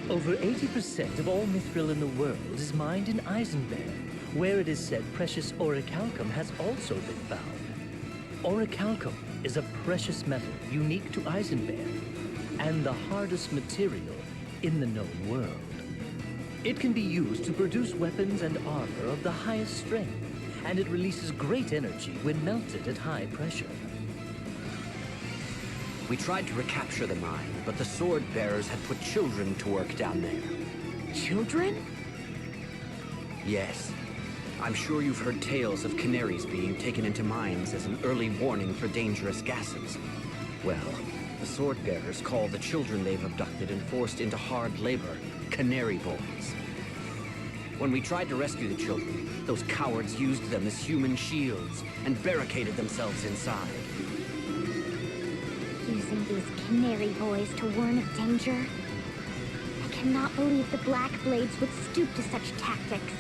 Over 80% of all mithril in the world is mined in Eisenberg, where it is said precious orichalcum has also been found. Orichalcum is a precious metal unique to Eisenberg, and the hardest material in the known world. It can be used to produce weapons and armor of the highest strength, and it releases great energy when melted at high pressure. We tried to recapture the mine, but the sword bearers had put children to work down there. Children? Yes. I'm sure you've heard tales of canaries being taken into mines as an early warning for dangerous gases. Well, the sword bearers call the children they've abducted and forced into hard labor canary boys. When we tried to rescue the children, those cowards used them as human shields and barricaded themselves inside. Using these canary boys to warn of danger? I cannot believe the Black Blades would stoop to such tactics.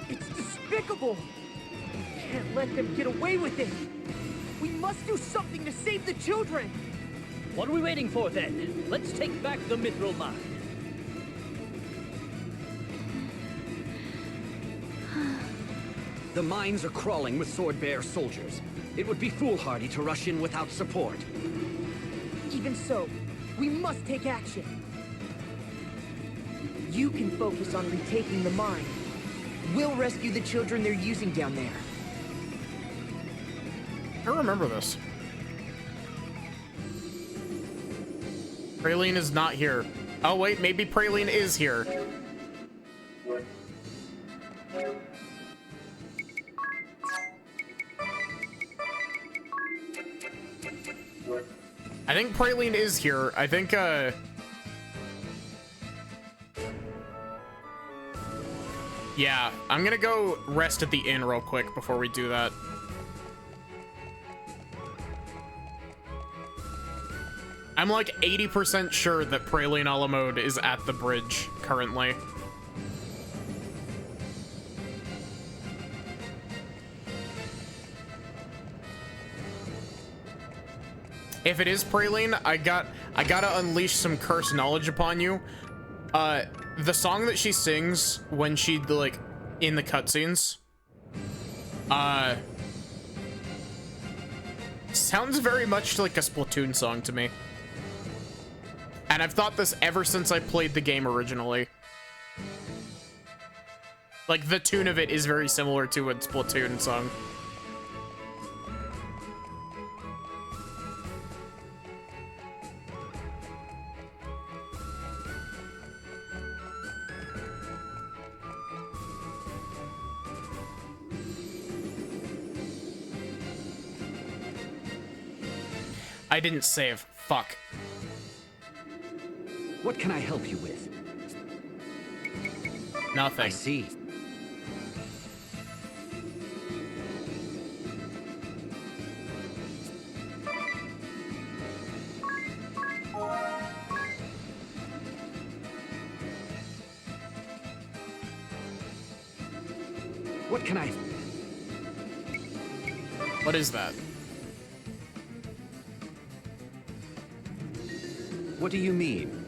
It's despicable! Can't let them get away with it! We must do something to save the children! What are we waiting for then? Let's take back the mithril mine. The mines are crawling with sword bearer soldiers. It would be foolhardy to rush in without support. Even so, we must take action. You can focus on retaking the mine. We'll rescue the children they're using down there. I remember this. Praline is not here. Oh wait, maybe Praline is here. I think Praline is here. I think, yeah, I'm gonna go rest at the inn real quick before we do that. I'm like 80% sure that Praline a la mode is at the bridge currently. If it is Praline, I gotta unleash some cursed knowledge upon you. The song that she sings when she like in the cutscenes, sounds very much like a Splatoon song to me. And I've thought this ever since I played the game originally. Like the tune of it is very similar to a Splatoon song. I didn't save. Fuck. What can I help you with? Nothing. I see. What can I... What is that? What do you mean?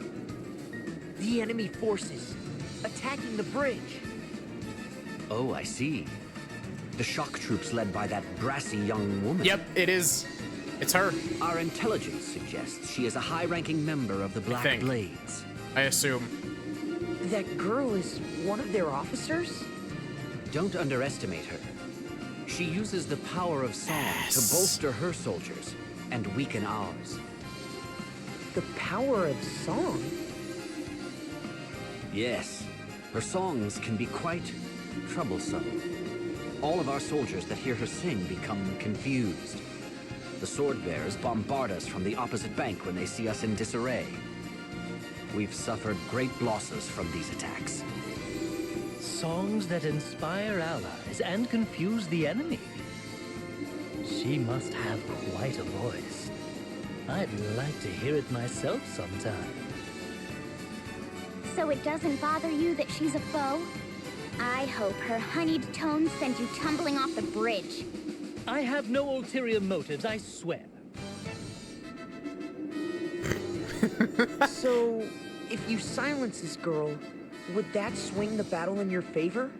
The enemy forces attacking the bridge. Oh, I see. The shock troops led by that brassy young woman. Yep, it is. It's her. Our intelligence suggests she is a high-ranking member of the Black Blades. I assume. That girl is one of their officers? Don't underestimate her. She uses the power of song to bolster her soldiers and weaken ours. The power of song? Yes, her songs can be quite troublesome. All of our soldiers that hear her sing become confused. The sword bearers bombard us from the opposite bank when they see us in disarray. We've suffered great losses from these attacks. Songs that inspire allies and confuse the enemy. She must have quite a voice. I'd like to hear it myself sometime. So it doesn't bother you that she's a foe? I hope her honeyed tones send you tumbling off the bridge. I have no ulterior motives, I swear. So, if you silence this girl, would that swing the battle in your favor?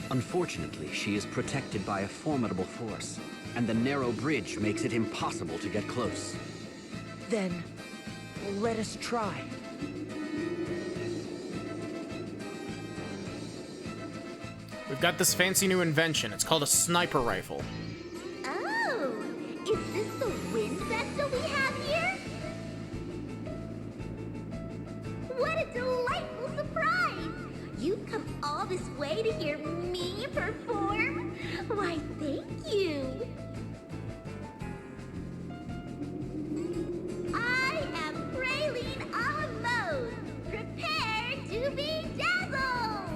Unfortunately, she is protected by a formidable force, and the narrow bridge makes it impossible to get close. Then, let us try. We've got this fancy new invention. It's called a sniper rifle. Oh, is this the wind vessel we have here? What a delightful surprise! You've come all this way to hear me perform? Why, thank you. I am Praline a la mode. Prepare to be dazzled!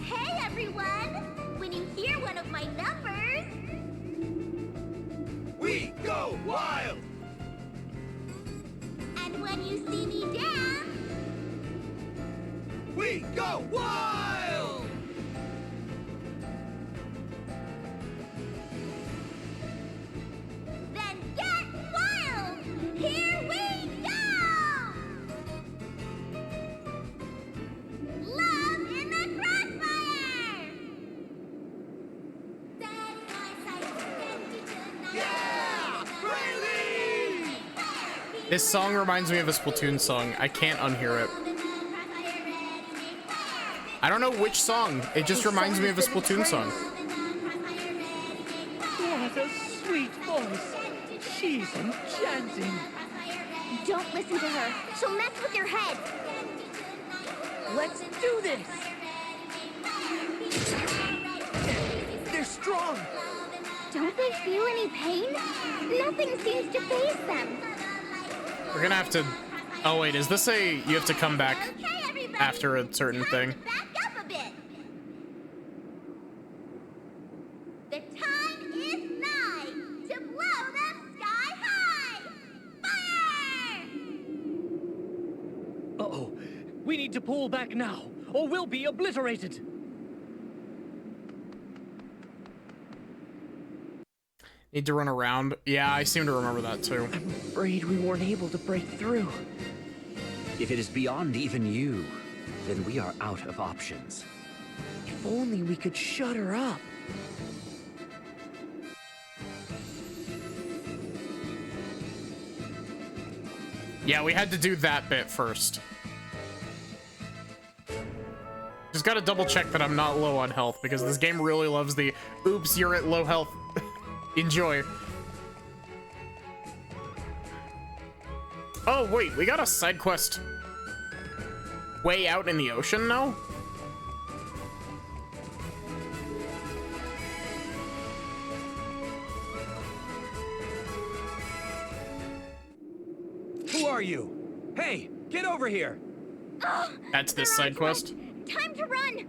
Hey everyone! When you hear one of my numbers... We go wild! And when you see me dance... We go wild! Then get wild! Here we go! Love in the crossfire! Yeah! Praline! This song reminds me of a Splatoon song. I can't unhear it. I don't know which song. It just reminds me of a Splatoon song. What a sweet voice. She's enchanting. Don't listen to her. She'll mess with your head. Let's do this! They're strong! Don't they feel any pain? Nothing seems to faze them. We're gonna have to... Oh wait, is this a... You have to come back after a certain thing? Back up a bit! The time is nigh to blow them sky high! Fire! Uh-oh. We need to pull back now, or we'll be obliterated. Need to run around? Yeah, I seem to remember that too. I'm afraid we weren't able to break through. If it is beyond even you, then we are out of options. If only we could shut her up. Yeah, we had to do that bit first. Just gotta double check that I'm not low on health, because this game really loves the oops, you're at low health. Enjoy. Oh, wait, we got a side quest way out in the ocean now? Who are you? Hey, get over here! That's this side quest? Time to run!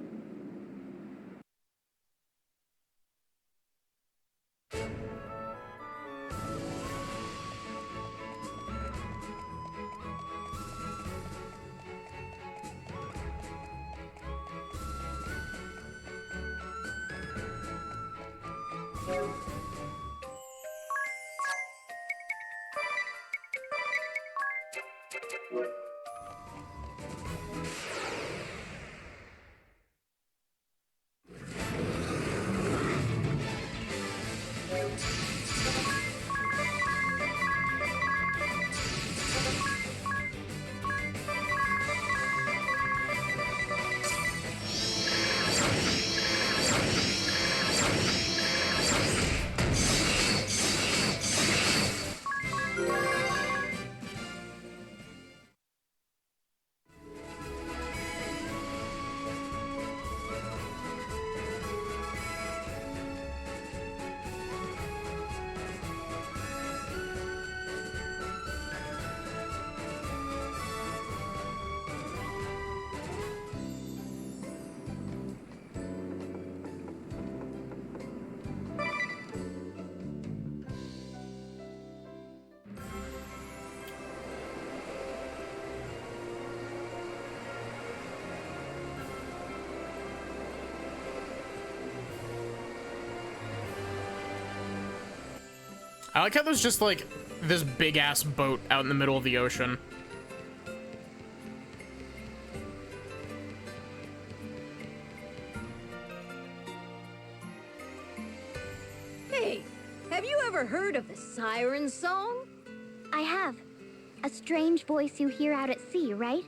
I like how there's just like this big ass boat out in the middle of the ocean. Hey, have you ever heard of the Siren Song? I have. A strange voice you hear out at sea, right?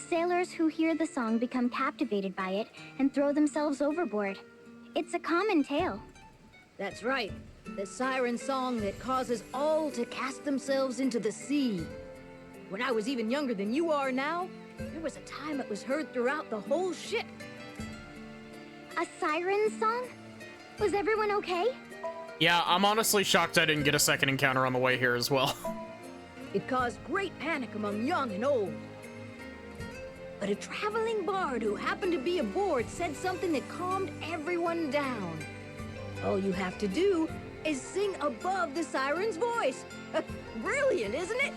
Sailors who hear the song become captivated by it and throw themselves overboard. It's a common tale. That's right. The siren song that causes all to cast themselves into the sea. When I was even younger than you are now, there was a time it was heard throughout the whole ship. A siren song? Was everyone okay? Yeah, I'm honestly shocked I didn't get a second encounter on the way here as well. It caused great panic among young and old. But a traveling bard who happened to be aboard said something that calmed everyone down. All you have to do is sing above the siren's voice. Brilliant, isn't it?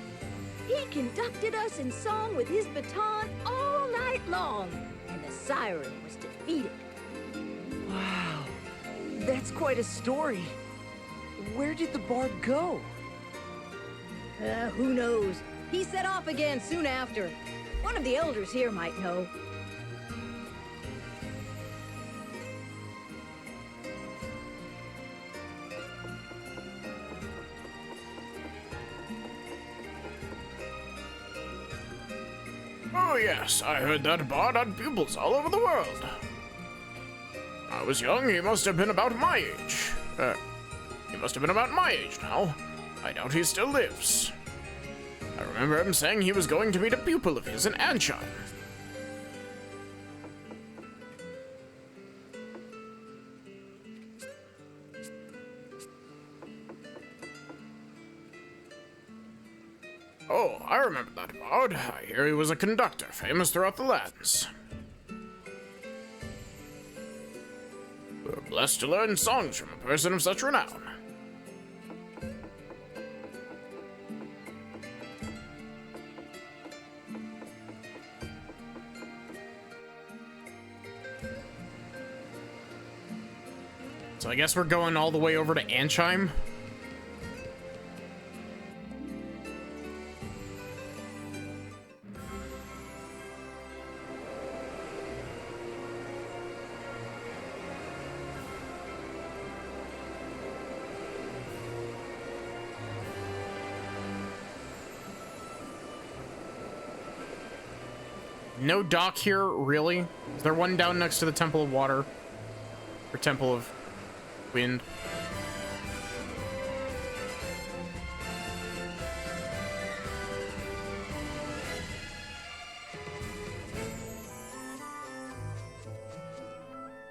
He conducted us in song with his baton all night long, and the siren was defeated. Wow, that's quite a story. Where did the bard go? Who knows? He set off again soon after. One of the elders here might know. Oh yes, I heard that bard had pupils all over the world. I was young, he must have been about my age. He must have been about my age now. I doubt he still lives. I remember him saying he was going to meet a pupil of his in Ansheim. Oh, I remember that bard. I hear he was a conductor, famous throughout the lands. We're blessed to learn songs from a person of such renown. So I guess we're going all the way over to Ansheim. No dock here, really? Is there one down next to the Temple of Water? Or Temple of Wind?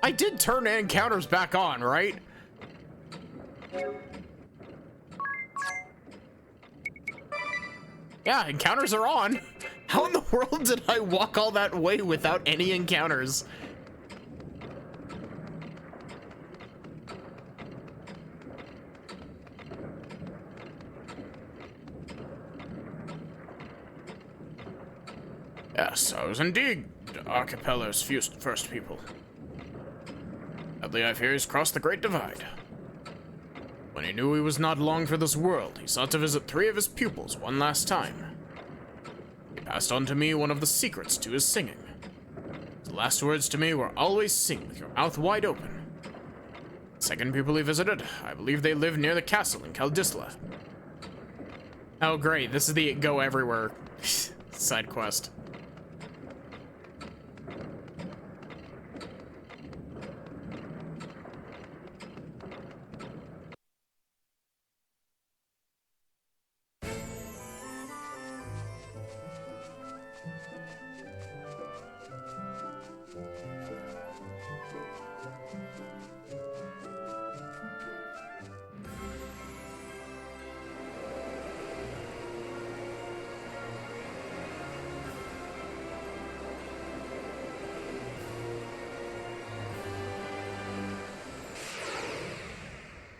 I did turn encounters back on, right? Yeah, encounters are on. How in the world did I walk all that way without any encounters? Yes, I was indeed Archipelago's first pupil. Sadly, I fear he's crossed the Great Divide. When he knew he was not long for this world, he sought to visit 3 of his pupils one last time. He passed on to me one of the secrets to his singing. His last words to me were always sing with your mouth wide open. The second pupil he visited, I believe they live near the castle in Kaldisla. Oh great, this is the go everywhere side quest.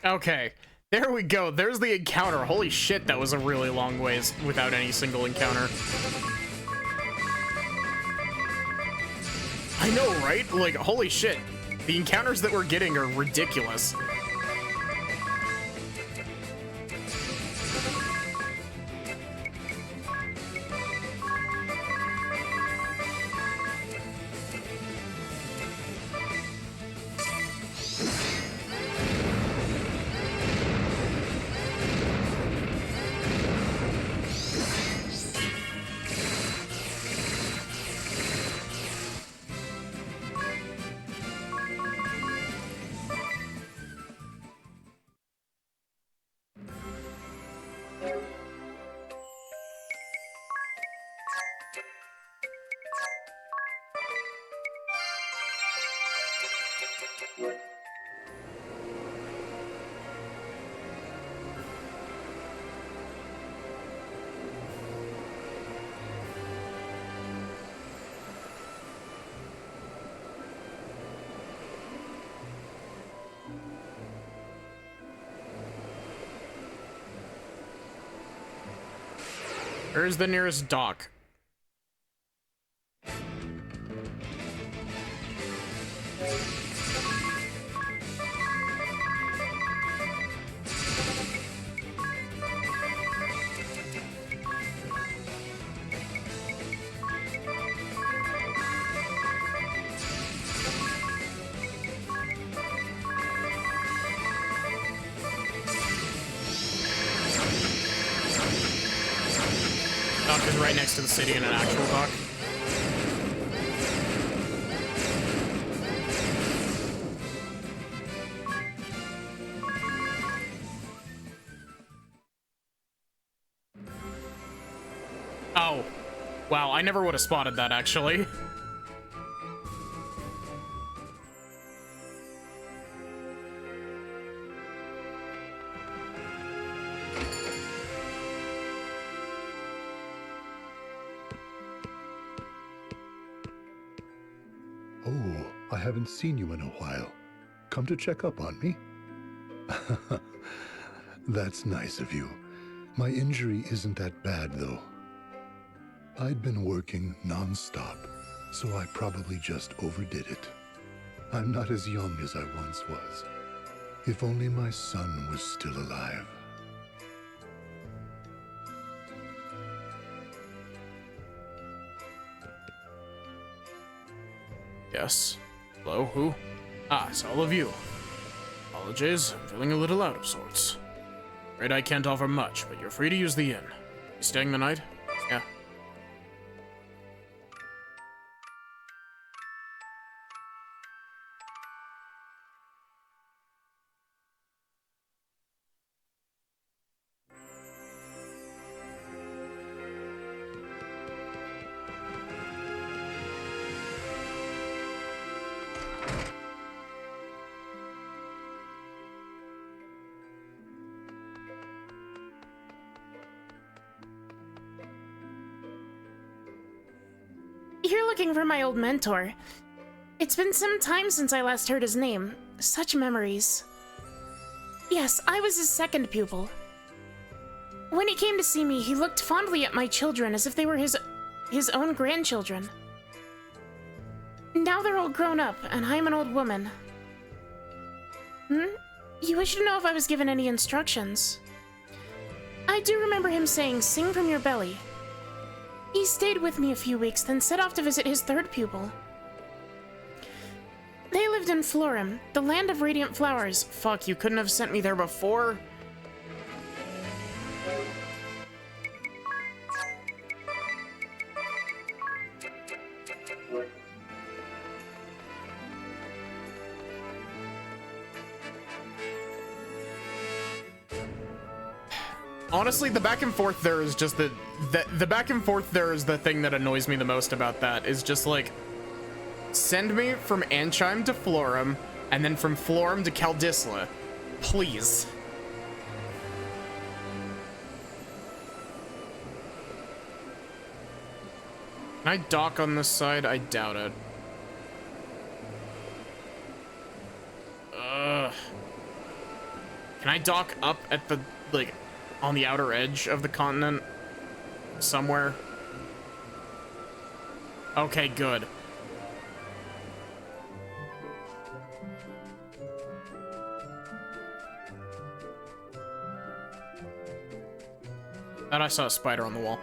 Okay, there we go. There's the encounter. Holy shit, that was a really long ways without any single encounter. I know, right? Like, holy shit. The encounters that we're getting are ridiculous. Where's the nearest dock? Dock is right next to the city in an actual dock. Oh. Wow, I never would have spotted that, actually. Oh, I haven't seen you in a while. Come to check up on me? That's nice of you. My injury isn't that bad, though. I'd been working non-stop, so I probably just overdid it. I'm not as young as I once was. If only my son was still alive. Yes. Hello, who? Ah, it's all of you. Apologies, I'm feeling a little out of sorts. Afraid I can't offer much, but you're free to use the inn. You staying the night? Yeah. You're looking for my old mentor. It's been some time since I last heard his name. Such memories. Yes, I was his second pupil. When he came to see me, he looked fondly at my children as if they were his own grandchildren. Now they're all grown up, and I'm an old woman. You wish to know if I was given any instructions? I do remember him saying, "Sing from your belly." He stayed with me a few weeks, then set off to visit his third pupil. They lived in Florim, the land of radiant flowers. Fuck, you couldn't have sent me there before? Honestly, the back and forth there is just the back and forth there is the thing that annoys me the most about that, is just like, send me from Ansheim to Florim, and then from Florim to Kaldisla. Please. Can I dock on this side? I doubt it. Can I dock up at the, like, on the outer edge of the continent? Somewhere? Okay, good. Thought I saw a spider on the wall.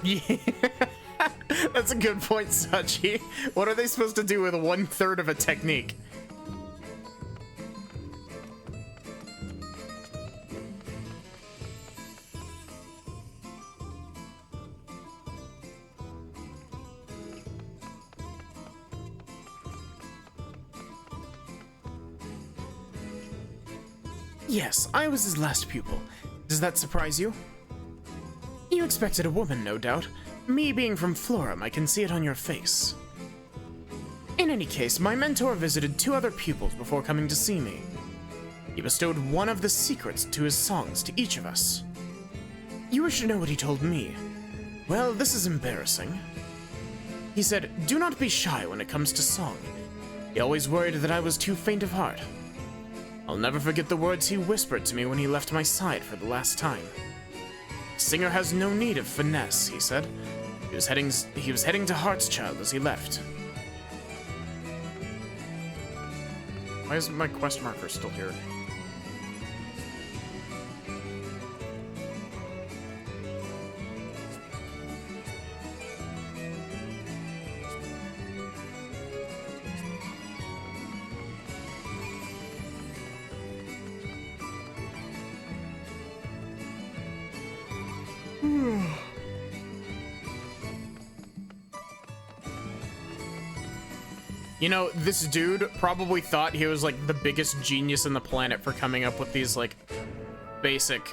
Yeah, that's a good point, Sachi. What are they supposed to do with 1/3 of a technique? Yes, I was his last pupil. Does that surprise you? You expected a woman, no doubt. Me being from Florum, I can see it on your face. In any case, my mentor visited 2 other pupils before coming to see me. He bestowed one of the secrets to his songs to each of us. You wish to know what he told me? Well, this is embarrassing. He said, do not be shy when it comes to song. He always worried that I was too faint of heart. I'll never forget the words he whispered to me when he left my side for the last time. A singer has no need of finesse, he said. He was heading to Heart's-Child as he left. Why is my quest marker still here? You know, this dude probably thought he was like the biggest genius in the planet for coming up with these like basic.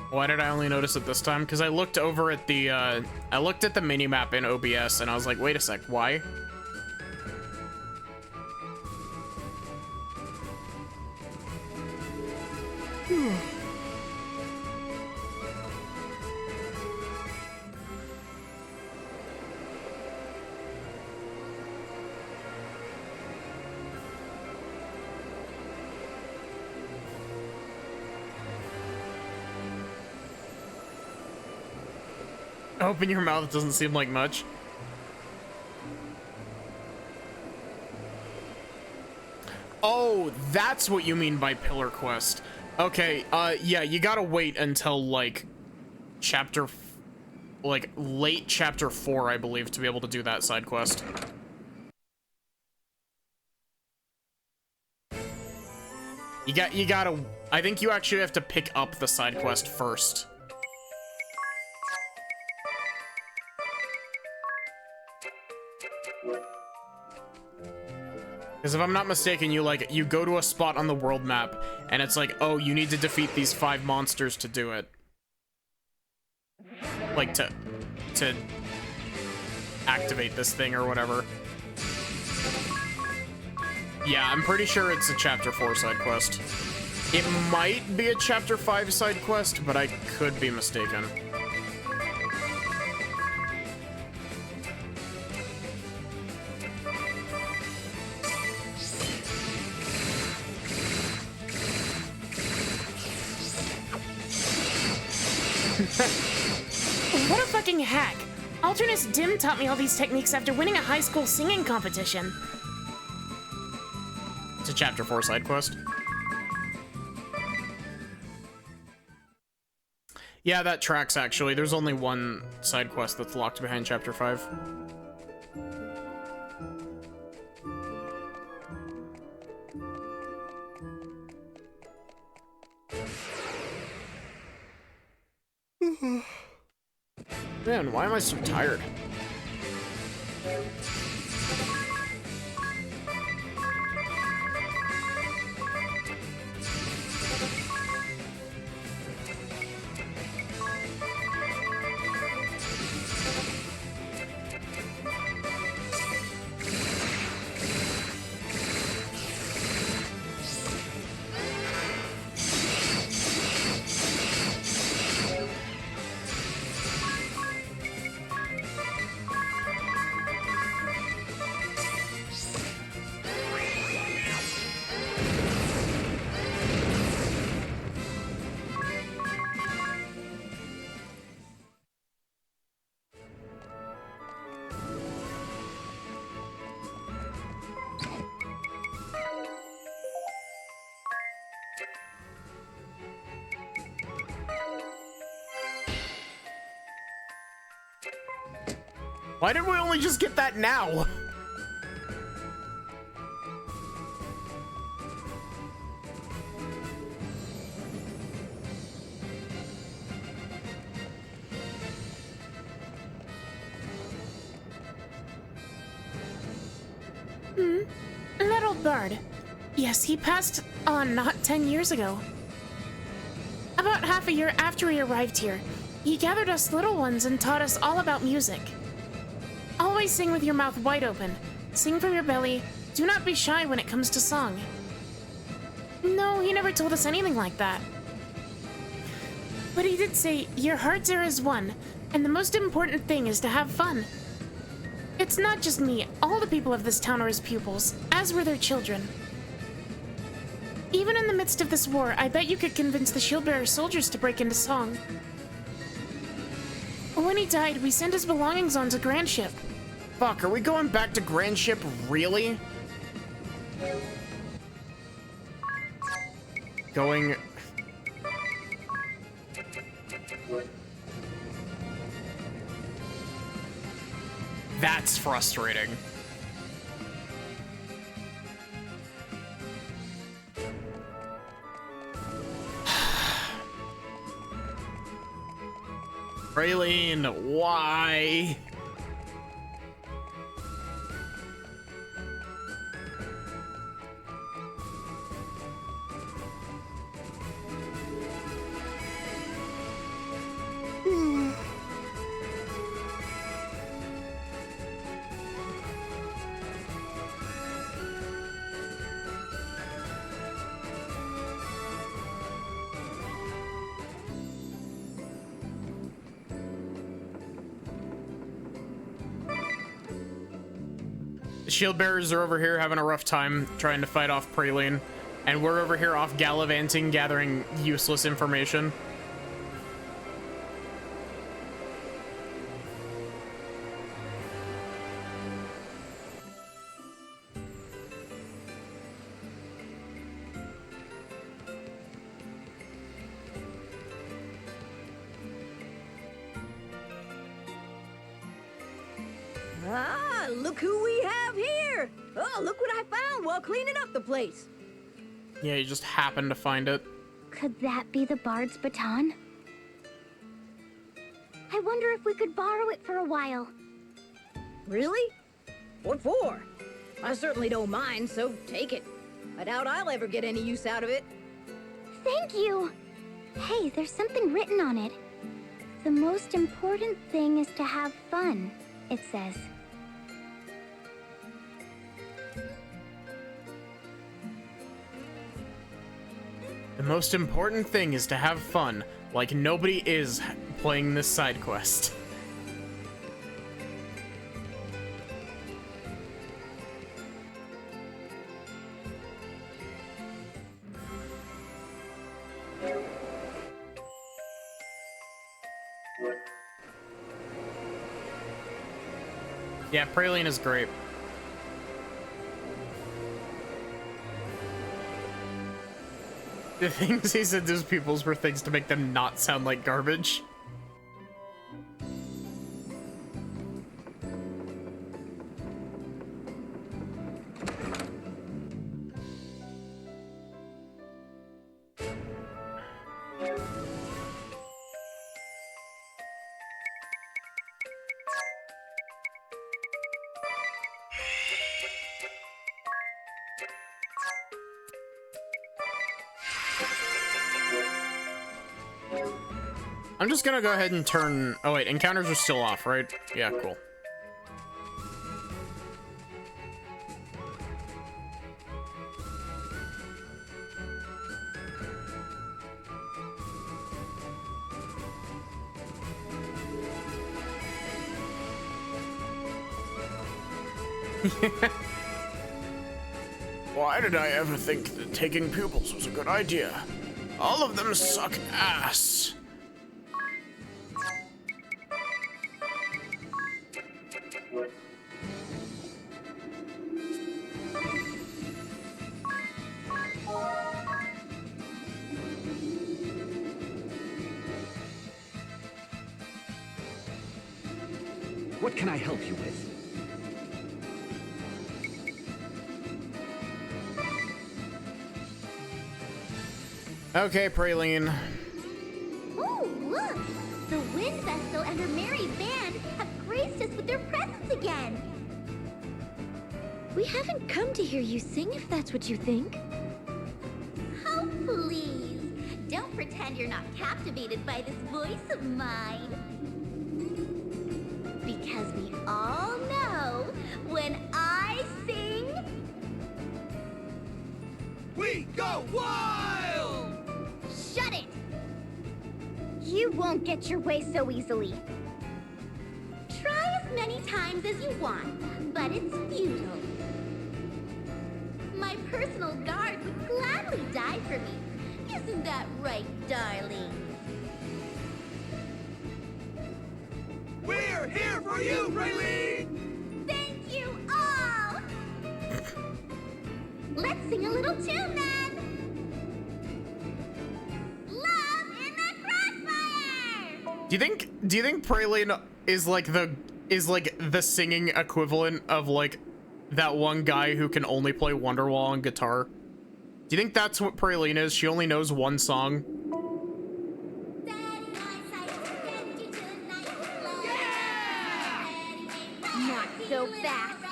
Why did I only notice it this time? Because I looked over at the I looked at the minimap in OBS and I was like, wait a sec, why? Open your mouth doesn't seem like much. Oh, that's what you mean by Pillar Quest. Okay, yeah, you gotta wait until, like, late chapter 4, I believe, to be able to do that side quest. You gotta, I think you actually have to pick up the side quest first. Because if I'm not mistaken, you go to a spot on the world map, and it's like, oh, you need to defeat these 5 monsters to do it. Like, to activate this thing or whatever. Yeah, I'm pretty sure it's a Chapter 4 side quest. It might be a Chapter 5 side quest, but I could be mistaken. What a fucking hack! Alternus Dim taught me all these techniques after winning a high school singing competition. It's a Chapter 4 side quest. Yeah, that tracks, actually. There's only one side quest that's locked behind Chapter 5. Man, why am I so tired? Why did we only just get that now? That'll bard. Yes, he passed on not 10 years ago. About half a year after he arrived here, he gathered us little ones and taught us all about music. Always sing with your mouth wide open. Sing from your belly. Do not be shy when it comes to song. No, he never told us anything like that. But he did say, your hearts are as one, and the most important thing is to have fun. It's not just me, all the people of this town are his pupils, as were their children. Even in the midst of this war, I bet you could convince the Shieldbearer soldiers to break into song. When he died, we sent his belongings onto Grand Ship. Fuck, are we going back to Grand Ship, really? Going... That's frustrating. Praline, why? The shield bearers are over here having a rough time trying to fight off Praline, and we're over here off gallivanting, gathering useless information. Ah, look who we have here! Oh, look what I found while cleaning up the place. Yeah, you just happened to find it. Could that be the bard's baton? I wonder if we could borrow it for a while. Really? What for? I certainly don't mind, so take it. I doubt I'll ever get any use out of it. Thank you! Hey, there's something written on it. The most important thing is to have fun, it says. The most important thing is to have fun, like nobody is playing this side quest. Yeah, Praline is great. The things he said to his pupils were things to make them not sound like garbage. I'm just gonna go ahead and turn... Oh wait, encounters are still off, right? Yeah, cool. Why did I ever think that taking pupils was a good idea? All of them suck ass. What can I help you with? Okay, Praline. Oh, look! The Wind Vestal and her merry band have graced us with their presence again. We haven't come to hear you sing if that's what you think. Oh, please. Don't pretend you're not captivated by this voice of mine. Because we all know when I sing... We go wild! Shut it! You won't get your way so easily. Try as many times as you want, but it's futile. My personal guard would gladly die for me. Isn't that right, darling? We're here for you, Raylene! Thank you all! Let's sing a little tune then! Love in the Crossfire! Do you think Praline is like the singing equivalent of like that one guy who can only play Wonderwall on guitar? Do you think that's what Praline is? She only knows one song. Not so fast.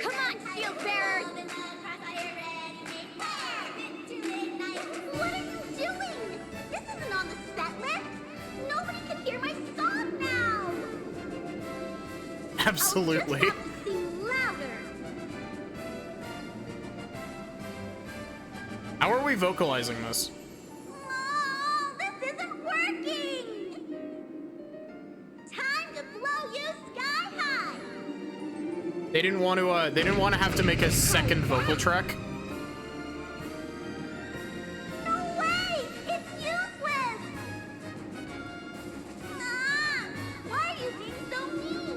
Come on, shield bearer. What are you doing? This isn't on the set list. Nobody can hear my song now. Absolutely. I'll just have to sing louder. How are we vocalizing this? Oh, this isn't working. Time to blow you sky high. They didn't want to have to make a second vocal track. No way! It's useless! Ah, why are you being so mean?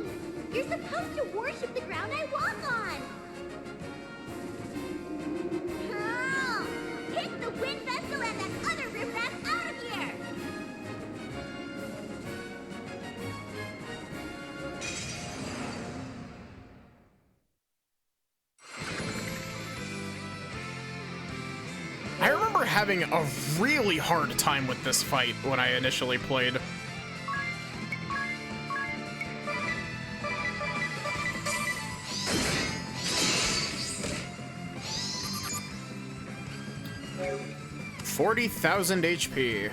You're supposed to worship the ground I walk on! Oh, take the wind vessel and that other riffraff out of here! I remember having a really hard time with this fight when I initially played. $40,000 HP.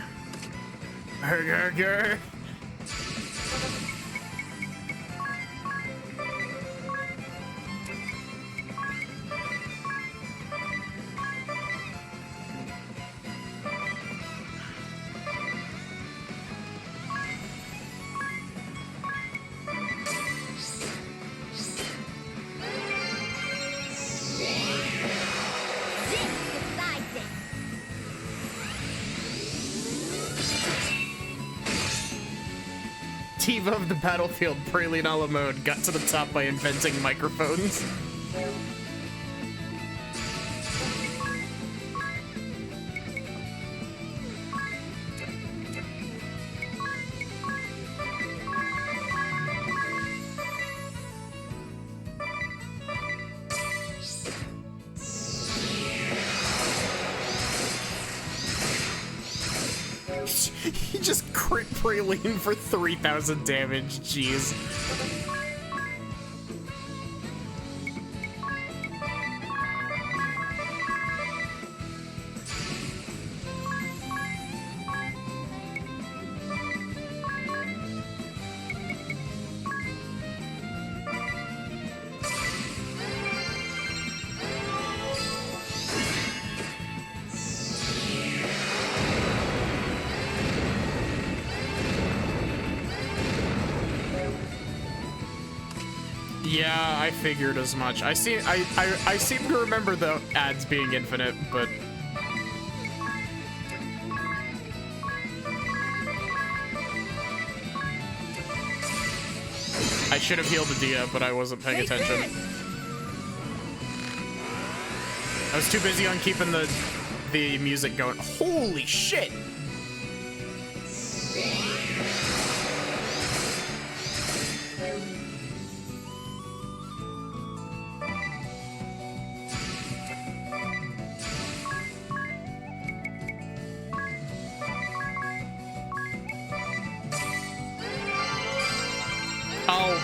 Diva of the battlefield, Praline a la mode, got to the top by inventing microphones. He just crit Praline for 3,000 damage, jeez. Yeah, I figured as much. I seem to remember the ads being infinite, but I should have healed the Dia, but I wasn't paying attention. I was too busy on keeping the music going. Holy shit!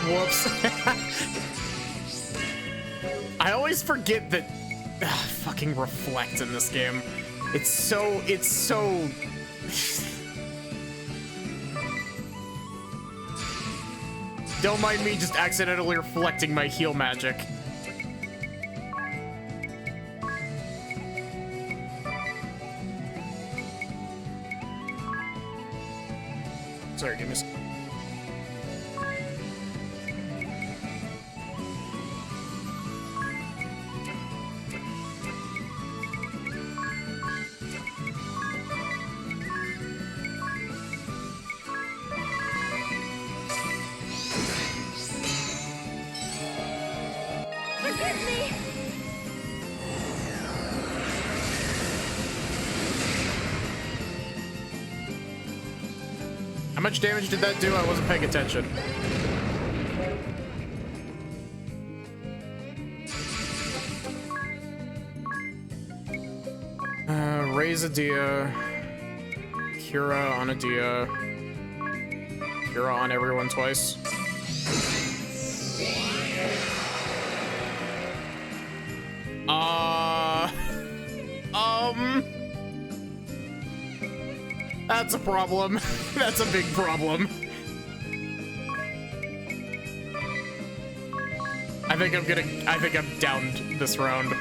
Whoops. I always forget that fucking reflect in this game. It's so don't mind me just accidentally reflecting my heal magic. Sorry, give me a second. Forgive me! How much damage did that do? I wasn't paying attention. Raise a dia. Cura on a dia. Cura on everyone twice. That's a problem. That's a big problem. I think I'm downed this round.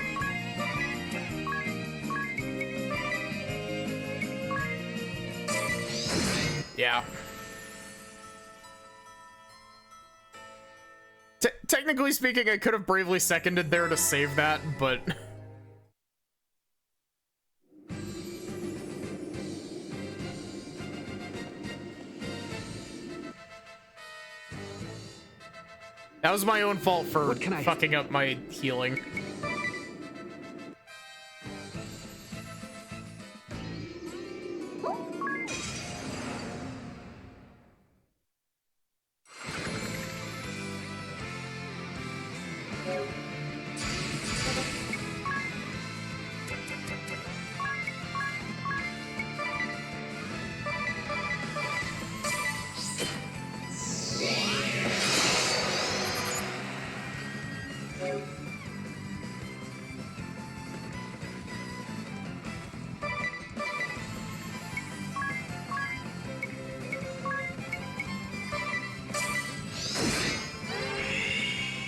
Yeah. Technically speaking, I could have bravely seconded there to save that, but... That was my own fault for fucking up my healing.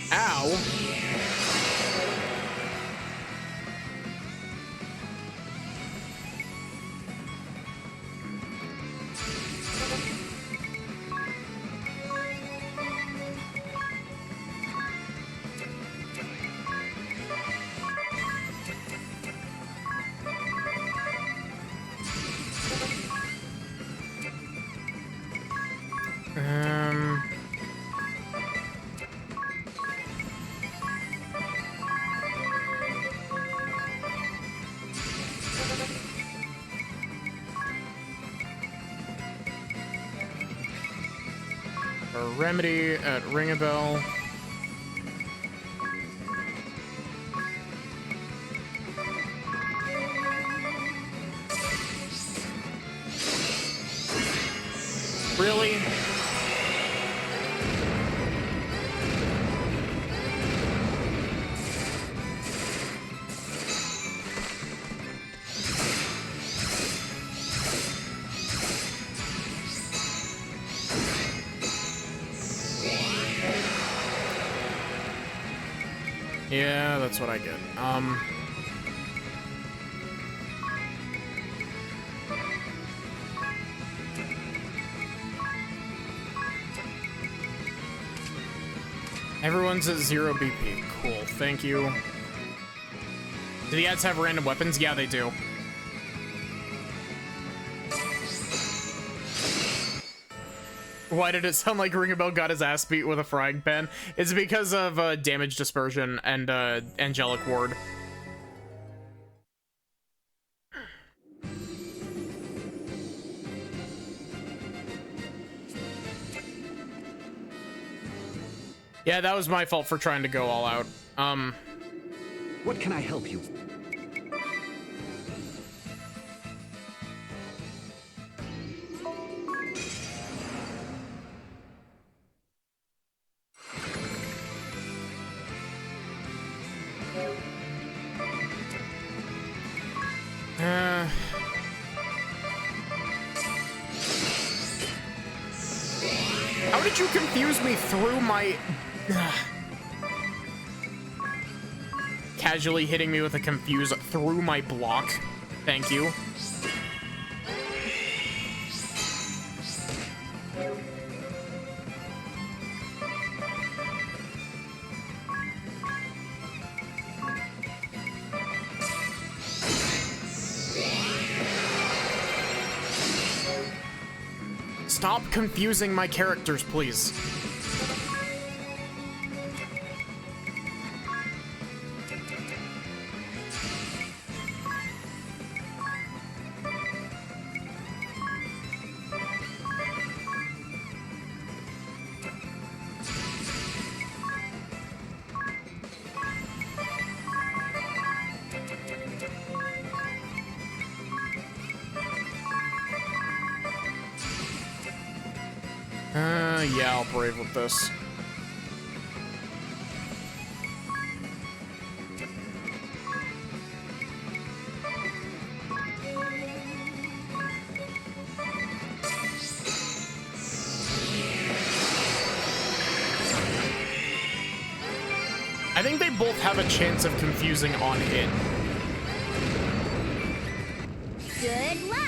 Ow. Remedy at Ring a Bell. Really? Yeah, that's what I get. Everyone's at 0 BP. Cool, thank you. Do the ads have random weapons? Yeah, they do. Why did it sound like Ring a Bell got his ass beat with a frying pan? It's because of damage dispersion and angelic ward. Yeah, that was my fault for trying to go all out. What can I help you? How did you confuse me through my... Casually hitting me with a confuse through my block. Thank you. Stop confusing my characters, please. Yeah, I'll brave with this. I think they both have a chance of confusing on hit. Good luck!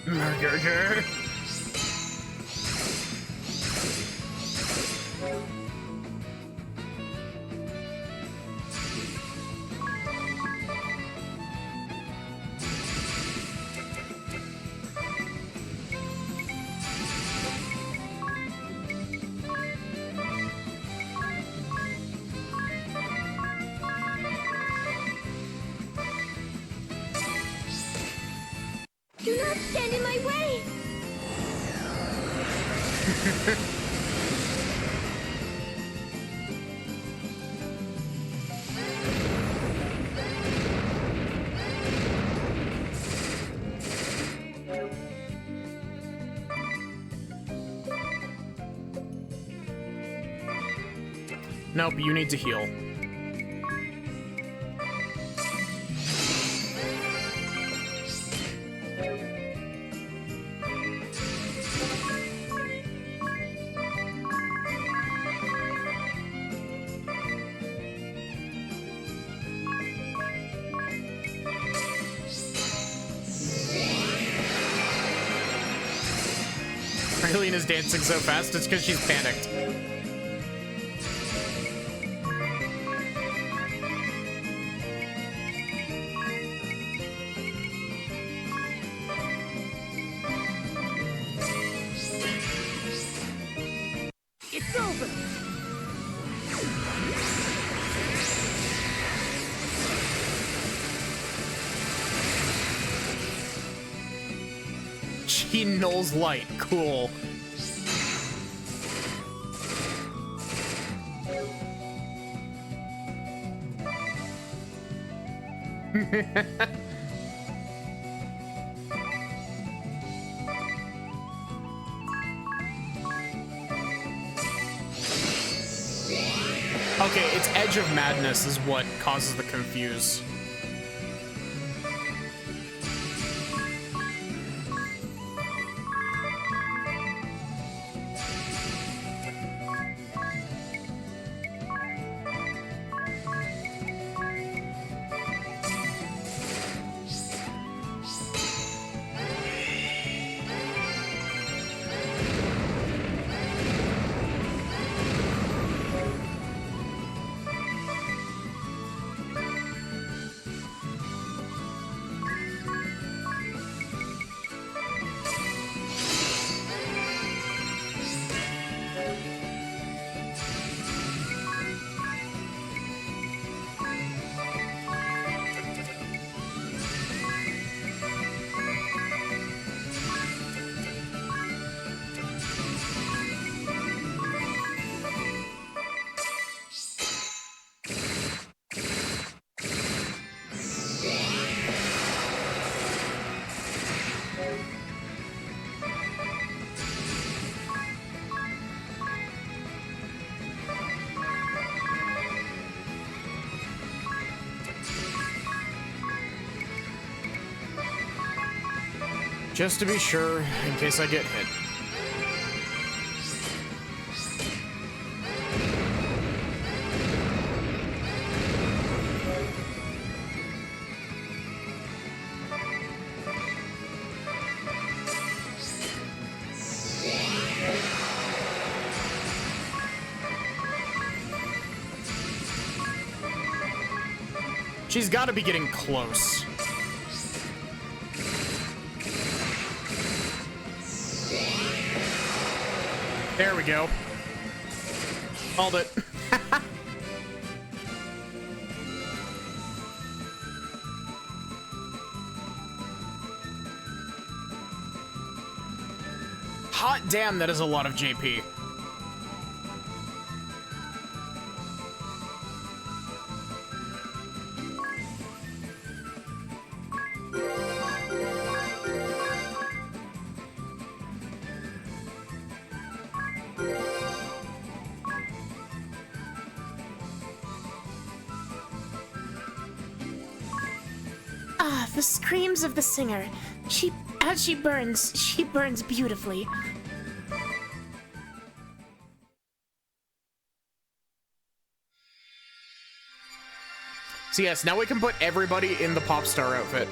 Murder. Do not stand in my way! Nope, you need to heal. Raylene is dancing so fast, it's because she's panicked. It's over! She nulls light. Cool. Okay, it's Edge of Madness is what causes the confuse. Just to be sure, in case I get hit. She's got to be getting close. There we go. Called it. Hot damn, that is a lot of JP. Ah, the screams of the singer. As she burns beautifully. So yes, now we can put everybody in the pop star outfit.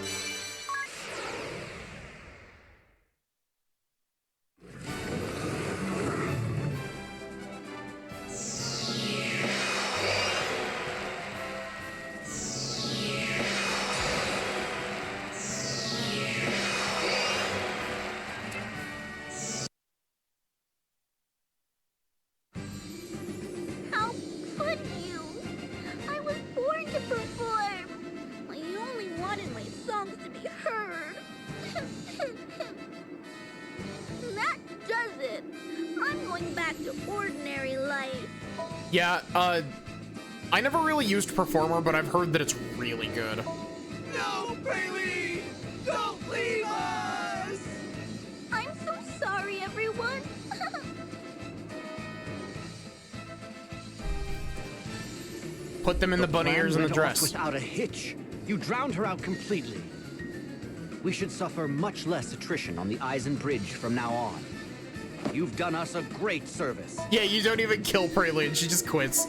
How could you? I was born to perform. I only wanted my songs to be heard. That does it. I'm going back to ordinary life. Yeah, I never really used Performer, but I've heard that it's really good. No, Bailey! Don't leave us! I'm so sorry, everyone. Put them in the bunny ears and the went off dress. Without a hitch. You drowned her out completely. We should suffer much less attrition on the Eisen Bridge from now on. You've done us a great service. Yeah, you don't even kill Praline, she just quits.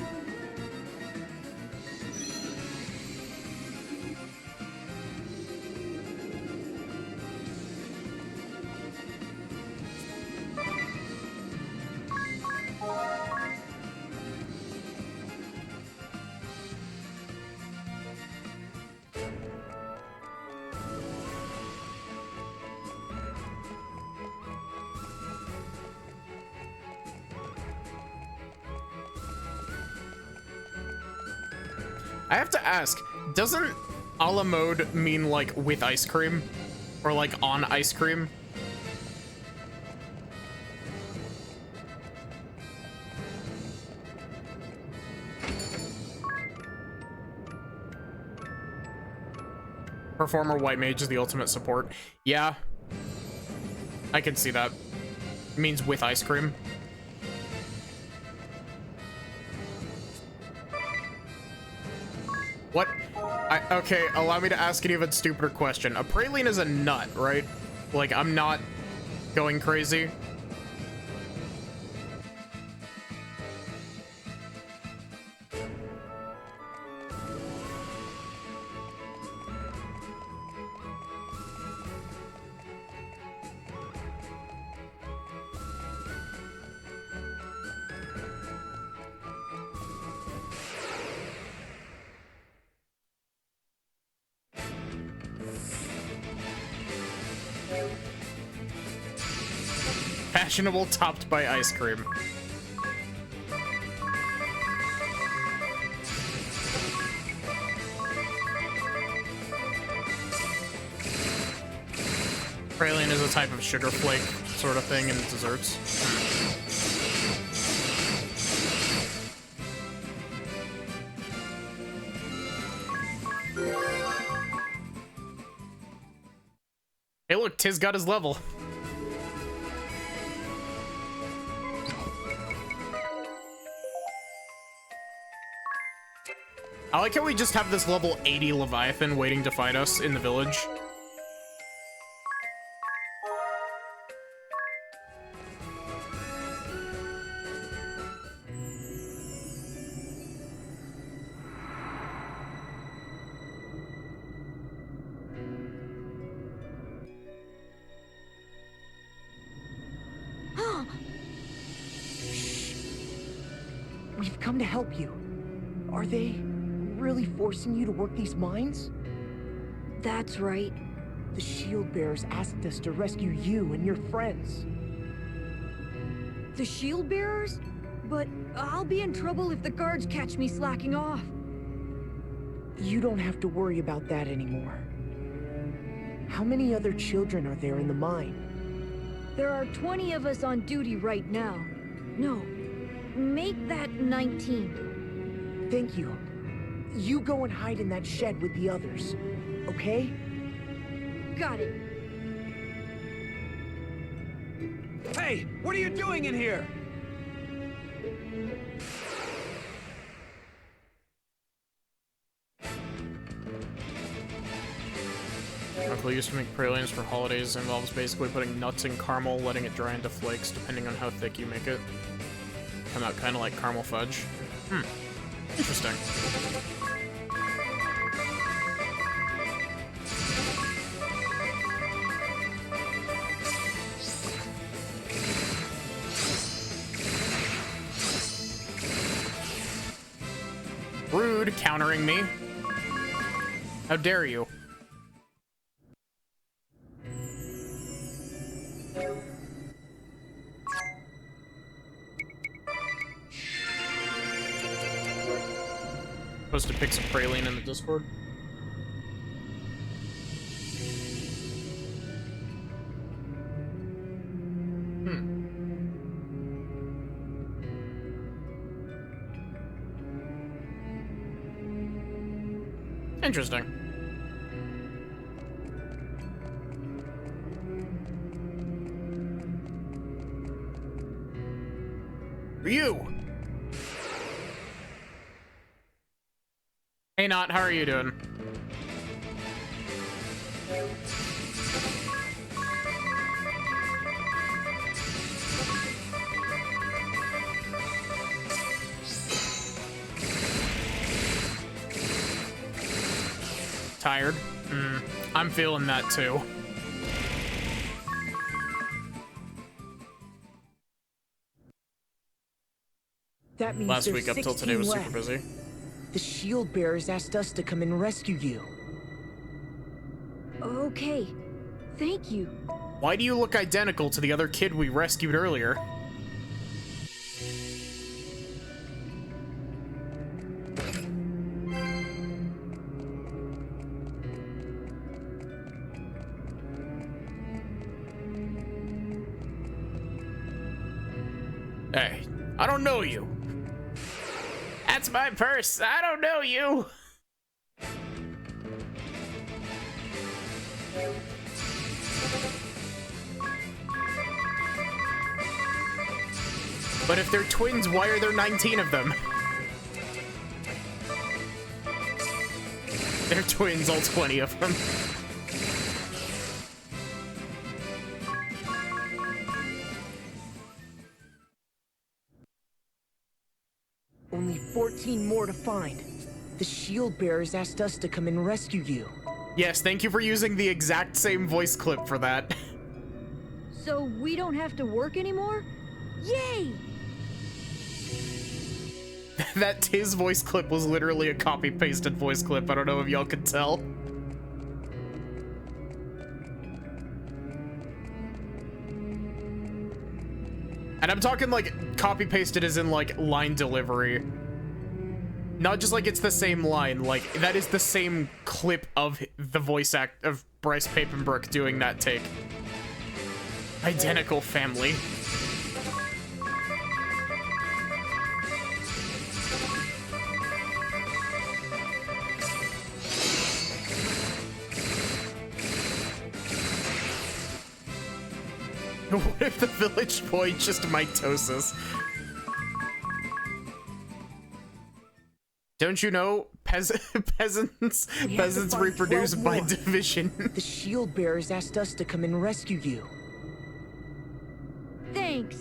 I have to ask, doesn't a la mode mean like with ice cream? Or like on ice cream? Performer White Mage is the ultimate support. Yeah. I can see that. It means with ice cream. What? Okay, allow me to ask an even stupider question. A praline is a nut, right? Like, I'm not going crazy. Fashionable topped by ice cream. Praline is a type of sugar flake sort of thing in desserts. Hey look, Tiz got his level. I like how we just have this level 80 Leviathan waiting to fight us in the village. We've come to help you. Are they really forcing you to work these mines? That's right. The shield bearers asked us to rescue you and your friends. The shield bearers? But I'll be in trouble if the guards catch me slacking off. You don't have to worry about that anymore. How many other children are there in the mine? There are 20 of us on duty right now. No, make that 19. Thank you. You go and hide in that shed with the others, okay? Got it. Hey, what are you doing in here? Uncle used to make pralines for holidays. Involves basically putting nuts in caramel, letting it dry into flakes, depending on how thick you make it. Come out kind of like caramel fudge. Interesting. Rude, countering me. How dare you? Supposed to pick some praline in the Discord. Interesting. Ryu! Hey, Not, how are you doing? Tired? I'm feeling that too. That means Last there's week up till 16 today was left. super busy. The shield bearers asked us to come and rescue you. Okay. Thank you. Why do you look identical to the other kid we rescued earlier? Hey, I don't know you. That's my purse. I don't know you. But if they're twins, why are there 19 of them? They're twins, all 20 of them. Only 14 more to find. The shield bearers asked us to come and rescue you. Yes, thank you for using the exact same voice clip for that. So we don't have to work anymore? Yay! That Tiz voice clip was literally a copy-pasted voice clip. I don't know if y'all could tell. And I'm talking like copy-pasted as in like line delivery. Not just like it's the same line, like that is the same clip of the voice act of Bryce Papenbrook doing that take. Identical family. What if the village boy just mitosis? Don't you know peasants reproduce by division? The shield bearers asked us to come and rescue you. Thanks.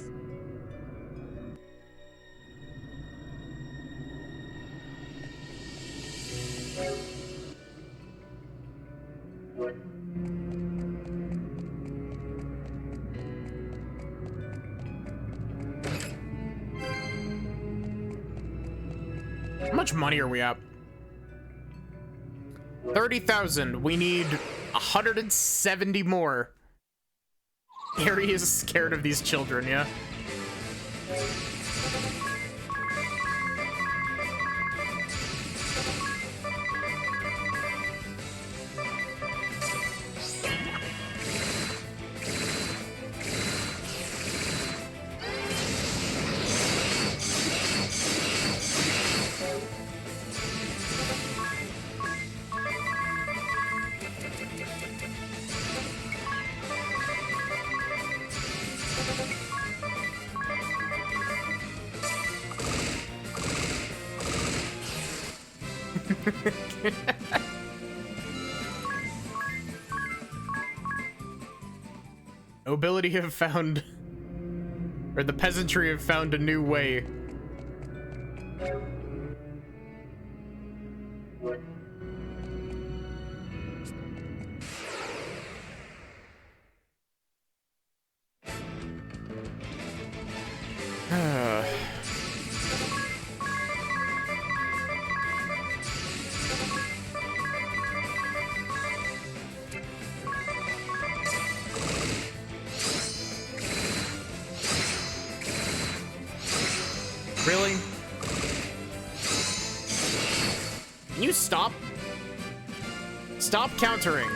How much money are we at? 30,000. We need 170 more. Harry is scared of these children, yeah? Nobility have found, or the peasantry have found a new way. Really? Can you stop? Stop countering.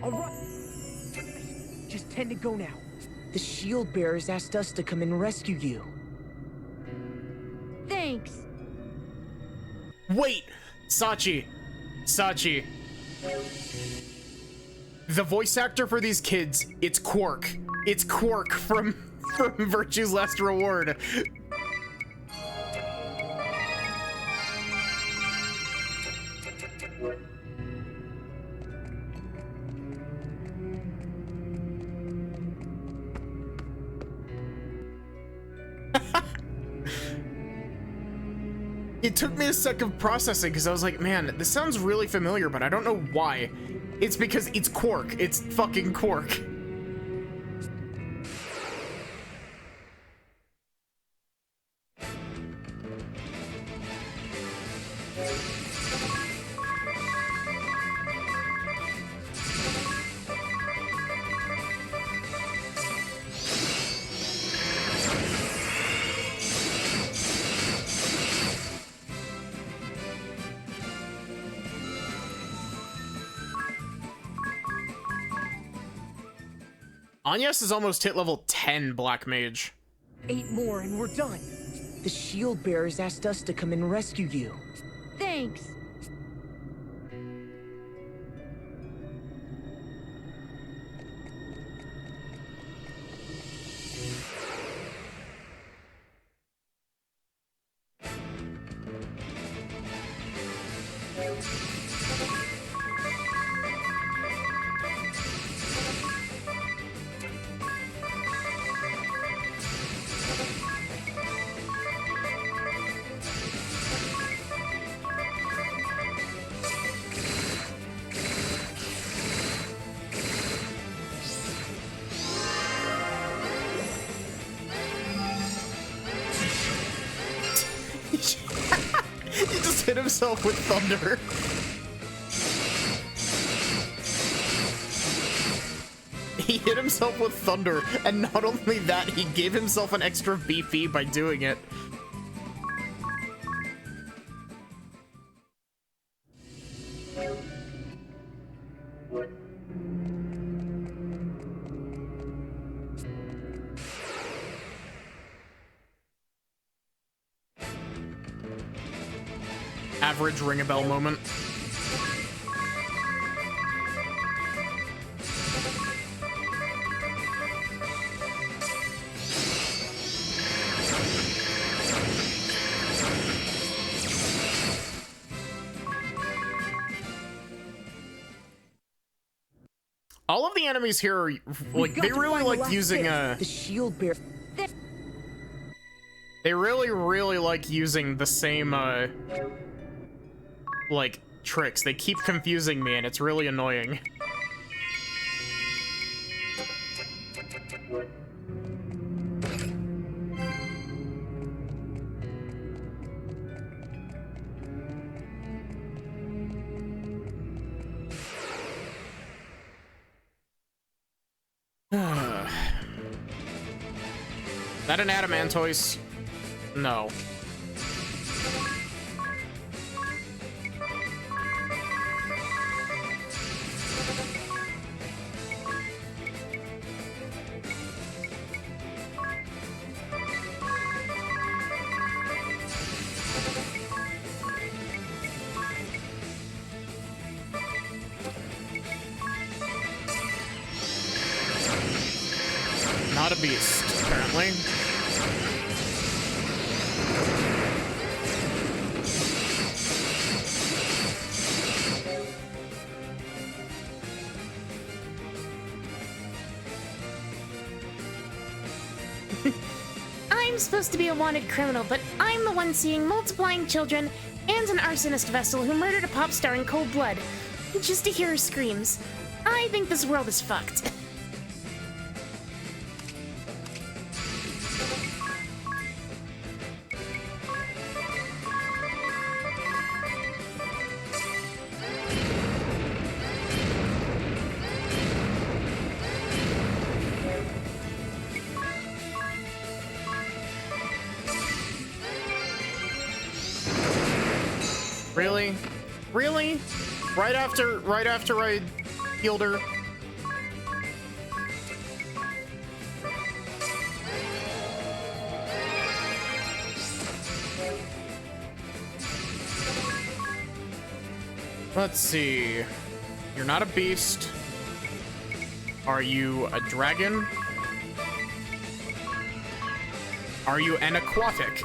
All right. Just tend to go now. The shield bearers asked us to come and rescue you. Thanks. Wait! Sachi. Sachi. The voice actor for these kids, it's Quark. It's Quark from Virtue's Last Reward. It took me a sec of processing because I was like, man, this sounds really familiar, but I don't know why. It's because it's Quark. It's fucking Quark. Agnes is almost hit level 10 Black Mage. 8 more and we're done. The shield bearers asked us to come and rescue you. Thanks. He just hit himself with thunder. He hit himself with thunder, and not only that, he gave himself an extra BP by doing it. Average ring a bell moment. All of the enemies here are like they really like using the shield bear. They really like using the same like tricks. They keep confusing me and it's really annoying. That an adamantoise? No. Not a beast, apparently. I'm supposed to be a wanted criminal, but I'm the one seeing multiplying children and an arsonist vessel who murdered a pop star in cold blood. Just to hear her screams. I think this world is fucked. Really? Really? Right after I healed her? Let's see. You're not a beast. Are you a dragon? Are you an aquatic?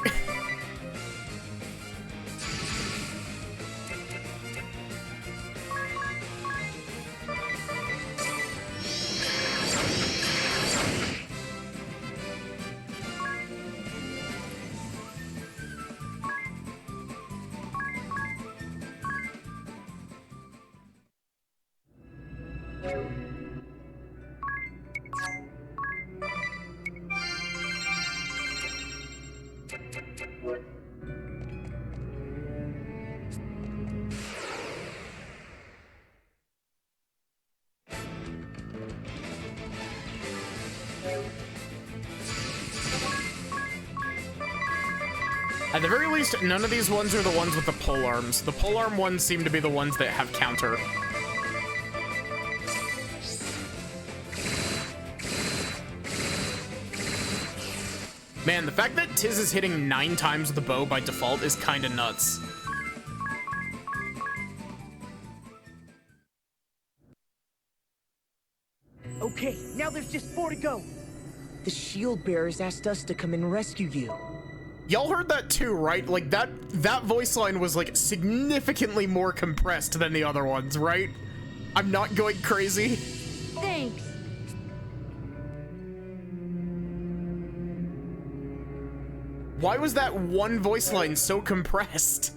At the very least, none of these ones are the ones with the pole arms. The pole arm ones seem to be the ones that have counter. Man, the fact that Tiz is hitting 9 times with the bow by default is kinda nuts. Okay, now there's just 4 to go. The shield bearers asked us to come and rescue you. Y'all heard that too, right? Like, that voice line was, like, significantly more compressed than the other ones, right? I'm not going crazy. Thanks. Why was that one voice line so compressed?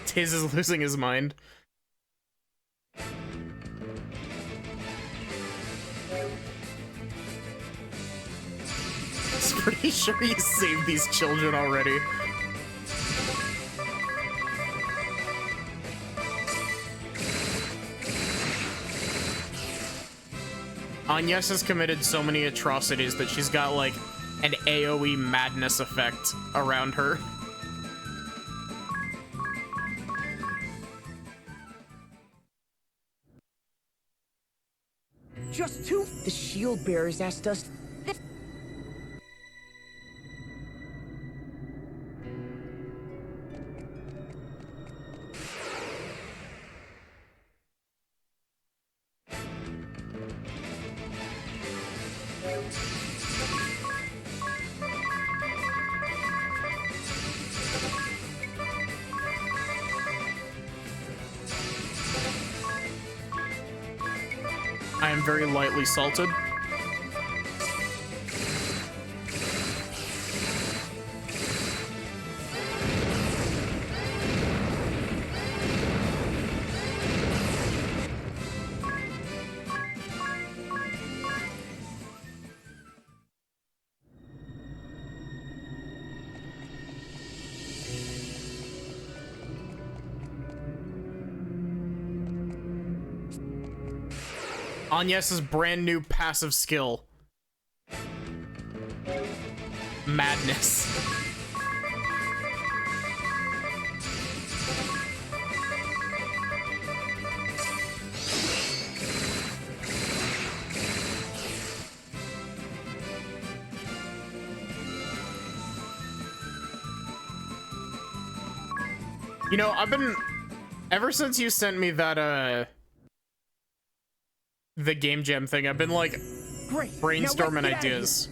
Tiz is losing his mind. He's pretty sure he saved these children already. Agnes has committed so many atrocities that she's got, like, an AoE madness effect around her. Just 2? The shield bearers asked us... I am very lightly salted. Agnes's brand new passive skill. Madness. You know, I've been, ever since you sent me that, the game jam thing, I've been like brainstorming ideas.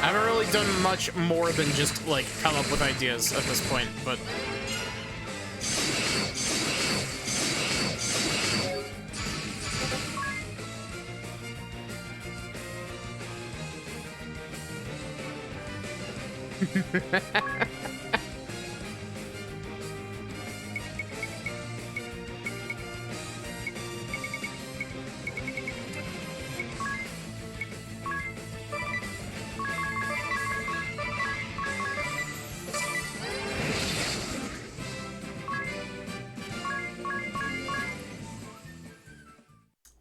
I haven't really done much more than just, like, come up with ideas at this point, but...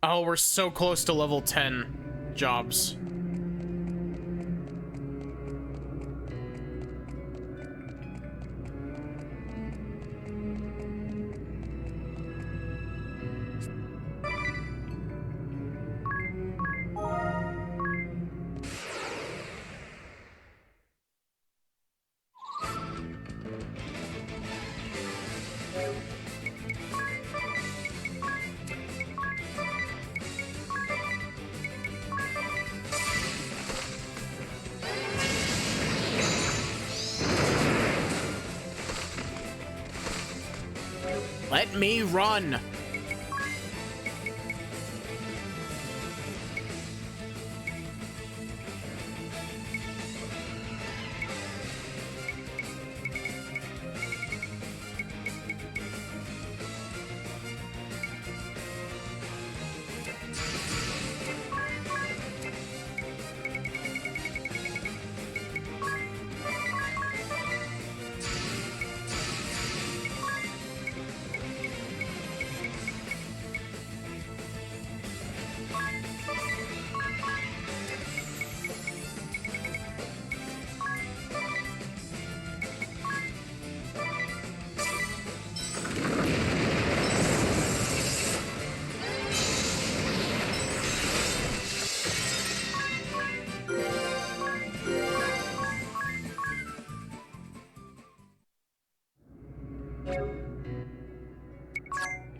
Oh, we're so close to level 10 jobs. Let me run.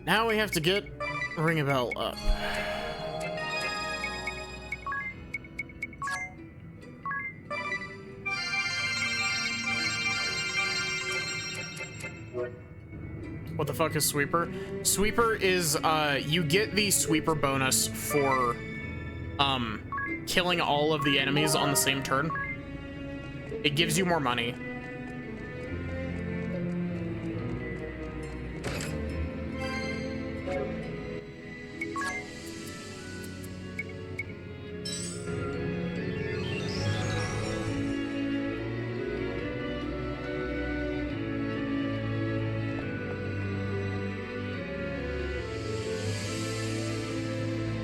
Now we have to get Ring a Bell up. What the fuck is Sweeper? Sweeper is, you get the Sweeper bonus for, killing all of the enemies on the same turn. It gives you more money.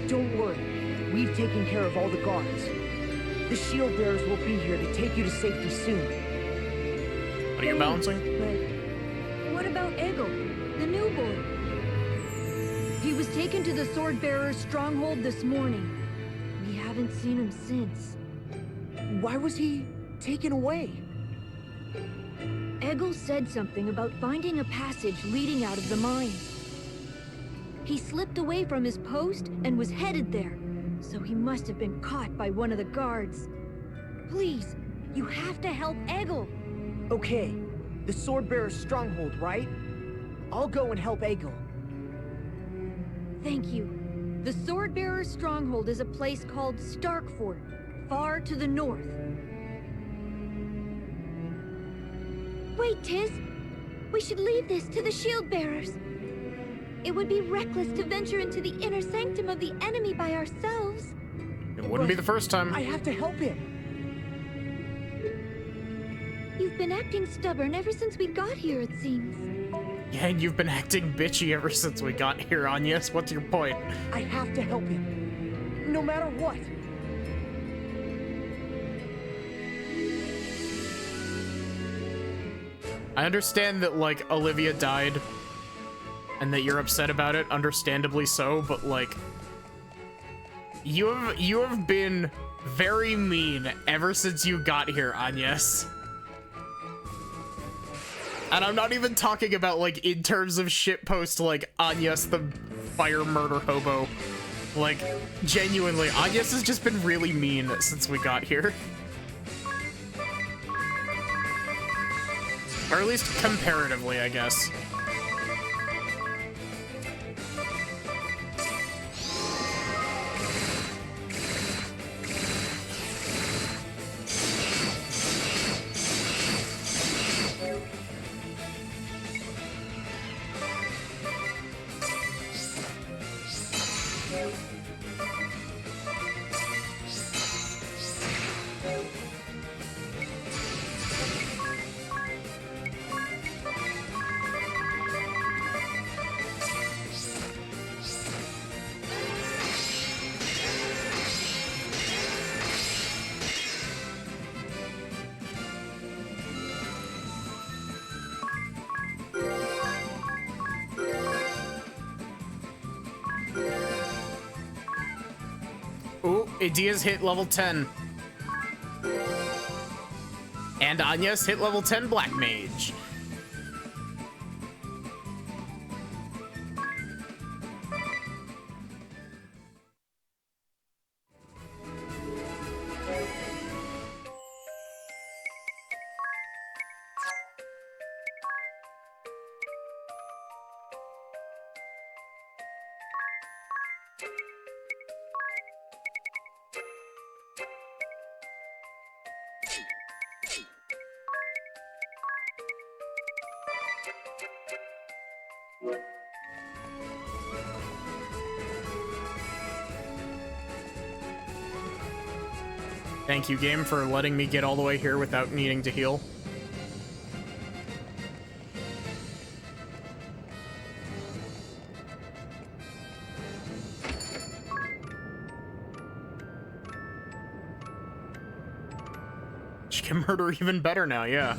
Don't worry. We've taken care of all the guards. The shield bearers will be here to take you to safety soon. What are you balancing? But what about Egil, the new boy? He was taken to the sword bearer's stronghold this morning. We haven't seen him since. Why was he taken away? Egil said something about finding a passage leading out of the mine. He slipped away from his post and was headed there, so he must have been caught by one of the guards. Please, you have to help Egil. Okay, the Swordbearer's stronghold, right? I'll go and help Egil. Thank you. The Swordbearer's stronghold is a place called Starkfort, far to the north. Wait, Tiz. We should leave this to the shield bearers. It would be reckless to venture into the inner sanctum of the enemy by ourselves. It wouldn't be the first time. I have to help him. You've been acting stubborn ever since we got here, it seems. Yeah, and you've been acting bitchy ever since we got here, Agnes. What's your point? I have to help him. No matter what. I understand that, like, Olivia died and that you're upset about it, understandably so, but, like, you have been very mean ever since you got here, Agnes. And I'm not even talking about, like, in terms of shitpost, like, Agnes the fire murder hobo. Like, genuinely, Agnes has just been really mean since we got here. Or at least comparatively, I guess. Ooh, Idia's hit level 10. And Agnes hit level 10 Black Mage. Thank you, game, for letting me get all the way here without needing to heal. She can murder even better now, yeah.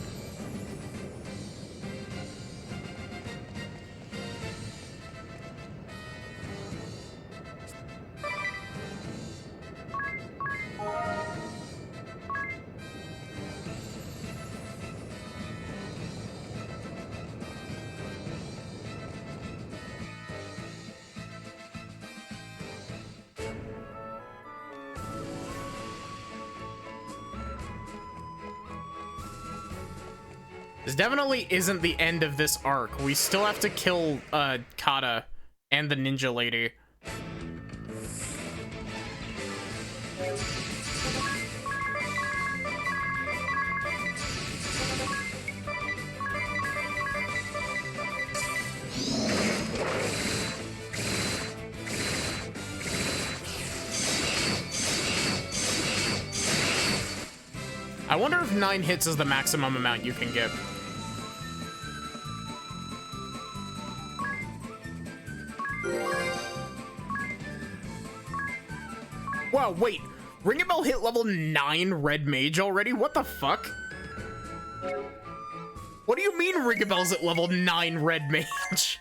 This definitely isn't the end of this arc. We still have to kill Kata and the ninja lady. I wonder if 9 hits is the maximum amount you can get. Wow, wait. Ringabel hit level 9 Red Mage already? What the fuck? What do you mean Ringabel's at level 9 Red Mage?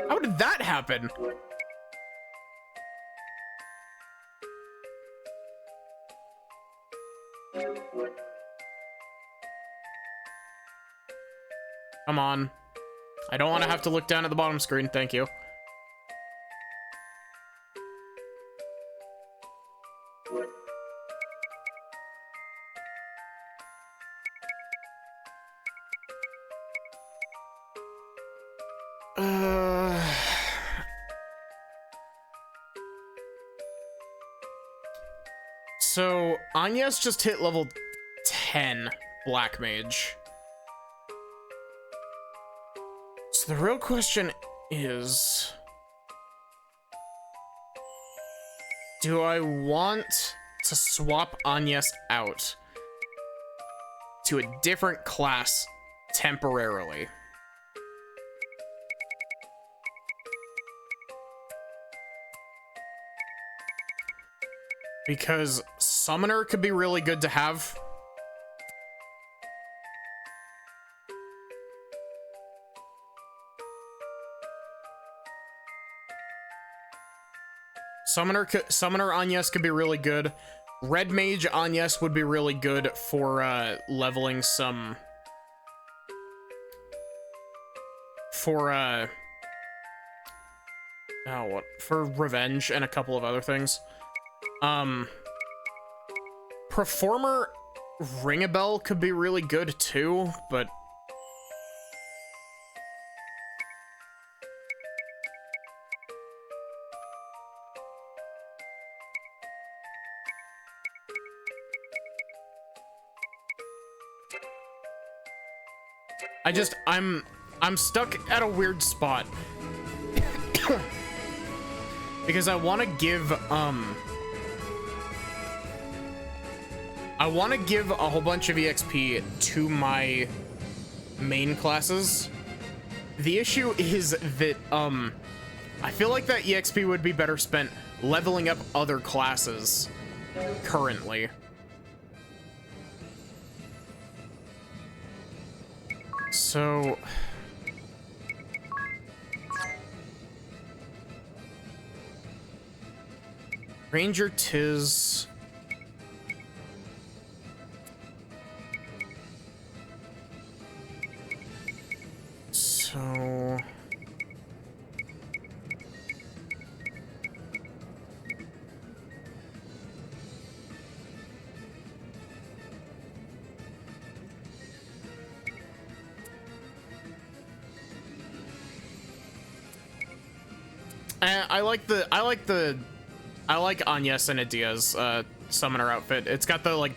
How did that happen? Come on. I don't want to have to look down at the bottom screen, thank you. So Agnes just hit level 10 Black Mage. So the real question is, do I want to swap Agnes out to a different class temporarily? Because Summoner could be really good to have. Summoner Agnes could be really good. Red Mage Agnes would be really good for leveling some... For for Revenge and a couple of other things. Performer Ring-a-Bell could be really good too, but I'm stuck at a weird spot because I want to give a whole bunch of EXP to my main classes. The issue is that I feel like that EXP would be better spent leveling up other classes currently. So Ranger Tiz. So I like Agnes and Adia's summoner outfit. It's got the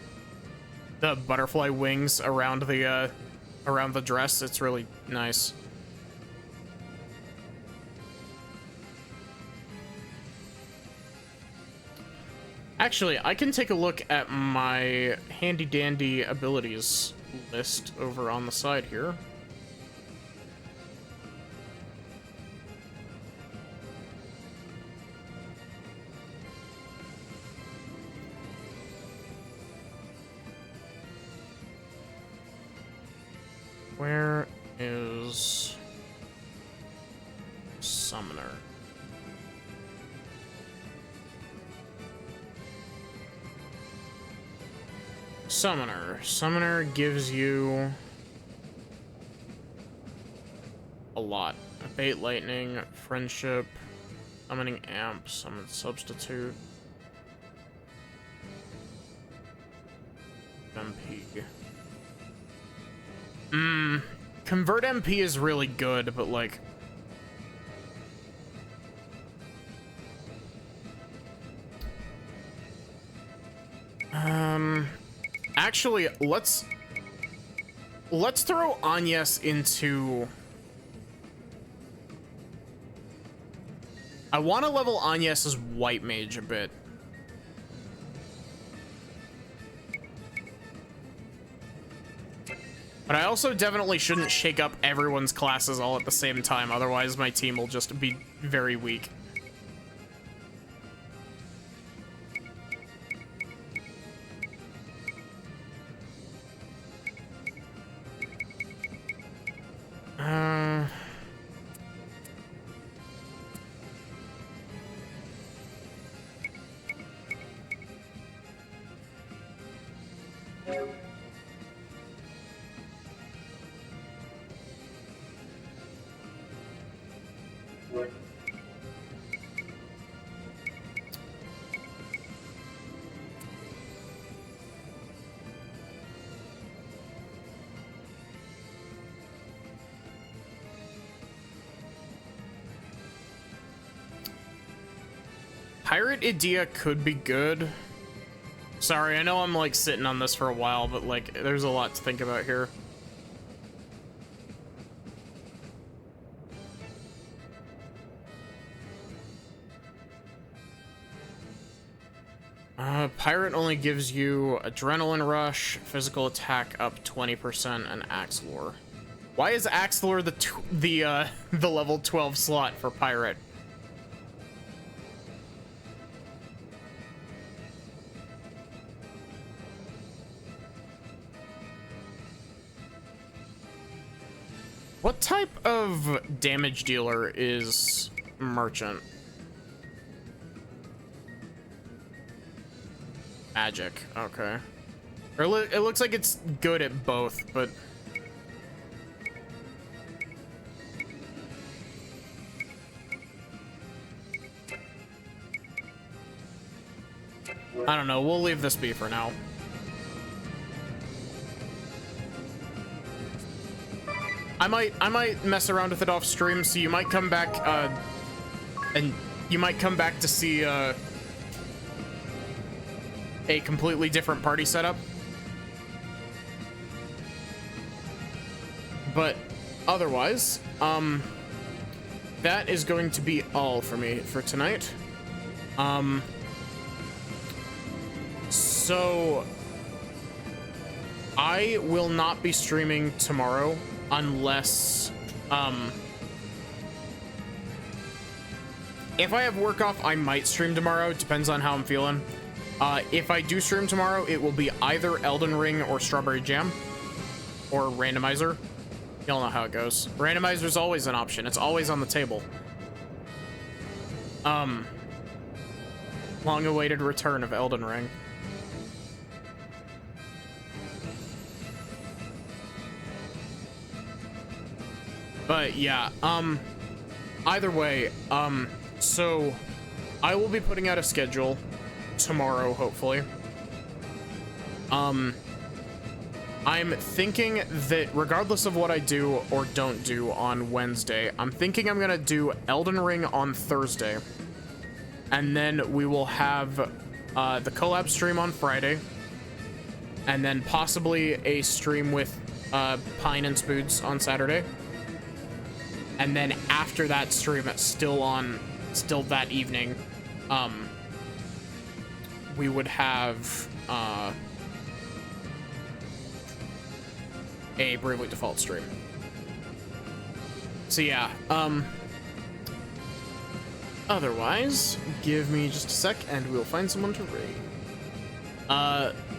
the butterfly wings around the dress. It's really nice. Actually, I can take a look at my handy dandy abilities list over on the side here. Where is Summoner? Summoner gives you a lot. Abate Lightning, Friendship, Summoning Amp, Summon Substitute, MP. Convert MP is really good, but like... Actually, let's throw Agnes into... I want to level Agnes as White Mage a bit. But I also definitely shouldn't shake up everyone's classes all at the same time, otherwise my team will just be very weak. Pirate Idea could be good. Sorry, I know I'm like sitting on this for a while, but like there's a lot to think about here. Pirate only gives you adrenaline rush, physical attack up 20%, and axe lore. Why is axe lore the level 12 slot for pirate? What type of damage dealer is merchant? Magic, okay. Or it looks like it's good at both, but I don't know, we'll leave this be for now. I might mess around with it off stream, so you might come back and you might come back to see a completely different party setup. But otherwise, that is going to be all for me for tonight. So I will not be streaming tomorrow unless if I have work off, I might stream tomorrow. It depends on how I'm feeling. If I do stream tomorrow, it will be either Elden Ring or Strawberry Jam or Randomizer. Y'all know how it goes. Randomizer is always an option. It's always on the table. Long-awaited return of Elden Ring. But yeah, either way, so I will be putting out a schedule tomorrow, hopefully. I'm thinking that regardless of what I do or don't do on Wednesday, I'm thinking I'm gonna do Elden Ring on Thursday, and then we will have the collab stream on Friday, and then possibly a stream with Pine and Spoods on Saturday. And then after that stream, still that evening, we would have a Bravely Default stream. So yeah, otherwise, give me just a sec and we'll find someone to raid.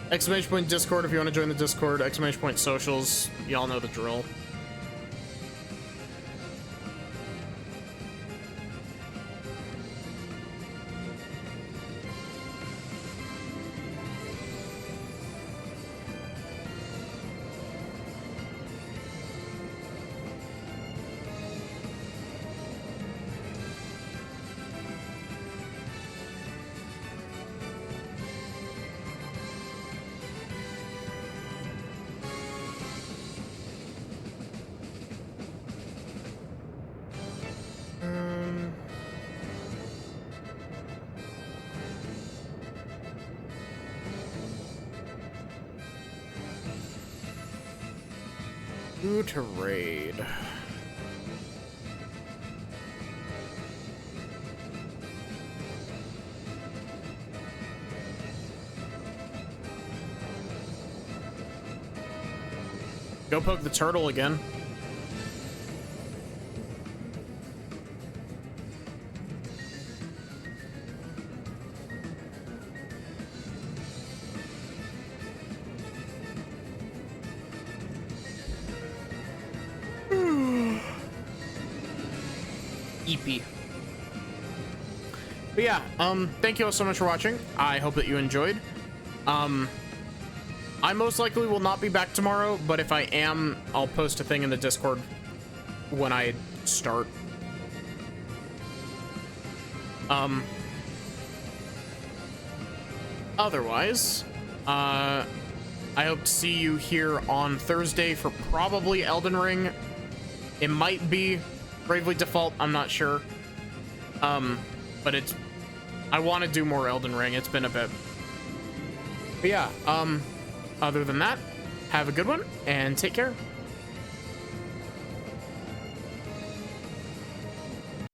Exclamation point Discord if you want to join the Discord, exclamation point socials, y'all know the drill. Who to raid? Go poke the turtle again. EP. But yeah, thank you all so much for watching. I hope that you enjoyed. I most likely will not be back tomorrow, but if I am, I'll post a thing in the Discord when I start. Otherwise, I hope to see you here on Thursday for probably Elden Ring. It might be Bravely Default, I'm not sure. But I want to do more Elden Ring. It's been a bit. But yeah, other than that, have a good one and take care.